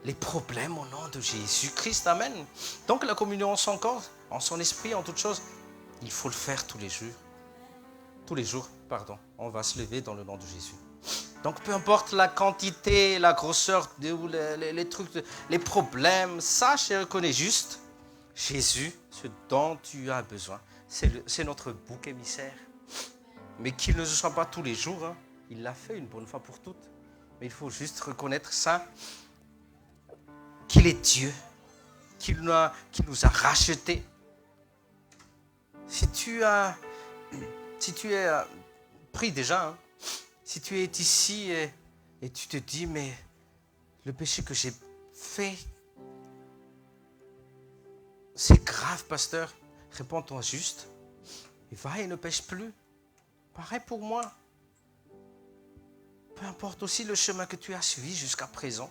les problèmes au nom de Jésus-Christ. Amen. Donc la communion en son corps, en son esprit, en toutes choses, il faut le faire tous les jours. Tous les jours, pardon. On va se lever dans le nom de Jésus. Donc peu importe la quantité, la grosseur, les trucs, les problèmes, sache et reconnais juste Jésus, ce dont tu as besoin. C'est notre bouc émissaire. Mais qu'il ne se soit pas tous les jours. Il l'a fait une bonne fois pour toutes. Mais il faut juste reconnaître ça, qu'il est Dieu, qu'il nous a rachetés. Si tu es pris déjà, si tu es ici et tu te dis, mais le péché que j'ai fait, c'est grave, pasteur, réponds-toi juste. Et va et ne pêche plus. Pareil pour moi. Peu importe aussi le chemin que tu as suivi jusqu'à présent.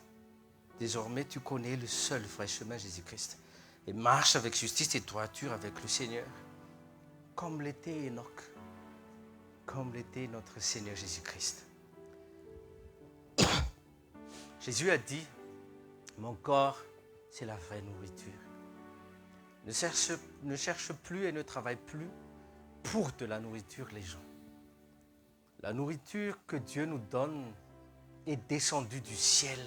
Désormais, tu connais le seul vrai chemin, Jésus-Christ. Et marche avec justice et droiture avec le Seigneur. Comme l'était Enoch. Comme l'était notre Seigneur Jésus-Christ. Jésus a dit, mon corps, c'est la vraie nourriture. Ne cherche plus et ne travaille plus pour de la nourriture, les gens. La nourriture que Dieu nous donne est descendue du ciel,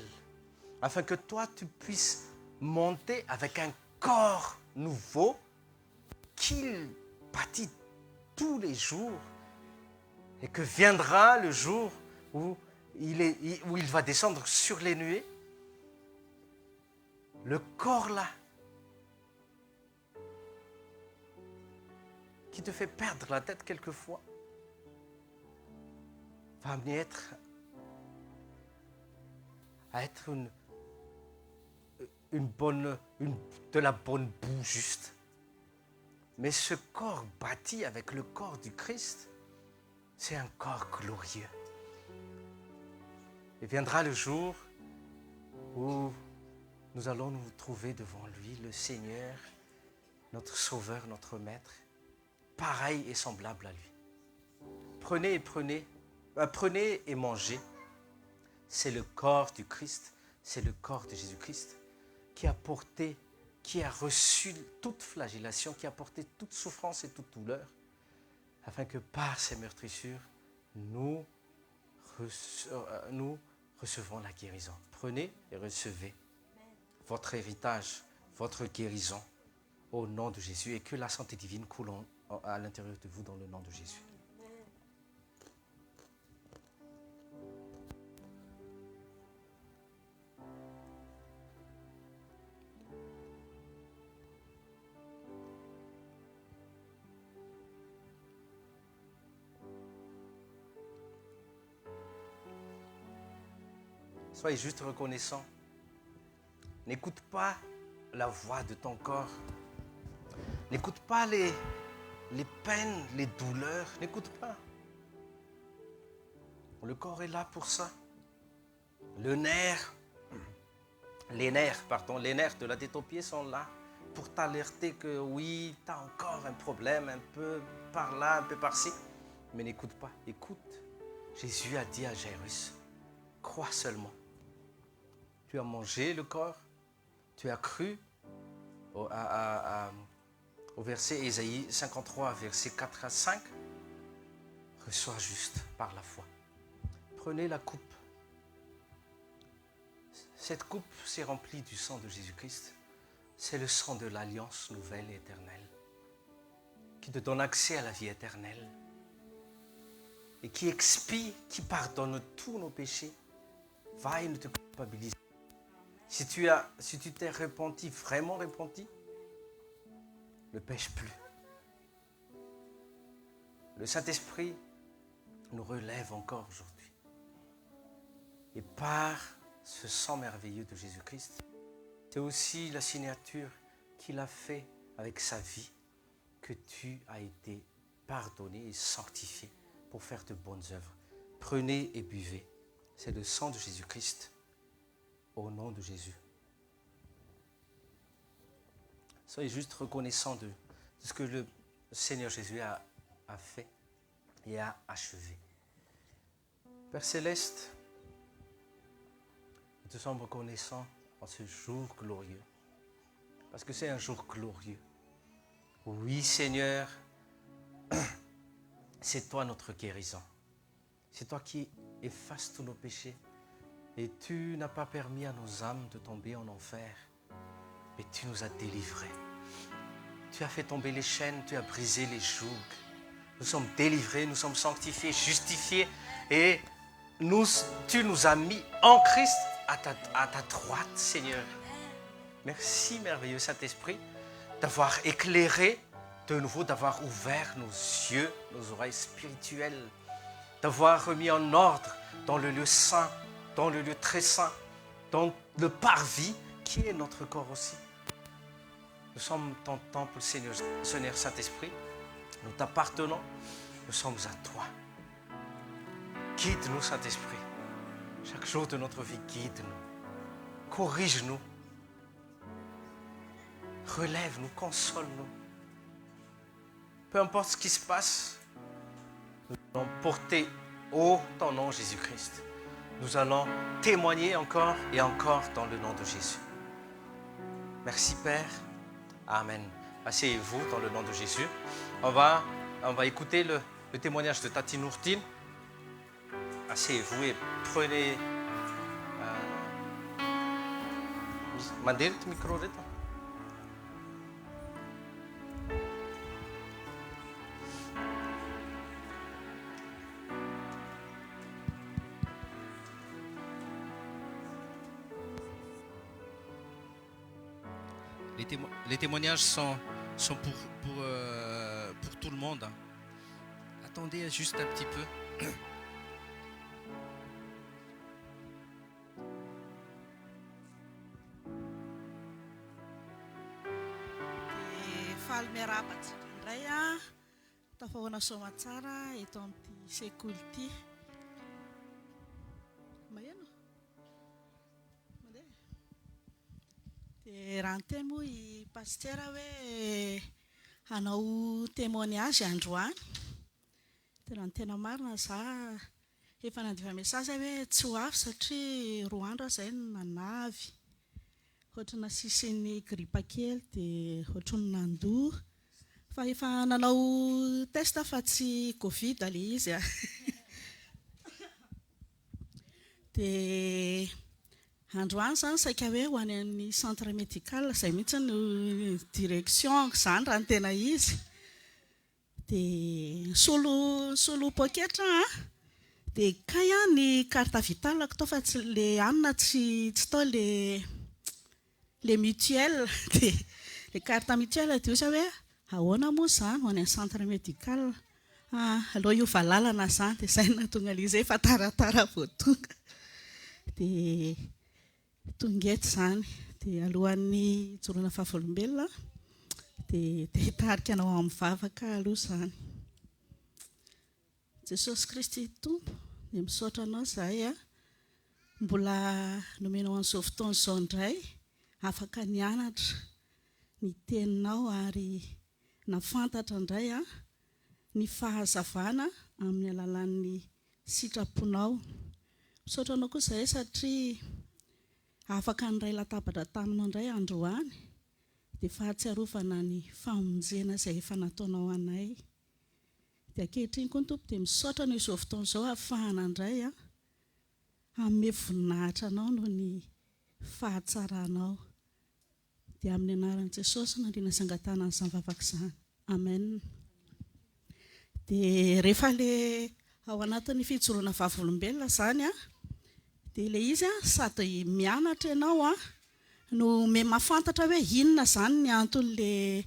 afin que toi, tu puisses monter avec un corps nouveau qu'il bâtit tous les jours et que viendra le jour où il va descendre sur les nuées. Le corps là, qui te fait perdre la tête quelquefois, va amener à être de la bonne boue juste. Mais ce corps bâti avec le corps du Christ, c'est un corps glorieux. Et viendra le jour où nous allons nous trouver devant lui, le Seigneur, notre Sauveur, notre Maître, pareil et semblable à lui. Prenez et mangez. C'est le corps du Christ, c'est le corps de Jésus-Christ qui a reçu toute flagellation, qui a porté toute souffrance et toute douleur, afin que par ses meurtrissures, nous recevons la guérison. Prenez et recevez votre héritage, votre guérison au nom de Jésus, et que la santé divine coule à l'intérieur de vous dans le nom de Jésus. Soyez juste reconnaissant. N'écoute pas la voix de ton corps. N'écoute pas les peines, les douleurs. N'écoute pas. Le corps est là pour ça. Les nerfs de la tête aux pieds sont là pour t'alerter que oui, tu as encore un problème, un peu par là, un peu par-ci. Mais n'écoute pas. Écoute. Jésus a dit à Jairus, crois seulement. Tu as mangé le corps, tu as cru au verset Ésaïe 53, verset 4 à 5. Reçois juste par la foi. Prenez la coupe. Cette coupe s'est remplie du sang de Jésus-Christ. C'est le sang de l'alliance nouvelle et éternelle qui te donne accès à la vie éternelle et qui expie, qui pardonne tous nos péchés. Va et ne te culpabilise. Si tu t'es repenti, vraiment repenti, ne pêche plus. Le Saint-Esprit nous relève encore aujourd'hui. Et par ce sang merveilleux de Jésus-Christ, c'est aussi la signature qu'il a fait avec sa vie, que tu as été pardonné et sanctifié pour faire de bonnes œuvres. Prenez et buvez. C'est le sang de Jésus-Christ. Au nom de Jésus. Soyez juste reconnaissants de ce que le Seigneur Jésus a fait et a achevé. Père Céleste, nous te sommes reconnaissants en ce jour glorieux, parce que c'est un jour glorieux. Oui, Seigneur, c'est toi notre guérison. C'est toi qui effaces tous nos péchés. Et tu n'as pas permis à nos âmes de tomber en enfer, mais tu nous as délivrés. Tu as fait tomber les chaînes, tu as brisé les jougs. Nous sommes délivrés, nous sommes sanctifiés, justifiés, et tu nous as mis en Christ à ta droite, Seigneur. Merci, merveilleux Saint-Esprit, d'avoir éclairé de nouveau, d'avoir ouvert nos yeux, nos oreilles spirituelles, d'avoir remis en ordre dans le lieu saint, dans le lieu très saint, dans le parvis qui est notre corps aussi. Nous sommes ton temple, Seigneur Saint-Esprit. Nous t'appartenons. Nous sommes à toi. Guide-nous, Saint-Esprit. Chaque jour de notre vie, guide-nous. Corrige-nous. Relève-nous, console-nous. Peu importe ce qui se passe, nous allons porter haut ton nom, Jésus-Christ. Nous allons témoigner encore et encore dans le nom de Jésus. Merci Père. Amen. Asseyez-vous dans le nom de Jésus. On va écouter le témoignage de Tati Nourtine. Asseyez-vous et prenez... Mandel le micro. Les témoignages sont pour tout le monde. Attendez juste un petit peu. faly miarabantsika indray a tafahoana somatsara eto amin'ity sekoly ity maheno mandeha dia raha ny teny moa i pastera hoe hanao témoignage androany tena ny tena marina za efa nandiva mesazy hoe tsy ho avy satria 2 andro izay no nanavy ohatrana sisin'ny gripa kely dia ohatrany nandoa fa efa nanao test fa tsy covid ilay izy a dia androany izany saika hoe ho any amin'ny centre médical izay mihitsy no direction izany raha ny tena izy dia solo poketra dia kay ny carte vitalako tao fa tsy le anona tsy tao le mutuelle dia le carte mutuelle dia osa hoe ahoana moa izany ho any amin'ny centre médical aloha io valalana izany dia izay natonga ilay fa taratara vao tonga dia tonga eto izany dia alohan'ny hijoroana fahavolombelona dia hitarika anao amin'ny vavaka aloha izany. Jesosy Kristy Tompo dia misaotra anao izahay mbola nomenao an'izao fotoana izao indray afaka nianatra ny teninao ary nafantatra indray ny fahazavana amin'ny alalan'ny sitraponao. Misaotra anao koa izahay satria afaka niray latabatra taminao indray androany dia fahatsiarovana ny famonjena izay efa nataonao anay. Dia ankehitriny koa ny Tompo dia misaotra no izao fotoana izao ahafahana indray amin'ny voninahitra anao noho ny fahatsaranao. Dia amin'ny anaran'i Jesosy nandriana sangatana an'izany vavaka izany. Amen. Dia rehefa ilay ao anatin'ny fijoroana fahavolombelona izany dia ilay izy sady mianatra ianao no mahafantatra hoe inona izany ny anton'ilay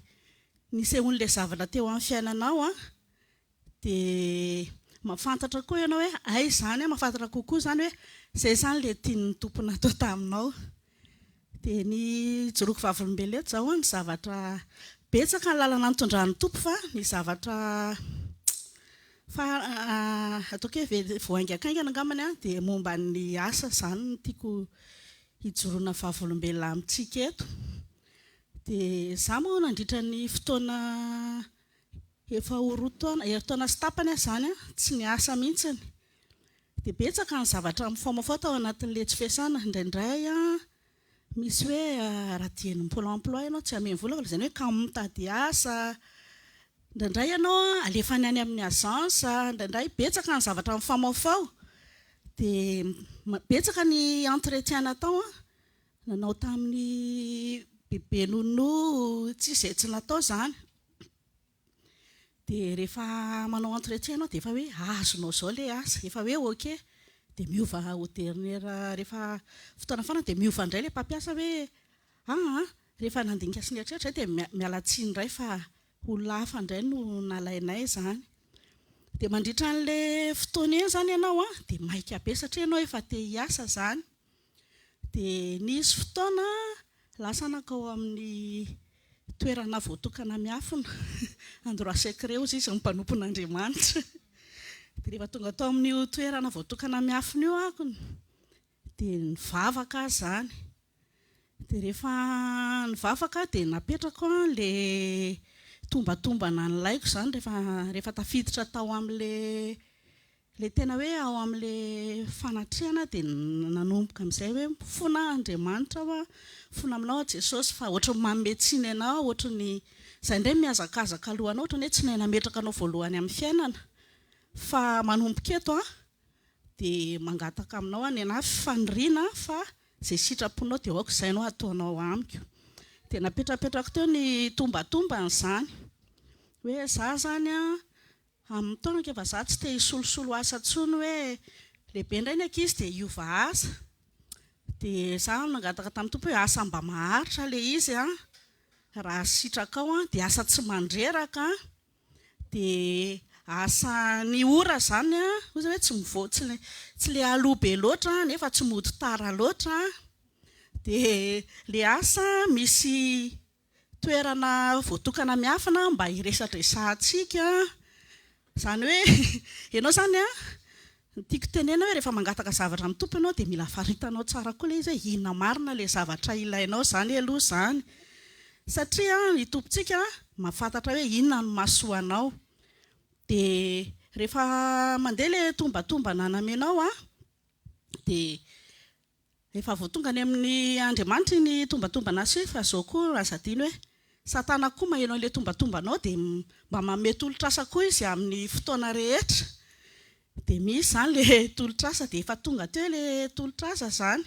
nisehoan'ilay zavatra teo amin'ny fiainanao dia mahafantatra koa ianao hoe ay izany mahafantatra kokoa izany hoe izay izany ilay tian'ny Tompo natao taminao. Dia ny joroako fahavolombelona eto izao ny zavatra betsaka ny lalana nitondrahan'ny Tompo fa ny zavatra ataoko hoe voaingakaingana angambany dia momba ny asa izany no tiako hijoroana fahavolombelona amintsika eto. Dia izaho moa nandritra ny fotoana efa taona sy tapany izany tsy niasa mihitsiny dia betsaka ny zavatra mifaomafaota ao anatin'ilay tsy fiasana indraindray misy hoe raha dian'ny pôle emploi ianao tsy hameny vola izany hoe ka mitady asa indraindray ianao alefany any amin'ny agence indraindray betsaka ny zavatra mifaomafao dia betsaka ny entretien natao nanao tamin'ny bebe nono tsy izay tsy natao izany dia rehefa manao entretien ianao dia efa hoe azonao izao ilay asa efa hoe ok dia miova au dernier rehefa fotoana fana dia miova indray ilay mpampiasa hoe rehefa nandinika sy ny eritreritra dia miala tsiny indray fa olona hafa indray no nalainay izany. Dia mandritra an'ilay fotoana eny izany ianao dia maika be satria ianao efa te hiasa izany. Dia nisy fotoana lasa nakao amin'ny toerana voatokana miafina endroit secret ozy izy ny mpanompon'Andriamanitra. Dia rehefa tonga tao amin'io toerana voatokana miafina io ako dia nivavaka izany. Dia rehefa nivavaka dia napetrako ilay tombatombana nylaiko izany rehefa tafiditra tao amin'ilay tena hoe ao amin'ilay fanatrehana dia nanomboka amin'izay hoe fona Andriamanitra fona aminao Jesosy fa ohatrany manometsiny ianao ohatrany izay indray mihazakazaka alohanao ohatrany hoe tsy nametraka anao voalohany amin'ny fiainana fa manomboka eto dia mangataka aminao any anahy faniriana fa izay sitraponao dia aoka izay no ataonao amiko. Dia napetrapetrako teo ny tombatombana izany hoe za zany amin'ny taona efa za tsy te hisolosolo asa tsony hoe lehibe indray ny ankizy dia hiova asa dia za nangataka tamin'ny Tompo hoe asa mba maharitra ilay izy raha sitrakao dia asa tsy mandreraka dia asa ny ora izany ozy hoe tsy le aloha be loatra nefa tsy mody tara loatra dia le asa misy toerana voatokana miafina mba hiresatra isahantsika. Zany hoe ianao zany tiako tenena hoe rehefa mangataka zavatra amin'ny tompo ianao dia mila faritanao tsara koa ilay izy hoe inona marina ilay zavatra ilainao zany aloha zany. Satria ny tompontsika mahafantatra hoe inona no mahasoanao. Dia rehefa mandeha ilay tombatombana namenao dia rehefa voatonga any amin'ny Andriamanitra ny tombatombana sy fa zao koa azadiny hoe Satana koa mahaino ilay tombatombanao dia mba manome tolotrasa koa izy amin'ny fotoana rehetra. Dia misy zany ilay tolotrasa dia efa tonga teo ilay tolotrasa zany.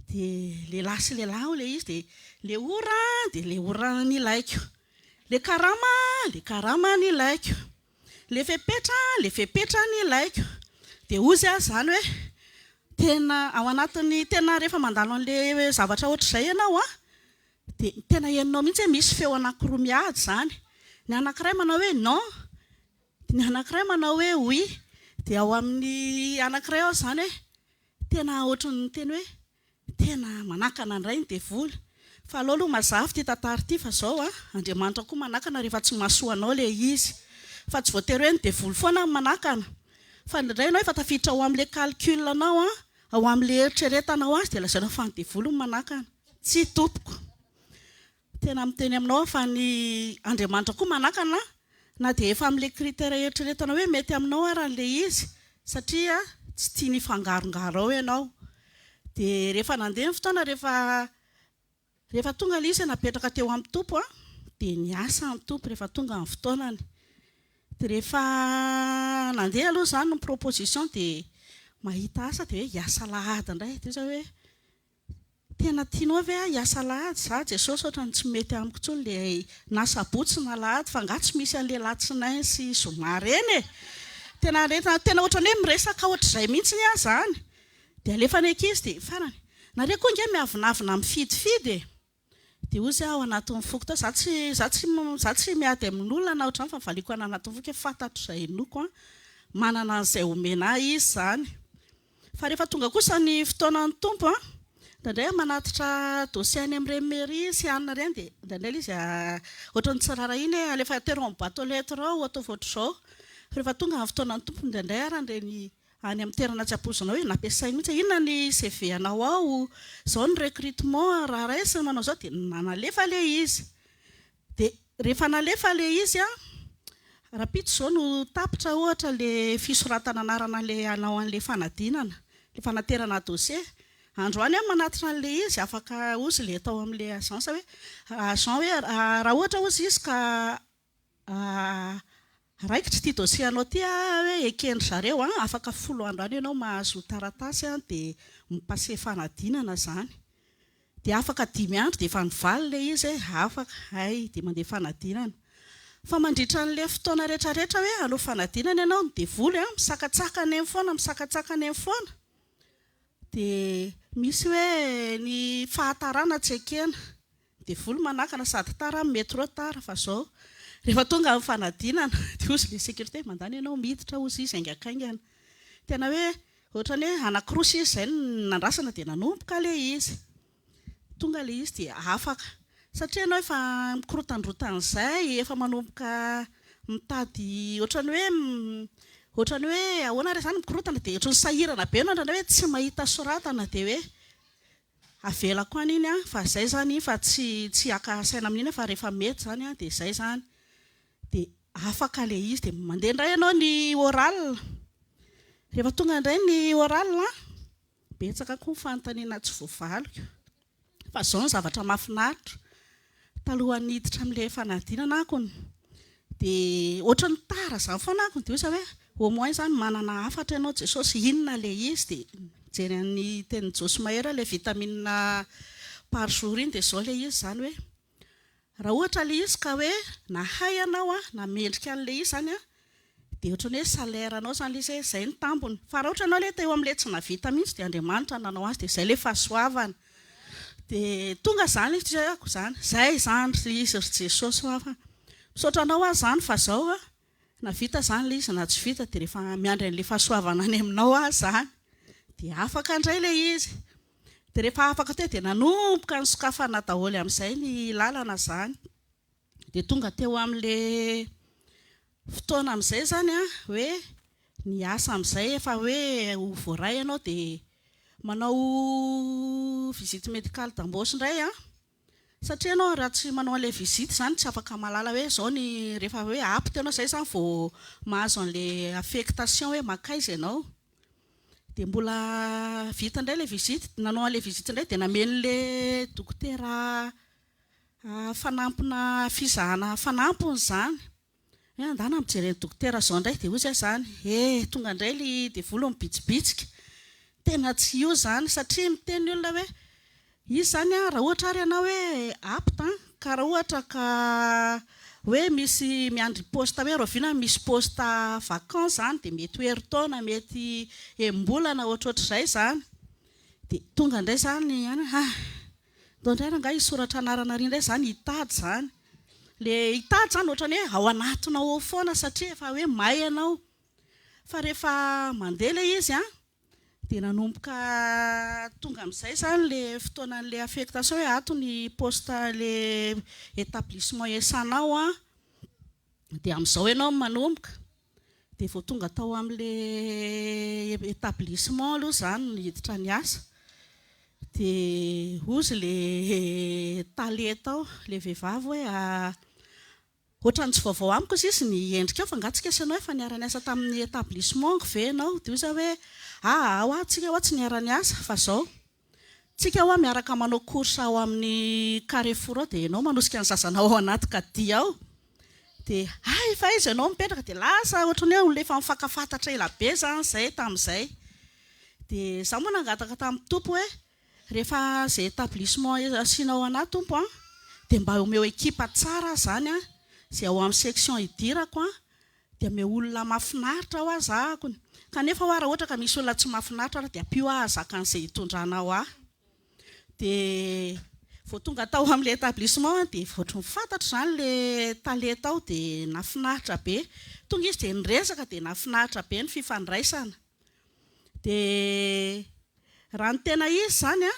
Dia lehilahy sy lehilahy ilay izy dia ilay ora dia ilay ora ny ilaiko. Ilay karama ny ilaiko. Ilay fepetra ny ilaiko. Dia ozy zany hoe tena ao anatin'ny tena rehefa mandalo an'ilay zavatra ohatr'izay ianao dia tena henonao mihitsy hoe misy feo anankiroa miady zany. Ny anankiray manao hoe non, ny anankiray manao hoe oui. Dia ao amin'ny anankiray ao zany hoe tena ohatran'ny teny hoe tena manakana ny ray ny devoly. Fa aleo aloha mazava ty tantara ty fa zao Andriamanitra koa manakana rehefa tsy mahasoanao ilay izy. Fa tsy voatery hoe ny devoly foana manakana. Fa indray ianao efa tafiditra ao amin'ilay calculanao ao amin'ilay eritreretanao azy dia lazainao fa ny devoly manakana. Tsy tompoko. Tena miteny aminao fa ny Andriamanitra koa manakana na dia efa amin'ilay critère eritreretanao hoe mety aminao raha ilay izy. Satria tsy tia ny fangarongaro ao ianao. Dia rehefa nandeha ny fotoana rehefa tonga ilay izy napetraka teo amin'ny tompo dia niasa amin'ny tompo rehefa tonga amin'ny fotoanany. Dia rehefa nandeha aloha zany ny proposition dia mahita asa dia hoe hiasa lahady indray. Dia hoe tena tianao ve hiasa lahady? Za Jesosy ohatrany tsy mety amiko intsony ilay na sabotsy na lahady fa nga tsy misy an'ilay latsinainy sy zoma reny. Tena ohatrany hoe miresaka ohatr'izay mihitsy zany. Dia alefana ankizy dia farany nareo koa nge miavinavina mifidifidy. Dia ozy ao anatin'ny foko tao za tsy miady amin'ny olona na ohatrany fa valiko ana anatin'ny foko hoe fantatro izay noko manana an'izay omena izy zany. Fa rehefa tonga kosa ny fotoanan'ny tompo indray manatitra dossier any amin'ireny mairie sy anona ireny dia indraindray izy ohatran'ny tsy rarahiny hoe alefa tero amin'ny boîte aux lettres ao atao ohatr'izao. Rehefa tonga amin'ny fotoanan'ny tompo indraindray aran'ireny any amin'ny toerana tsy ampoizanao hoe nampiasainy mihitsy inona ny CV anao ao, zao ny recrutement raha raisy manao zao dia nalefa ilay izy. Dia rehefa nalefa ilay izy rapito zao no tapitra ohatra ilay fisoratana anarana ilay anao an'ilay fanadinana, ilay fanaterana dossier. Androany manatitra an'ilay izy afaka ozy ilay atao amin'ilay agence hoe agent hoe raha ohatra ozy izy ka raikitra ty dossier anao ty hoe ekeny zareo afaka 10 andro any ianao mahazo taratasy dia mipase fanadinana zany. Dia afaka 5 andro dia efa nivaly ilay izy afaka dia mandeha fanadinana. Fa mandritra an'ilay fotoana rehetrarehetra hoe aleo fanadinana ianao ny devoly misakatsakany amin'ny foana. Dia misy hoe ny fahatarana tsy ekena. Devoly manakana sady tara metro tara fa zao rehefa tonga amin'ny fanadinana dia ozy ilay sécurité mandany ianao miditra ozy izy aingakaingana. Tena hoe ohatrany hoe anankiroa izy izay nandrasana dia nanomboka ilay izy. Tonga ilay izy dia afaka. Satria ianao efa mikorotan'izay efa manomboka mitady ohatrany hoe ahoana re zany mikorotana dia ohatrany sahirana be ianao hoe tsy mahita soratana dia hoe avelako any iny fa izay zany fa tsy haka-saina amin'iny fa rehefa mety zany dia izay zany. Dia afaka ilay izy dia mandeha indray ianao ny oral. Rehefa tonga indray ny oral betsaka koa fanontaniana tsy voavaliko. Fa zao ny zavatra mahafinaritra. Taloha niditra amin'ilay fanadinana akony dia ohatrany tara zany foana akony dia ozy hoe au moins zany manana hafatra ianao Jesosy inona ilay izy dia jery amin'ny tenin'i Josmaera ilay vitamine par jour iny dia zao ilay izy zany hoe raha ohatra ilay izy ka hoe nahay ianao na mendrika an'ilay izy zany dia ohatrany hoe salaire anao zany ilay izy hoe izay ny tambony. Fa raha ohatra ianao ilay teo amin'ilay tsy navita mihitsy dia Andriamanitra nanao azy dia izay ilay fahasoavana. Dia tonga zany izy zany izay zany izy ry Jesosy hafa misaotra anao zany fa zao navita zany ilay izy na tsy vita dia rehefa miandry an'ilay fahasoavana any aminao zany dia afaka indray ilay izy. dia rehefa afaka teo dia nanomboka ny sokafana daholo amin'izay ny lalana zany. Dia tonga teo amin'ilay fotoana amin'izay zany hoe ny asa amin'izay efa hoe ho voaray ianao dia manao visite médicale d'embauche indray satria ianao raha tsy manao an'ilay visite zany tsy afaka malala hoe zao ny rehefa hoe apy teo ianao izay zany vao mahazo an'ilay affectation hoe makaiza ianao. Dia mbola vita indray ilay visite, nanao an'ilay visite indray dia namen'ilay dokotera fanampina fizahana fanampony zany. Andana mijery ny dokotera zao indray dia ozy zany tonga indray dia volo mibitsibitsika. Tena tsy io zany satria miteny olona hoe izy zany raha ohatra ary ianao hoe apta ka raha ohatra ka hoe misy miandry poste hoe rovina misy poste vacant zany dia mety herintaona mety embolana ohatrohatr'izay zany. Dia tonga indray zany ndao indray raha hisoratra anarana ry indray zany hitady zany. Le hitady zany ohatrany hoe ao anatinao ao foana satria efa hoe may ianao. Fa rehefa mandeha ilay izy dia nanomboka tonga amin'izay zany le fotoanan'ilay affectation hoe ato ny poste le établissement iasanao dia amin'izao ianao manomboka. Dia vao tonga tao amin'ilay établissement aloha zany niditra ny asa dia ozy le talet tao le vehivavy hoe ohatrany tsy vaovao amiko izy ny endrika ao fa ngatsika sy ianao efa niara-ny asa tamin'ny établissement ve ianao dia ozy hoe tsika tsy niara-ny asa fa zao tsika miaraka manao course ao amin'ny Carrefour ao dia ianao manosika ny sasana ao anaty kady ao. Dia fa izy ianao mipetraka dia lasa ohatrany hoe olona efa mifankafantatra ela be zany izay tamin'izay. Dia zaho moa nangataka tamin'ny tompo hoe rehefa izay établissement asianao anaty tompo dia mba omeo ekipa tsara zany izay ao amin'ny section idirako dia omeo olona mahafinaritra ao azahako. Kanefa raha ohatra ka misy olona tsy mahafinaritra dia ampio zaka an'izay hitondranao dia vao tonga tao amin'ilay établissement dia vao fantatra zany le talet tao dia nafinaritra be. Tonga izy dia niresaka dia nafinaritra be ny fifandraisana. Dia raha ny tena izy zany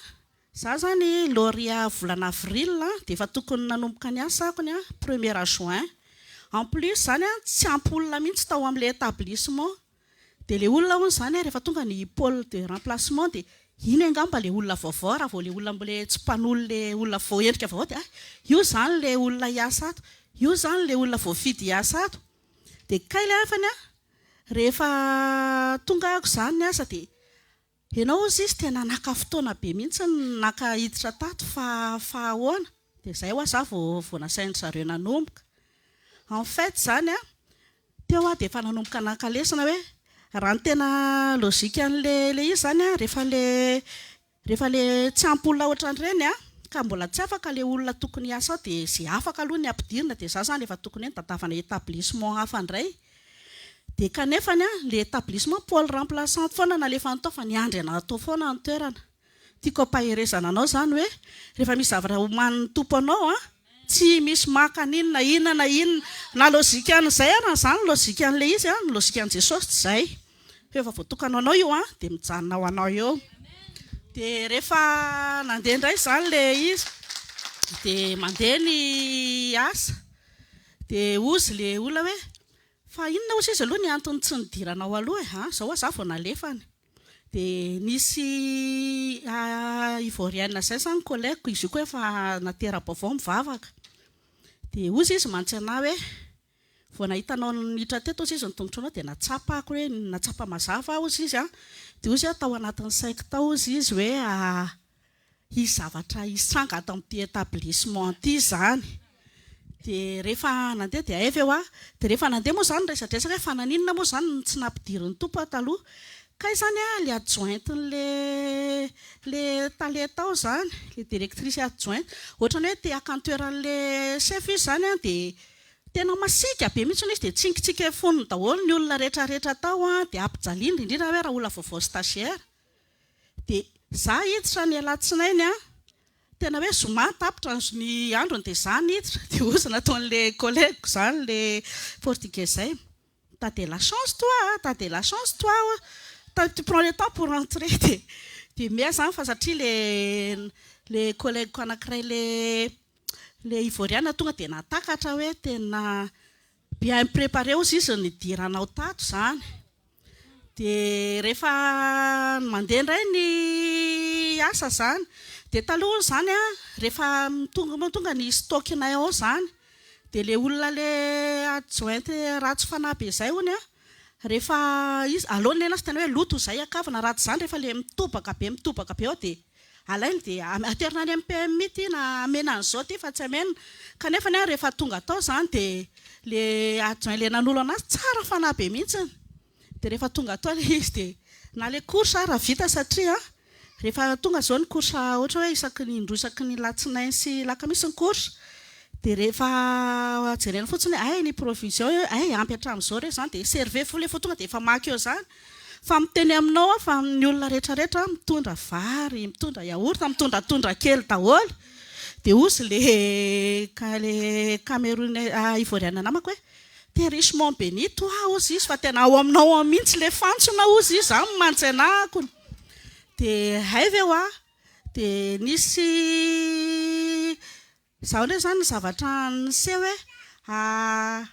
za zany lauréat volana avril dia efa tokony nanomboka ny asako ny 1er juin. En plus zany tsy ampy olona mihitsy tao amin'ilay établissement. Dia ilay olona hono zany rehefa tonga ny pôle de remplacement dia iny angamba ilay olona vaovao raha vao ilay olona mbola tsy mpanolo ilay olona vao endrika vaovao dia io zany ilay olona hiasa ato, io zany ilay olona voafidy hiasa ato. Dia kay ilay afany rehefa tonga ako zany ny asa dia ianao izy tena naka fotoana be mihitsy naka hiditra tato fa ahoana. Dia izay za vao nasain'ny zareo nanomboka. En fait zany teo dia efa nanomboka nankalesana hoe raha ny tena lôjika an'le izy zany rehefa le tsy ampy olona ohatran'ireny ka mbola tsy afaka le olona tokony hiasa ao dia izay afaka aloha ny ampidirina dia za zany efa tokony hoe tadavana établissement hafa indray. Dia kanefa le établissement pôle remplaçante foana nalefa ny tao fa niandry anatao foana ny toerana. Tiako ampaherezana anao zany hoe rehefa misy zavatra homanin'ny tompo anao tsy misy maka n'inona inona na inona na lôjika an'izay na zany lôjika an'le izy ny lôjika an'i Jesosy tsy izay. Efa voatokana anao io dia mijanona ho anao eo. Dia rehefa nandeha indray zany le izy dia mandeha ny asa dia ozy le olona hoe fa inona ozy izy aloha ny antony tsy nidiranao aloha zao za vao nalefany. Dia nisy Ivoriana zay zany collègue izy koa efa natera-baovao mivavaka. Dia ozy izy mantsy anahy hoe vao nahitanao niditra teto ozy izy nitongotra anao dia natsapa ako hoe natsapa mazava ozy izy dia ozy tao anatin'ny saiko tao ozy izy hoe hisy zavatra hisanga ato amin'ity établissement ity zany. Dia rehefa nandeha dia aiva eo dia rehefa nandeha moa zany resadresaka hoe fananinona moa zany tsy nampidiriny tompo taloha. Kay zany le adjointe le talet tao zany le directrice adjointe ohatrany hoe te akantoeran'le chef izy zany dia tena masika be mihitsy izy dia tsinkitsiky fonony daholo ny olona rehetrarehetra tao dia ampijaliana indrindra hoe raha olona vaovao stagiaire. Dia za hiditra ny alatsinainy tena hoe zoma tapitra ny androny dia za niditra dia ozy nataon'le collègue zany le portugais zay t'as de la chance toi, t'as de la chance toi. Tu prends le temps pour rentrer. dia mia zany fa satria le collègue anankiray le ivoriana tonga dia natakatra hoe tena bien préparé ozy izy nidiranao tato zany dia rehefa mandeha indray ny asa zany dia taloha zany a rehefa tonga ny stockinay ao zany dia le olona le adjointe ratsy fanahy be zay hony a rehefa izy alohan'ny lena sy tena hoe loto zay akavana ratsy zany rehefa le mitobaka be ao dia alainy dia aterina any amin'ny PMI ty na amena an'izao ty fa tsy amena kanefa ny rehefa tonga tao zany dia le adjoint le nanolo anazy tsara fanahy be mihitsy dia rehefa tonga tao le izy dia na le course raha vita satria rehefa tonga zao ny course ohatra hoe isaky ny indroa isaky ny latsinainy sy lakamisy ny course dia rehefa jerena fotsiny ay ny provision ay ampy hatramin'izao re zany dia serve fo le fo tonga dia efa maky eo zany fa miteny aminao fa ny olona rehetrarehetra mitondra vary mitondra yaourt mitondratondra kely daholo dia ozy le Cameroun ivoriana namako hoe dia Richemont Benito ozy izy fa tena ao aminao mihitsy le fantsona ozy izy zany mantsy anahako dia hay ve ho dia nisy zaho ndray zany zavatra niseho hoe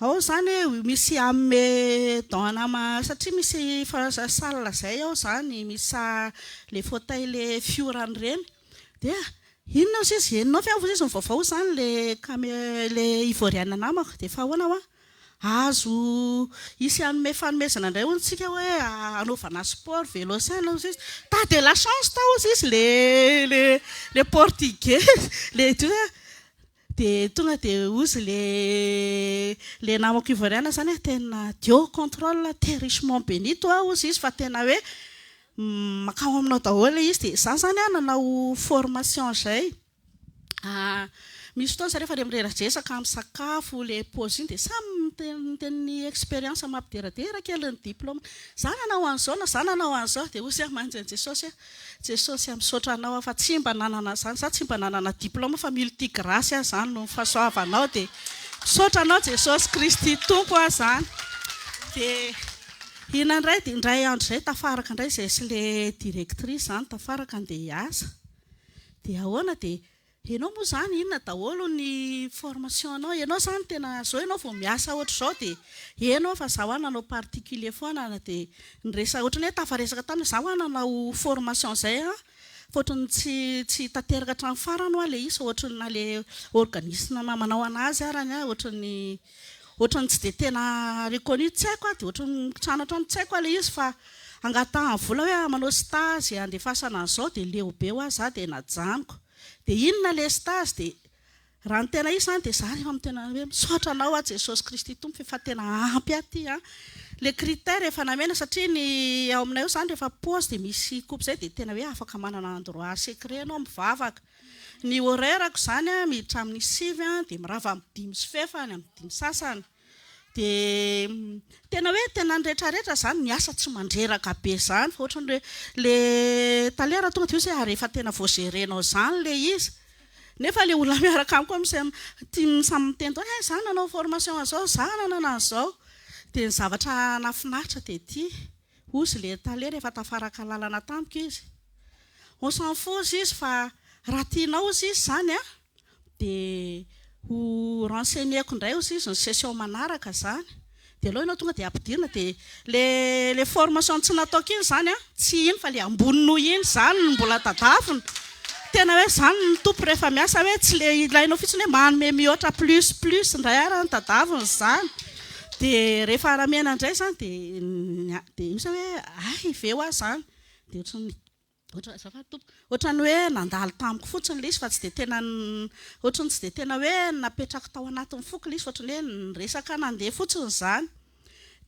ao zany misy ame danama satria misy salle zay ao zany misy le fauteuil le fiorany reny dia inona ozy izy enonao fa izy mivaovao zany le ivoriana namako dia fa ahoana ho azo isy anome fanomezana indray ontsika hoe anaovana sport vélo saina ozy izy ta de la chance ta ozy izy le portugais le dia tonga dia ozy le namako ivoriana zany tena dio contrôle te Richemont Benito ozy izy fa tena hoe makao aminao daholo izy dia za zany nanao formation zay misy fotoana za rehefa le mireradresaka amin'ny sakafo le pause iny dia samy miteny expérience mampideradera kely ny diplôme za nanao an'izao na za nanao an'izao dia ozy manjany jesosy misaotra anao fa tsy mba nanana zany za tsy mba nanana diplôme fa multigrâce zany no fahasoavanao dia misaotra anao Jesosy Kristy tompo zany dia inandray dia indray andro zay tafaraka indray zay sy le directrice zany tafaraka andeha hiasa dia ahoana dia ianao moa zany inona daholo ny formation anao ianao zany tena zao ianao vao miasa ohatr'izao dia ianao fa zaho nanao particulier foana dia nyresa ohatrany hoe tafaresaka tany zaho nanao formation zay fa ohatrany tsy tanteraka hatramin'ny farany le izy ohatrany na le organisme manao anazy arany ohatrany tsy dia tena reconnu tsy haiko dia ohatrany tranatra tsy haiko le izy fa angatahany vola hoe manao stage andefasana an'izao dia leo be ho azy dia najaniko dia inona le stage dia raha ny tena izy zany dia za rehefa mitena hoe misaotra anao Jesosy Kristy tompo fa tena ampy aty le critère efa namena satria ny ao aminay eo zany rehefa poste dia misy coupe zay dia tena hoe afaka manana endroit secret anao mivavaka ny horairako zany miditra amin'ny 6 dia mirava amin'ny 5 sy fefany amin'ny 5 sasany dia tena hoe tena ny rehetrarehetra zany ny asa tsy mandreraka be zany fa ohatrany hoe le talera tonga dia hoe rehefa tena voagerenao zany le izy nefa le olona miaraka amiko samy miteny tao za nanao formation an'izao za nanana an'izao dia ny zavatra nafinaritra dia ty ozy le talera efa tafaraka lalana tamiko izy on s'en fout izy fa raha tianao ozy izy zany dia ho renseignéko indray ozy izy ny session manaraka zany dia aloha ianao tonga dia ampidirina dia le formation tsy nataoko iny zany tsy iny fa le ambonino iny zany mbola tadavina tena hoe zany ny tompo rehefa miasa hoe tsy le ilainao fitsiny hoe manome mihoatra plus indray ara ny tadavina zany dia rehefa ramena indray zany dia misy hoe ay ve ho azy zany dia ohatrany hoe nandalo tamiko fotsiny le izy fa tsy dia tena ohatrany tsy dia tena hoe napetraka tao anatin'ny foky le izy ohatrany hoe nyresaka nandeha fotsiny zany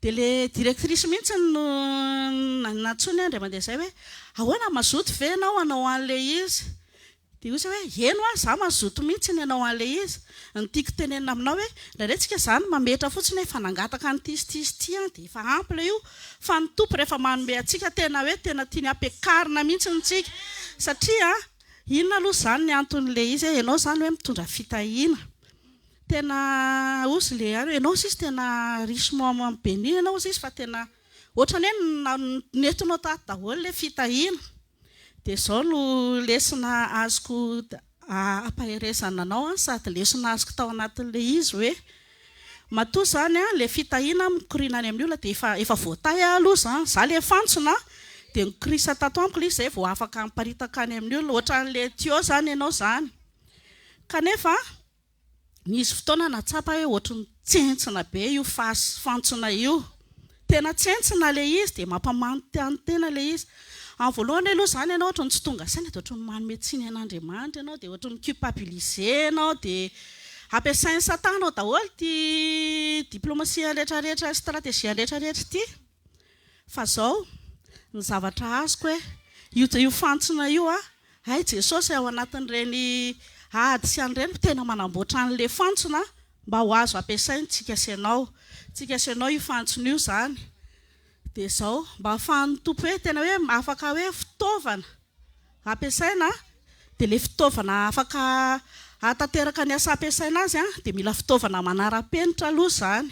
dia le directrice mihitsy natsony andray mandeha zay hoe ahoana mazoto ve anao anao an'le izy dia ozy hoe eno za mazoto mihitsy ny anao an'le izy ny tiako tenenina aminao hoe raharentsika zany mametra fotsiny hoe fanangataka ny tisytisy ty dia efa ampy le io fa ny tompo rehefa manome atsika tena hoe tena tiany ampiakarina mihitsy ntsika satria inona aloha zany ny anton'le izy ianao zany hoe mitondra fitahiana tena ozy le ianao izy tena Richemont Benito ianao ozy izy fa tena ohatrany hoe nentinao tato daholo le fitahiana dia izao no lesona azoko ampaheresana anao sady lesona azoko tao anatin'ilay izy hoe matoa zany le fitahiana mikorina any amin'ny olona dia efa voatay aloha zany za le fantsona dia mikrisa tato amiko ilay izay vao afaka miparitaka any amin'ny olona ohatran'le tio zany ianao zany kanefa nisy fotoana natsapa hoe ohatran'ny tsentsina be io fantsona io tena tsentsina le izy dia mampamanty any tena le izy amin'ny voalohany aloha zany ianao ohatrany tsy tonga saina dia ohatrany manome tsiny an'Andriamanitra ianao dia ohatrany culpabiliser ianao dia ampiasain'ny satanao daholo ty diplomasia rehetrarehetra stratégie rehetrarehetra ity fa zao ny zavatra azoko hoe io fantsona io ay Jesosy ao anatin'ireny ady sy an'ireny tena manamboatra an'le fantsona mba ho azo ampiasainy tsika sy anao io fantsona io zany dia zao mba ahafahan'ny tompo hoe tena hoe afaka hoe fitaovana ampiasaina dia le fitaovana afaka atateraka ny asa ampiasaina azy dia mila fitaovana manara-penitra aloha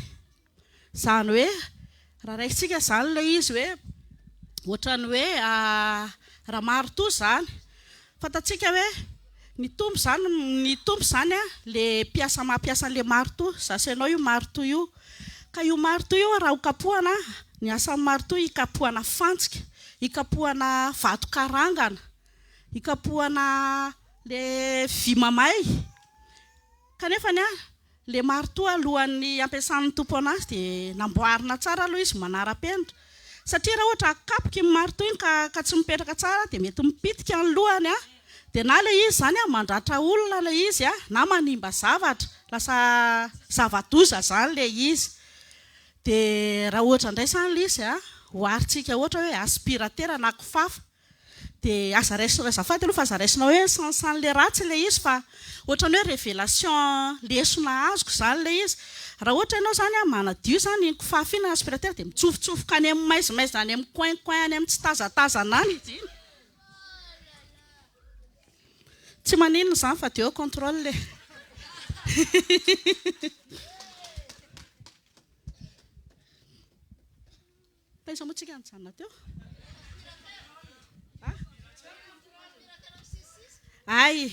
zany hoe raha raisitsika zany le izy hoe ohatrany hoe raha marito zany fantatsika hoe ny tompo zany le mampiasa an'le marito zasanao io marito io ka io marito io raha hokapohana ny asan'ny marito hikapohana fantsika hikapohana vato karangana hikapohana le vy mamay kanefa le marito alohan'ny ampiasan'ny tompo anazy dia namboarina tsara aloha izy manara-penitra satria raha ohatra akapoka iny marito iny ka tsy mipetraka tsara dia mety mipitika ny lohany dia na le izy zany mandratra olona le izy na manimba zavatra lasa zava-doza zany le izy dia raha ohatra indray zany le izy hoaritsika ohatra hoe aspiratera na kifafa dia aza raisina azafady aloha fa aza raisina hoe sansan'le ratsy le izy fa ohatrany hoe révélation lesona azoko zany le izy raha ohatra ianao zany manadio zany iny kifafa iny aspiratera dia mitsofotsofika any amin'ny maizimaizy any amin'ny coin any amin'ny tsy tazatazana any izy iny tsy maninona zany fa deo contrôle le taiza moa tsika nijanona teo ay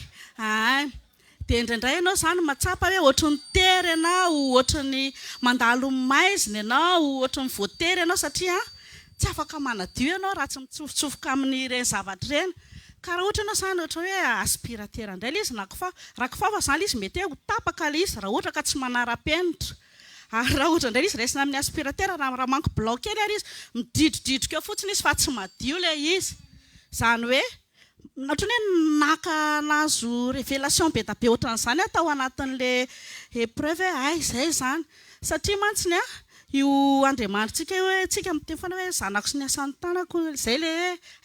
dia indraindray ianao zany matsapa hoe ohatrany tery ianao ohatrany mandalo maizina ianao ohatrany voatery ianao satria tsy afaka manadio ianao raha tsy mitsofotsofoka amin'ireny zavatra ireny ka raha ohatra ianao zany ohatra hoe aspiratera indray le izy raha kifafa zany le izy mety hoe ho tapaka le izy raha ohatra ka tsy manara-penitra ary raha ohatra indray le izy raisina amin'ny aspiratera raha manko bloc kely ary izy midridrodridroka eo fotsiny izy fa tsy madio le izy zany hoe ohatrany hoe naka nazo révélation be da be ohatran'izany atao anatin'le épreuve ay izay zany satria mantsiny io Andriamanitsika hoe tsika miteny foana hoe zanako sy ny asan'ny tanako izay le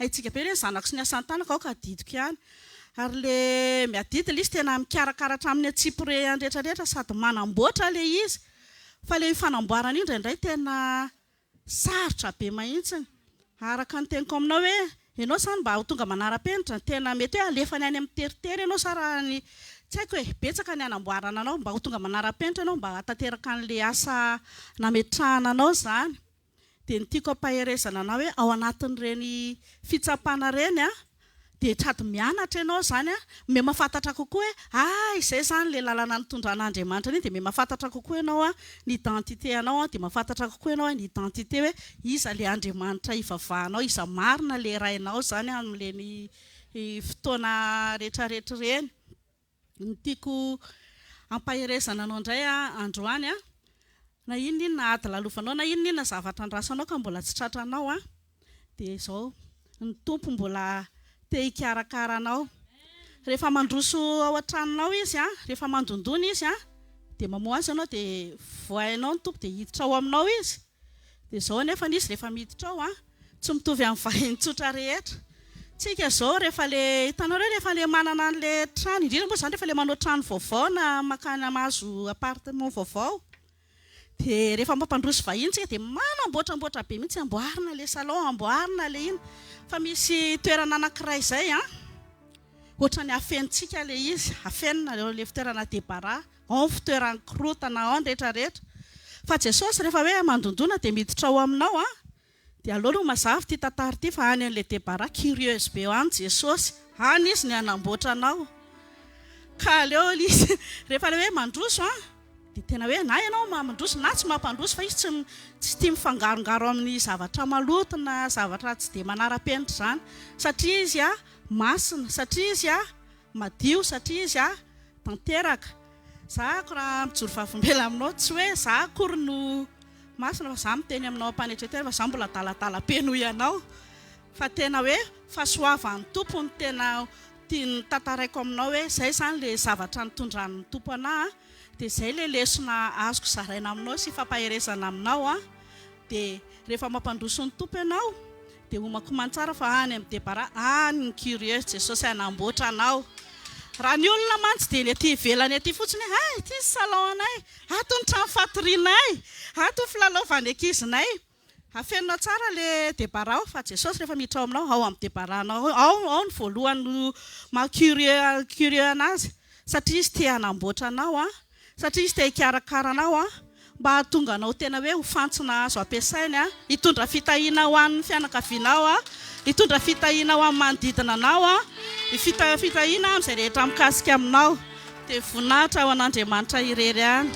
haitsika be hoe zanako sy ny asan'ny tanako ao ka didiko ihany ary le miadity le izy tena mikarakaratra amin'ny atsipireny rehetrarehetra sady manamboatra le izy fa le fanamboarana io indraindray tena sarotra be mahitsiny araka ny teniko aminao hoe ianao zany mba ho tonga manara-penitra tena mety hoe alefany any amin'ny teritery ianao sa raha ny tsy haiko hoe betsaka ny anamboarana anao mba ho tonga manara-penitra ianao mba hatateraka an'le asa nametrahana anao zany dia ny tiako ampaherezana anao hoe ao anatin'ireny fitsapana reny dia sady mianatra ianao zany me mahafantatra kokoa hoe izay zany le lalana nitondran'Andriamanitra iny dia me mahafantatra kokoa ianao ny identité anao dia mahafantatra kokoa ianao ny identité hoe iza le Andriamanitra ivavahanao iza marina le rainao zany amin'ireny fotoana rehetrarehetra ireny ny tiako ampaherezana anao indray androany na inona ady lalovanao na inona zavatra andrasanao ka mbola tsy tratranao dia izao ny tompo mbola te hikarakara anao rehefa mandroso ao an-tranonao izy rehefa mandondona izy dia mamoa azy ianao dia voainao ny tompo dia hiditra ao aminao izy dia izao nefa izy rehefa miditra ao tsy mitovy amin'ny vahiny tsotra rehetra tsika izao rehefa le hitanao rehefa le manana an'le trano indrindra moa zany rehefa le manao trano vaovao na makany amazo appartement vaovao dia rehefa mampandroso vahiny tsika dia manamboatramboatra be mihitsy amboarina le salon amboarina le iny fa misy toerana anankiray izay ohatrany afenitsika le izy afenina le fitoerana debara ao ny fitoerana krotana ao ny rehetrarehetra fa Jesosy rehefa hoe mandondona dia miditra ao aminao dia aloha no mazava ty tantara ty fa any an'ilay Debara curieuse be any Jesosy any izy ny anamboatra anao ka aleo izy rehefa le hoe mandroso dia tena hoe na ianao mandroso na tsy mampandroso fa izy tsy tia mifangarongaro amin'ny zavatra maloto na zavatra tsy dia manara-penitra izany satria izy masina satria izy madio satria izy tanteraka zahako raha mijoro vavimbela aminao tsy hoe za akory no masina fa za miteny aminao ampanetrety fa za mbola daladala-be noho ianao fa tena hoe fahasoavan'ny tompo ny tena tiany tantaraiko aminao hoe izay izany le zavatra nitondran'ny tompo anahy dia izay le lesona azoko zaraina aminao sy fampaherezana aminao dia rehefa mampandroso ny tompo ianao dia homako mantsara fa any amin'ny Debara any ny curieuse Jesosy anamboatra anao raha ny olona mantsy dia ny aty ivelany aty fotsiny ity salon anay ato ny trano fatorianay ato ny filalaovan'ny ankizinay afenonao tsara le Debara fa Jesosy rehefa miditra ao aminao ao amin'ny Debara ao ny voalohany curieux anazy satria izy tia hanamboatra anao satria izy tia hikarakara anao mba hahatonga anao tena hoe ho fantsona azo ampiasainy hitondra fitahiana ho an'ny fianakavianao hitondra fitahiana ho amin'ny manodidina anao fitahiana amin'izay rehetra mikasika aminao dia voninahitra ao an'Andriamanitra irery any.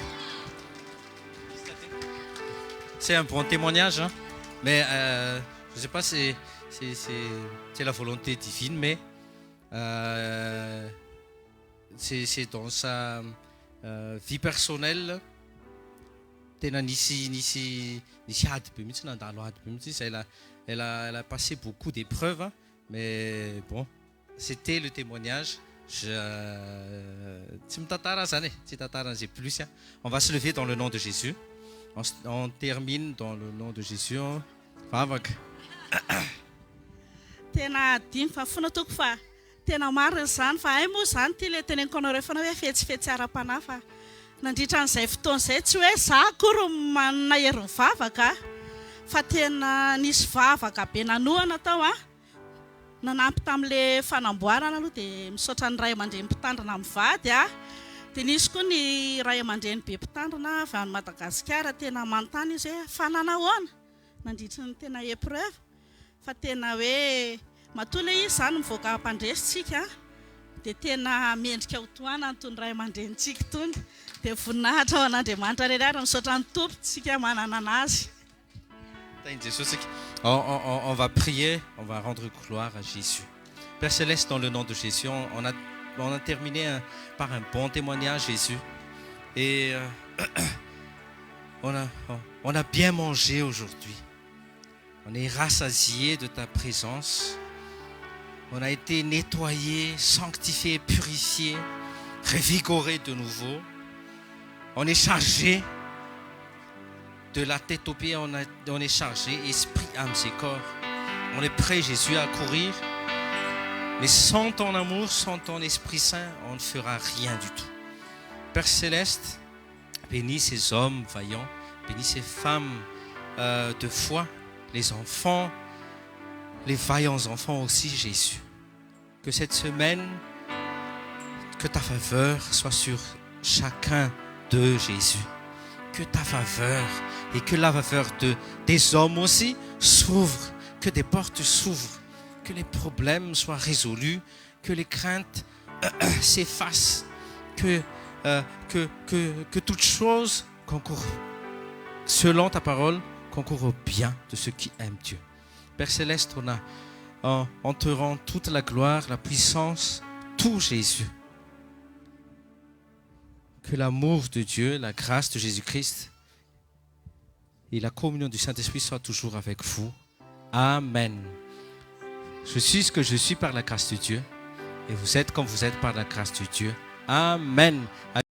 C'est un bon témoignage, hein? Mais je ne sais pas si c'est la volonté divine, mais c'est dans sa vie personnelle. Elle a passé beaucoup d'épreuves, mais bon, c'était le témoignage. On va se lever dans le nom de Jésus. On termine dans le nom de Jésus. Tena dimy fa fonatoko fa tena marina izany fa ay moa izany ty le teneniko anao rehefa hoe fetsifetsy ara-panahy fa nandritra an'izay fotoana izay tsy hoe za akory manana hery mivavaka fa tena nisy vavaka be nanohana tao nanampy tamin'ilay fanamboarana aloha dia misaotra ny ray aman-dreny mpitandrina mivady dia nisy koa ny ray aman-dreny be mpitandrina avy any Madagasikara tena manontany izy hoe fa nanahoana nandritra ny tena épreuve fa tena hoe matola izy izany mivoaka mpandresitsika dia tena mendrika ho toana antony ray aman-drenitsika tony dia voninahitra ao an'Andriamanitra rery ary misaotra ny tompo tsika manana anazy. On va prier, on va rendre gloire à Jésus. Père Céleste, dans le nom de Jésus, on a terminé par un bon témoignage, Jésus. Et on a bien mangé aujourd'hui. On est rassasié de ta présence. On a été nettoyé, sanctifié, purifié, revigoré de nouveau. On est chargé. De la tête aux pieds, on est chargé, esprit, âme et corps. On est prêt, Jésus, à courir. Mais sans ton amour, sans ton Esprit Saint, on ne fera rien du tout. Père Céleste, bénis ces hommes vaillants, bénis ces femmes de foi, les enfants, les vaillants enfants aussi, Jésus. Que cette semaine, que ta faveur soit sur chacun de Jésus. Que ta faveur et que la faveur des hommes aussi s'ouvre, que des portes s'ouvrent, que les problèmes soient résolus, que les craintes s'effacent, que toute chose concourt, selon ta parole, concourt au bien de ceux qui aiment Dieu. Père Céleste, on te rend toute la gloire, la puissance, tout Jésus. Que l'amour de Dieu, la grâce de Jésus-Christ et la communion du Saint-Esprit soient toujours avec vous. Amen. Je suis ce que je suis par la grâce de Dieu et vous êtes comme vous êtes par la grâce de Dieu. Amen.